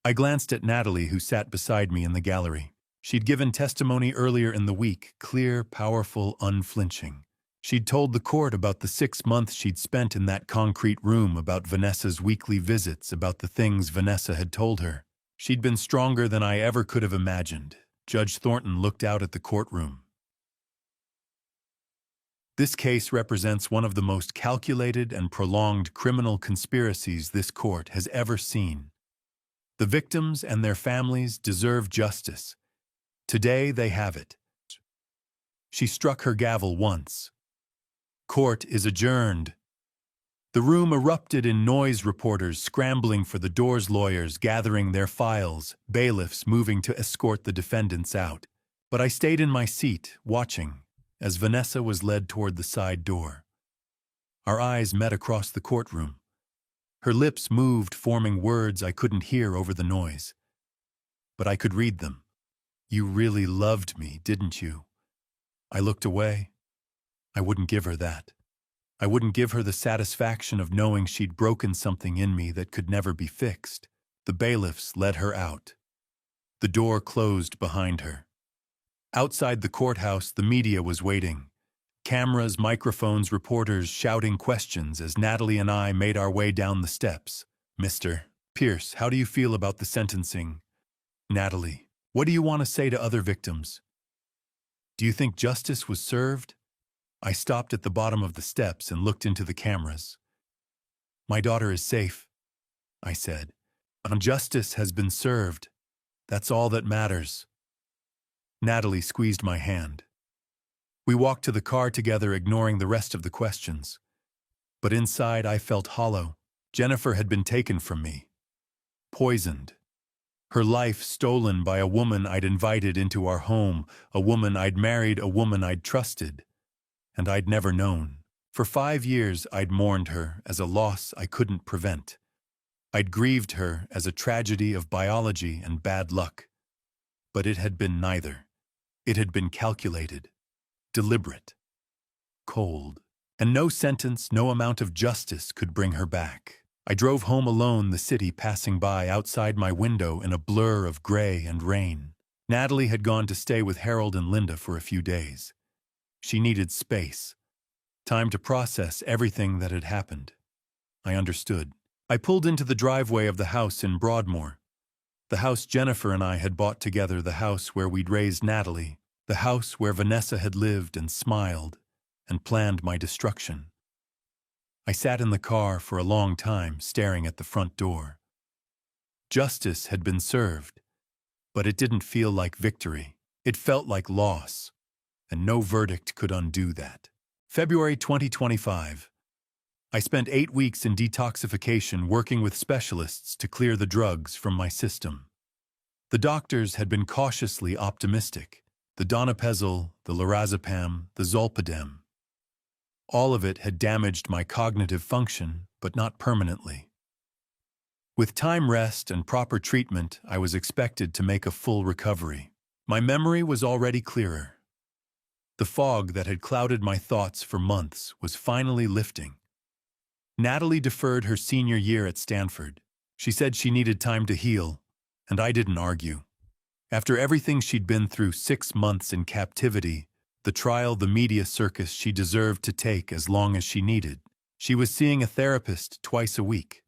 I glanced at Natalie, who sat beside me in the gallery. She'd given testimony earlier in the week, clear, powerful, unflinching. She'd told the court about the 6 months she'd spent in that concrete room, about Vanessa's weekly visits, about the things Vanessa had told her. She'd been stronger than I ever could have imagined. Judge Thornton looked out at the courtroom. This case represents one of the most calculated and prolonged criminal conspiracies this court has ever seen. The victims and their families deserve justice. Today they have it. She struck her gavel once. Court is adjourned. The room erupted in noise, reporters scrambling for the doors, lawyers gathering their files, bailiffs moving to escort the defendants out. But I stayed in my seat, watching, as Vanessa was led toward the side door. Our eyes met across the courtroom. Her lips moved, forming words I couldn't hear over the noise. But I could read them. You really loved me, didn't you? I looked away. I wouldn't give her that. I wouldn't give her the satisfaction of knowing she'd broken something in me that could never be fixed. The bailiffs led her out. The door closed behind her. Outside the courthouse, the media was waiting. Cameras, microphones, reporters shouting questions as Natalie and I made our way down the steps. Mr. Pierce, how do you feel about the sentencing? Natalie, what do you want to say to other victims? Do you think justice was served? I stopped at the bottom of the steps and looked into the cameras. My daughter is safe, I said. Justice has been served. That's all that matters. Natalie squeezed my hand. We walked to the car together, ignoring the rest of the questions. But inside I felt hollow. Jennifer had been taken from me. Poisoned. Her life stolen by a woman I'd invited into our home, a woman I'd married, a woman I'd trusted. And I'd never known. For 5 years I'd mourned her as a loss I couldn't prevent. I'd grieved her as a tragedy of biology and bad luck. But it had been neither. It had been calculated, deliberate, cold. And no sentence, no amount of justice could bring her back. I drove home alone, the city passing by outside my window in a blur of gray and rain. Natalie had gone to stay with Harold and Linda for a few days. She needed space, time to process everything that had happened. I understood. I pulled into the driveway of the house in Broadmoor. The house Jennifer and I had bought together, the house where we'd raised Natalie, the house where Vanessa had lived and smiled and planned my destruction. I sat in the car for a long time, staring at the front door. Justice had been served, but it didn't feel like victory. It felt like loss, and no verdict could undo that. February 2025. I spent 8 weeks in detoxification working with specialists to clear the drugs from my system. The doctors had been cautiously optimistic. The donepezil, the lorazepam, the zolpidem. All of it had damaged my cognitive function, but not permanently. With time, rest, and proper treatment, I was expected to make a full recovery. My memory was already clearer. The fog that had clouded my thoughts for months was finally lifting. Natalie deferred her senior year at Stanford. She said she needed time to heal, and I didn't argue. After everything she'd been through, 6 months in captivity, the trial, the media circus, she deserved to take as long as she needed. She was seeing a therapist twice a week.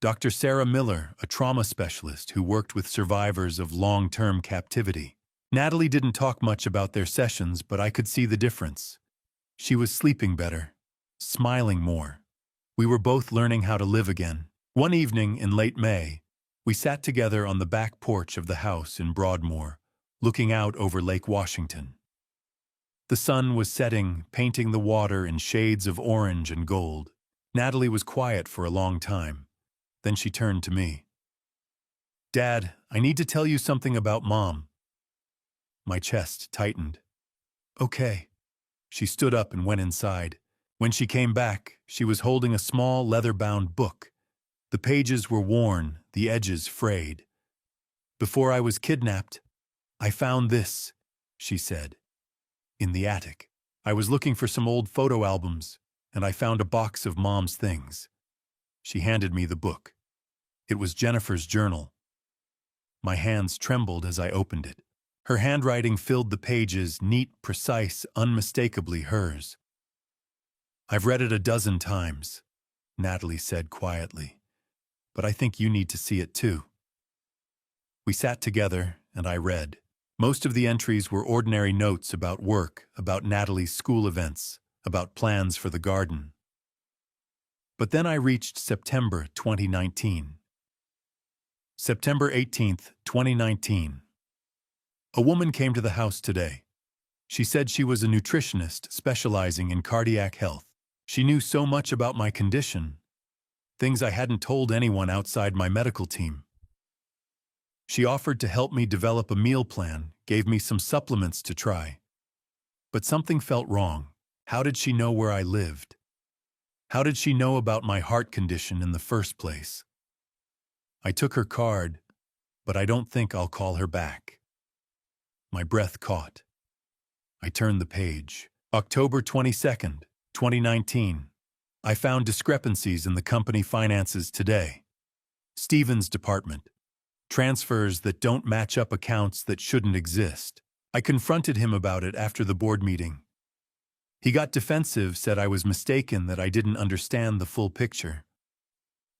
Dr. Sarah Miller, a trauma specialist who worked with survivors of long-term captivity. Natalie didn't talk much about their sessions, but I could see the difference. She was sleeping better, smiling more. We were both learning how to live again. One evening in late May, we sat together on the back porch of the house in Broadmoor, looking out over Lake Washington. The sun was setting, painting the water in shades of orange and gold. Natalie was quiet for a long time. Then she turned to me. "Dad, I need to tell you something about Mom." My chest tightened. "Okay." She stood up and went inside. When she came back, she was holding a small leather-bound book. The pages were worn, the edges frayed. "Before I was kidnapped, I found this," she said. "In the attic. I was looking for some old photo albums, and I found a box of Mom's things." She handed me the book. It was Jennifer's journal. My hands trembled as I opened it. Her handwriting filled the pages, neat, precise, unmistakably hers. "I've read it a dozen times," Natalie said quietly, "but I think you need to see it too." We sat together, and I read. Most of the entries were ordinary notes about work, about Natalie's school events, about plans for the garden. But then I reached September 2019. September 18th, 2019. A woman came to the house today. She said she was a nutritionist specializing in cardiac health. She knew so much about my condition, things I hadn't told anyone outside my medical team. She offered to help me develop a meal plan, gave me some supplements to try. But something felt wrong. How did she know where I lived? How did she know about my heart condition in the first place? I took her card, but I don't think I'll call her back. My breath caught. I turned the page. October 22nd, 2019. I found discrepancies in the company finances today. Stephen's department. Transfers that don't match up accounts that shouldn't exist. I confronted him about it after the board meeting. He got defensive, said I was mistaken, that I didn't understand the full picture.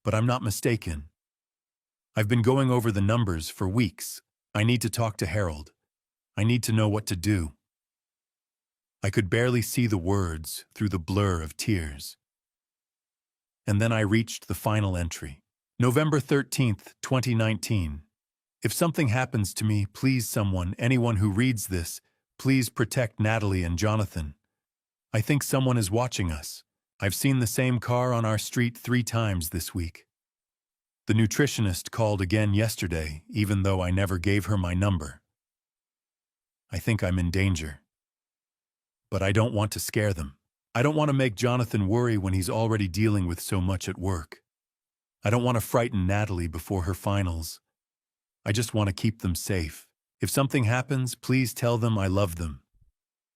But I'm not mistaken. I've been going over the numbers for weeks. I need to talk to Harold. I need to know what to do. I could barely see the words through the blur of tears. And then I reached the final entry. November 13th, 2019. If something happens to me, please someone, anyone who reads this, please protect Natalie and Jonathan. I think someone is watching us. I've seen the same car on our street 3 times this week. The nutritionist called again yesterday, even though I never gave her my number. I think I'm in danger. But I don't want to scare them. I don't want to make Jonathan worry when he's already dealing with so much at work. I don't want to frighten Natalie before her finals. I just want to keep them safe. If something happens, please tell them I love them.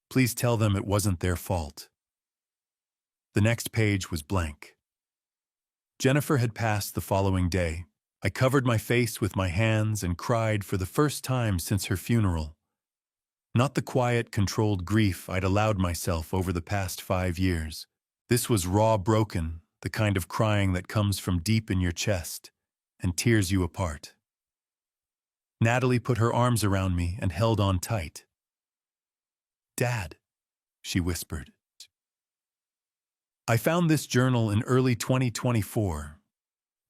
Please tell them it wasn't their fault. The next page was blank. Jennifer had passed the following day. I covered my face with my hands and cried for the first time since her funeral. Not the quiet, controlled grief I'd allowed myself over the past 5 years. This was raw, broken, the kind of crying that comes from deep in your chest and tears you apart. Natalie put her arms around me and held on tight. "Dad," she whispered. I found this journal in early 2024.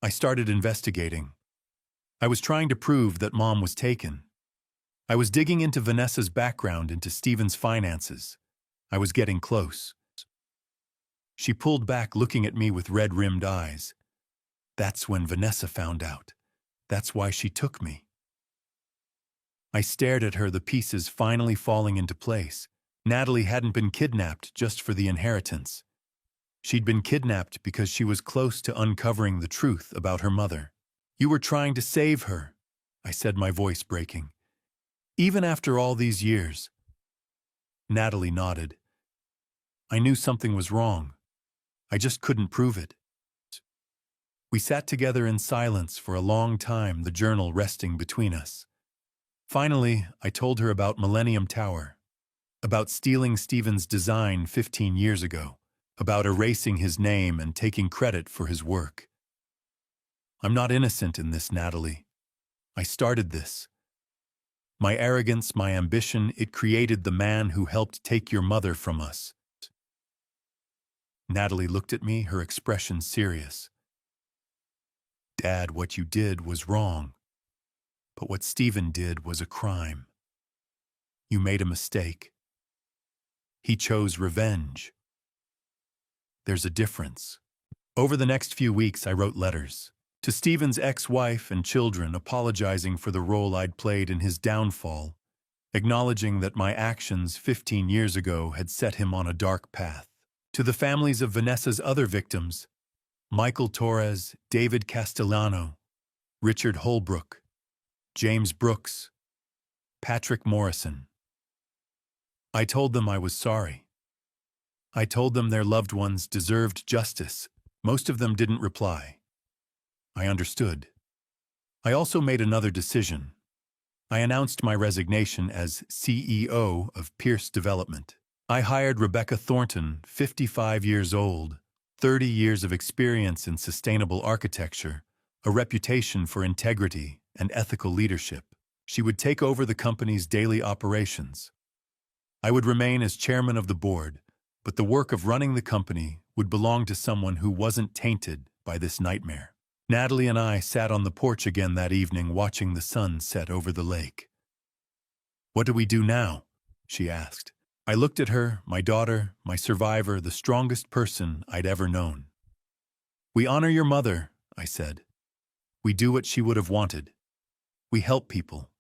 I started investigating. I was trying to prove that Mom was taken. I was digging into Vanessa's background, into Stephen's finances. I was getting close. She pulled back, looking at me with red-rimmed eyes. That's when Vanessa found out. That's why she took me. I stared at her, the pieces finally falling into place. Natalie hadn't been kidnapped just for the inheritance. She'd been kidnapped because she was close to uncovering the truth about her mother. "You were trying to save her," I said, my voice breaking. "Even after all these years." Natalie nodded. I knew something was wrong. I just couldn't prove it. We sat together in silence for a long time, the journal resting between us. Finally, I told her about Millennium Tower, about stealing Stephen's design 15 years ago, about erasing his name and taking credit for his work. "I'm not innocent in this, Natalie. I started this. My arrogance, my ambition, it created the man who helped take your mother from us." Natalie looked at me, her expression serious. "Dad, what you did was wrong. But what Stephen did was a crime. You made a mistake. He chose revenge. There's a difference." Over the next few weeks, I wrote letters to Stephen's ex-wife and children, apologizing for the role I'd played in his downfall, acknowledging that my actions 15 years ago had set him on a dark path. To the families of Vanessa's other victims, Michael Torres, David Castellano, Richard Holbrook, James Brooks, Patrick Morrison. I told them I was sorry. I told them their loved ones deserved justice. Most of them didn't reply. I understood. I also made another decision. I announced my resignation as CEO of Pierce Development. I hired Rebecca Thornton, 55 years old, 30 years of experience in sustainable architecture, a reputation for integrity and ethical leadership. She would take over the company's daily operations. I would remain as chairman of the board, but the work of running the company would belong to someone who wasn't tainted by this nightmare. Natalie and I sat on the porch again that evening, watching the sun set over the lake. "What do we do now?" she asked. I looked at her, my daughter, my survivor, the strongest person I'd ever known. "We honor your mother," I said. "We do what she would have wanted. We help people."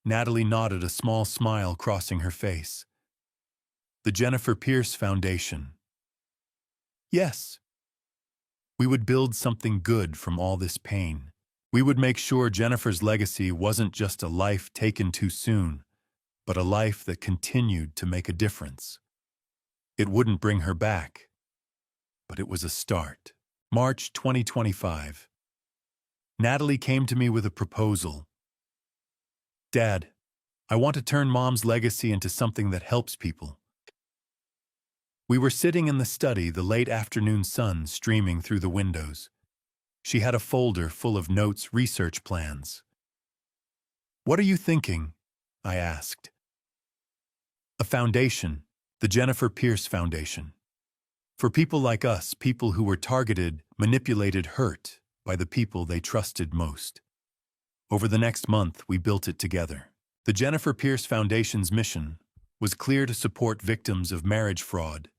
Natalie nodded, a small smile crossing her face. "The Jennifer Pierce Foundation." "Yes. We would build something good from all this pain. We would make sure Jennifer's legacy wasn't just a life taken too soon, but a life that continued to make a difference. It wouldn't bring her back, but it was a start. March 2025. Natalie came to me with a proposal. Dad, I want to turn Mom's legacy into something that helps people. We were sitting in the study, the late afternoon sun streaming through the windows. She had a folder full of notes, research plans. What are you thinking? I asked. A foundation, the Jennifer Pierce Foundation. For people like us, people who were targeted, manipulated, hurt by the people they trusted most. Over the next month, we built it together. The Jennifer Pierce Foundation's mission was clear: to support victims of marriage fraud,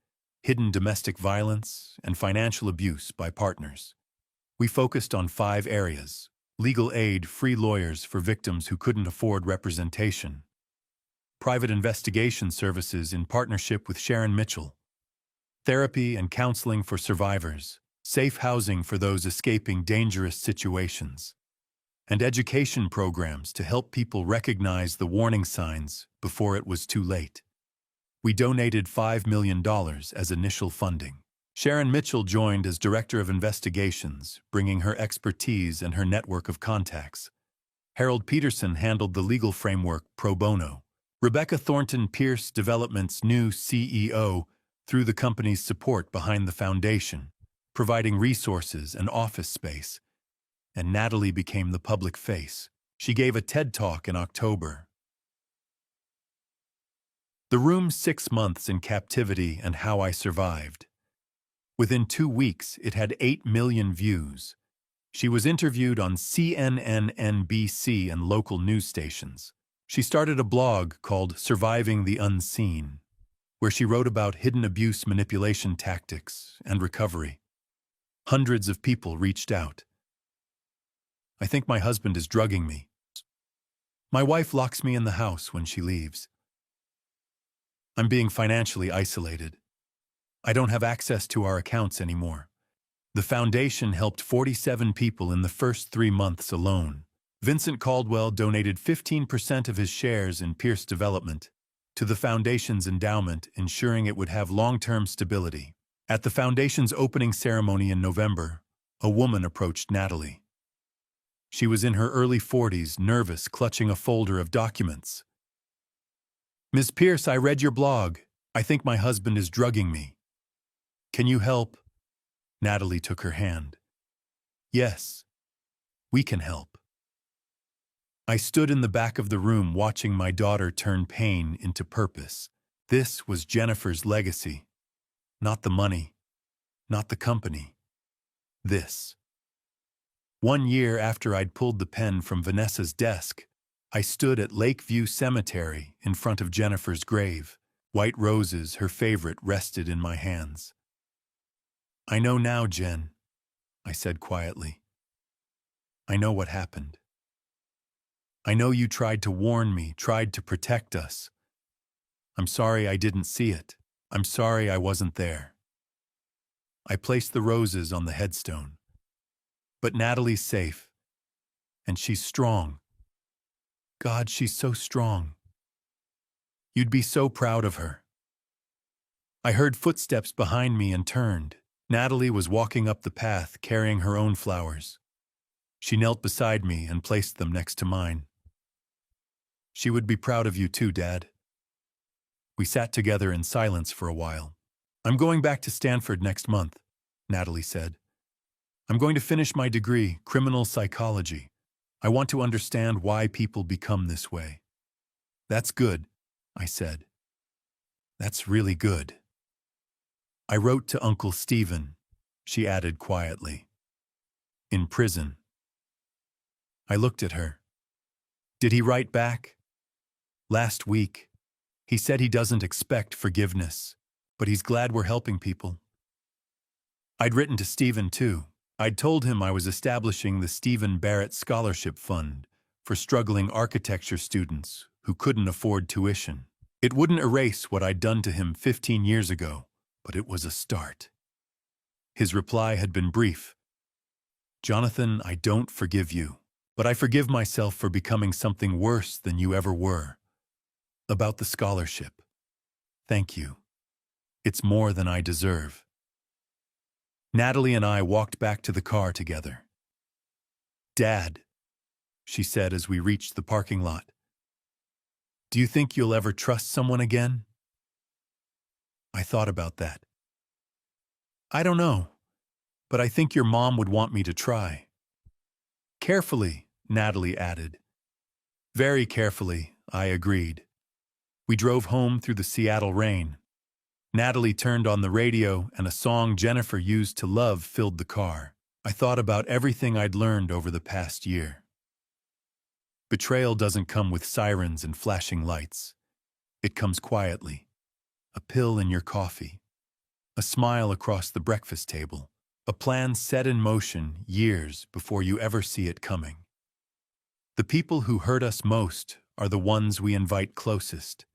hidden domestic violence, and financial abuse by partners. We focused on 5 areas: legal aid, free lawyers for victims who couldn't afford representation; private investigation services in partnership with Sharon Mitchell; therapy and counseling for survivors; safe housing for those escaping dangerous situations; and education programs to help people recognize the warning signs before it was too late. We donated $5 million as initial funding. Sharon Mitchell joined as Director of Investigations, bringing her expertise and her network of contacts. Harold Peterson handled the legal framework pro bono. Rebecca Thornton Pierce, Development's new CEO, through the company's support behind the foundation, providing resources and office space. And Natalie became the public face. She gave a TED Talk in October. The Room: 6 Months in Captivity and How I Survived. Within 2 weeks, it had 8 million views. She was interviewed on CNN, NBC, and local news stations. She started a blog called Surviving the Unseen, where she wrote about hidden abuse, manipulation tactics, and recovery. Hundreds of people reached out. I think my husband is drugging me. My wife locks me in the house when she leaves. I'm being financially isolated. I don't have access to our accounts anymore. The foundation helped 47 people in the first 3 months alone. Vincent Caldwell donated 15% of his shares in Pierce Development to the foundation's endowment, ensuring it would have long-term stability. At the foundation's opening ceremony in November, a woman approached Natalie. She was in her early 40s, nervous, clutching a folder of documents. Ms. Pierce, I read your blog. I think my husband is drugging me. Can you help? Natalie took her hand. Yes, we can help. I stood in the back of the room watching my daughter turn pain into purpose. This was Jennifer's legacy. Not the money, not the company. This. 1 year after I'd pulled the pen from Vanessa's desk, I stood at Lakeview Cemetery in front of Jennifer's grave. White roses, her favorite, rested in my hands. I know now, Jen, I said quietly. I know what happened. I know you tried to warn me, tried to protect us. I'm sorry I didn't see it. I'm sorry I wasn't there. I placed the roses on the headstone. But Natalie's safe, and she's strong. God, she's so strong. You'd be so proud of her. I heard footsteps behind me and turned. Natalie was walking up the path, carrying her own flowers. She knelt beside me and placed them next to mine. She would be proud of you too, Dad. We sat together in silence for a while. I'm going back to Stanford next month, Natalie said. I'm going to finish my degree, criminal psychology. I want to understand why people become this way. That's good, I said. That's really good. I wrote to Uncle Stephen, she added quietly. In prison. I looked at her. Did he write back? Last week, he said he doesn't expect forgiveness, but he's glad we're helping people. I'd written to Stephen too. I'd told him I was establishing the Stephen Barrett Scholarship Fund for struggling architecture students who couldn't afford tuition. It wouldn't erase what I'd done to him 15 years ago, but it was a start. His reply had been brief. Jonathan, I don't forgive you. But I forgive myself for becoming something worse than you ever were. About the scholarship. Thank you. It's more than I deserve. Natalie and I walked back to the car together. Dad, she said as we reached the parking lot, do you think you'll ever trust someone again? I thought about that. I don't know, but I think your mom would want me to try. Carefully, Natalie added. Very carefully, I agreed. We drove home through the Seattle rain. Natalie turned on the radio and a song Jennifer used to love filled the car. I thought about everything I'd learned over the past year. Betrayal doesn't come with sirens and flashing lights. It comes quietly. A pill in your coffee. A smile across the breakfast table. A plan set in motion years before you ever see it coming. The people who hurt us most are the ones we invite closest.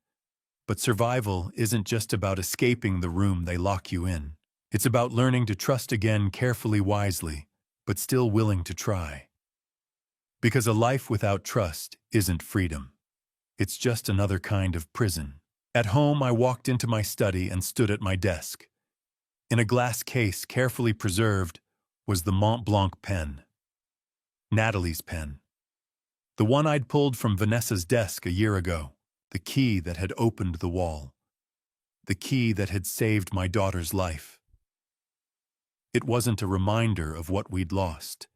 But survival isn't just about escaping the room they lock you in. It's about learning to trust again carefully, wisely, but still willing to try. Because a life without trust isn't freedom. It's just another kind of prison. At home, I walked into my study and stood at my desk. In a glass case carefully preserved was the Mont Blanc pen. Natalie's pen. The one I'd pulled from Vanessa's desk a year ago. The key that had opened the wall. The key that had saved my daughter's life. It wasn't a reminder of what we'd lost.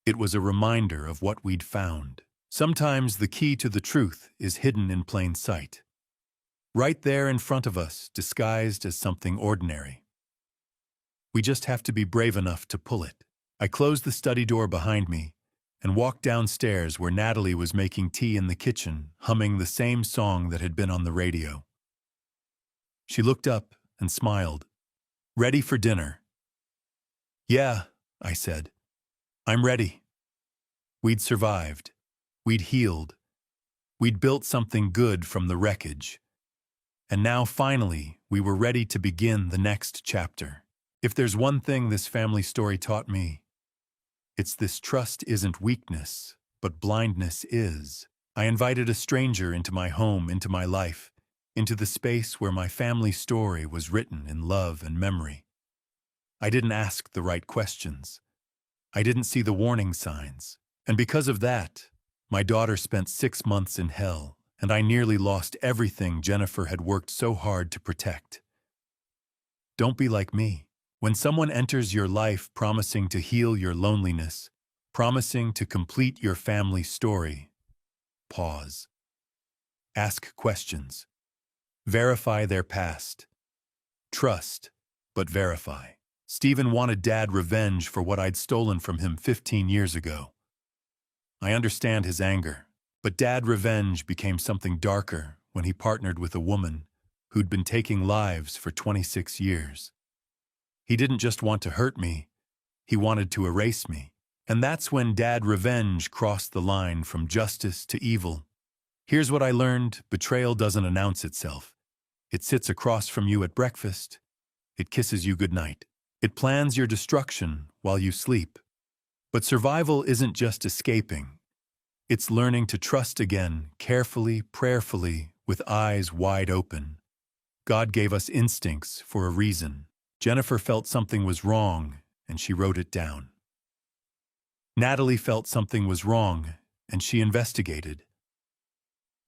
It was a reminder of what we'd found. Sometimes the key to the truth is hidden in plain sight. Right there in front of us, disguised as something ordinary. We just have to be brave enough to pull it. I closed the study door behind me and walked downstairs where Natalie was making tea in the kitchen, humming the same song that had been on the radio. She looked up and smiled. Ready for dinner? Yeah, I said. I'm ready. We'd survived. We'd healed. We'd built something good from the wreckage. And now, finally, we were ready to begin the next chapter. If there's one thing this family story taught me, it's this: trust isn't weakness, but blindness is. I invited a stranger into my home, into my life, into the space where my family story was written in love and memory. I didn't ask the right questions. I didn't see the warning signs. And because of that, my daughter spent 6 months in hell, and I nearly lost everything Jennifer had worked so hard to protect. Don't be like me. When someone enters your life promising to heal your loneliness, promising to complete your family story, pause. Ask questions. Verify their past. Trust, but verify. Stephen wanted Dad revenge for what I'd stolen from him 15 years ago. I understand his anger, but Dad revenge became something darker when he partnered with a woman who'd been taking lives for 26 years. He didn't just want to hurt me, he wanted to erase me. And that's when Dad revenge crossed the line from justice to evil. Here's what I learned: betrayal doesn't announce itself. It sits across from you at breakfast. It kisses you goodnight. It plans your destruction while you sleep. But survival isn't just escaping. It's learning to trust again, carefully, prayerfully, with eyes wide open. God gave us instincts for a reason. Jennifer felt something was wrong, and she wrote it down. Natalie felt something was wrong, and she investigated.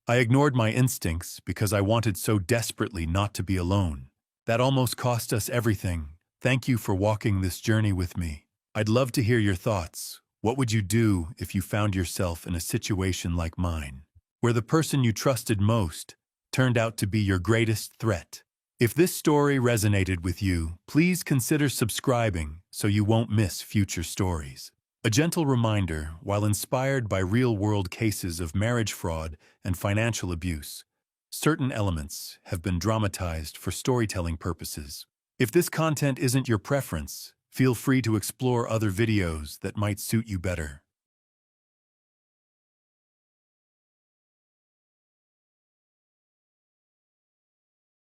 I ignored my instincts because I wanted so desperately not to be alone. That almost cost us everything. Thank you for walking this journey with me. I'd love to hear your thoughts. What would you do if you found yourself in a situation like mine, where the person you trusted most turned out to be your greatest threat? If this story resonated with you, please consider subscribing so you won't miss future stories. A gentle reminder: while inspired by real-world cases of marriage fraud and financial abuse, certain elements have been dramatized for storytelling purposes. If this content isn't your preference, feel free to explore other videos that might suit you better.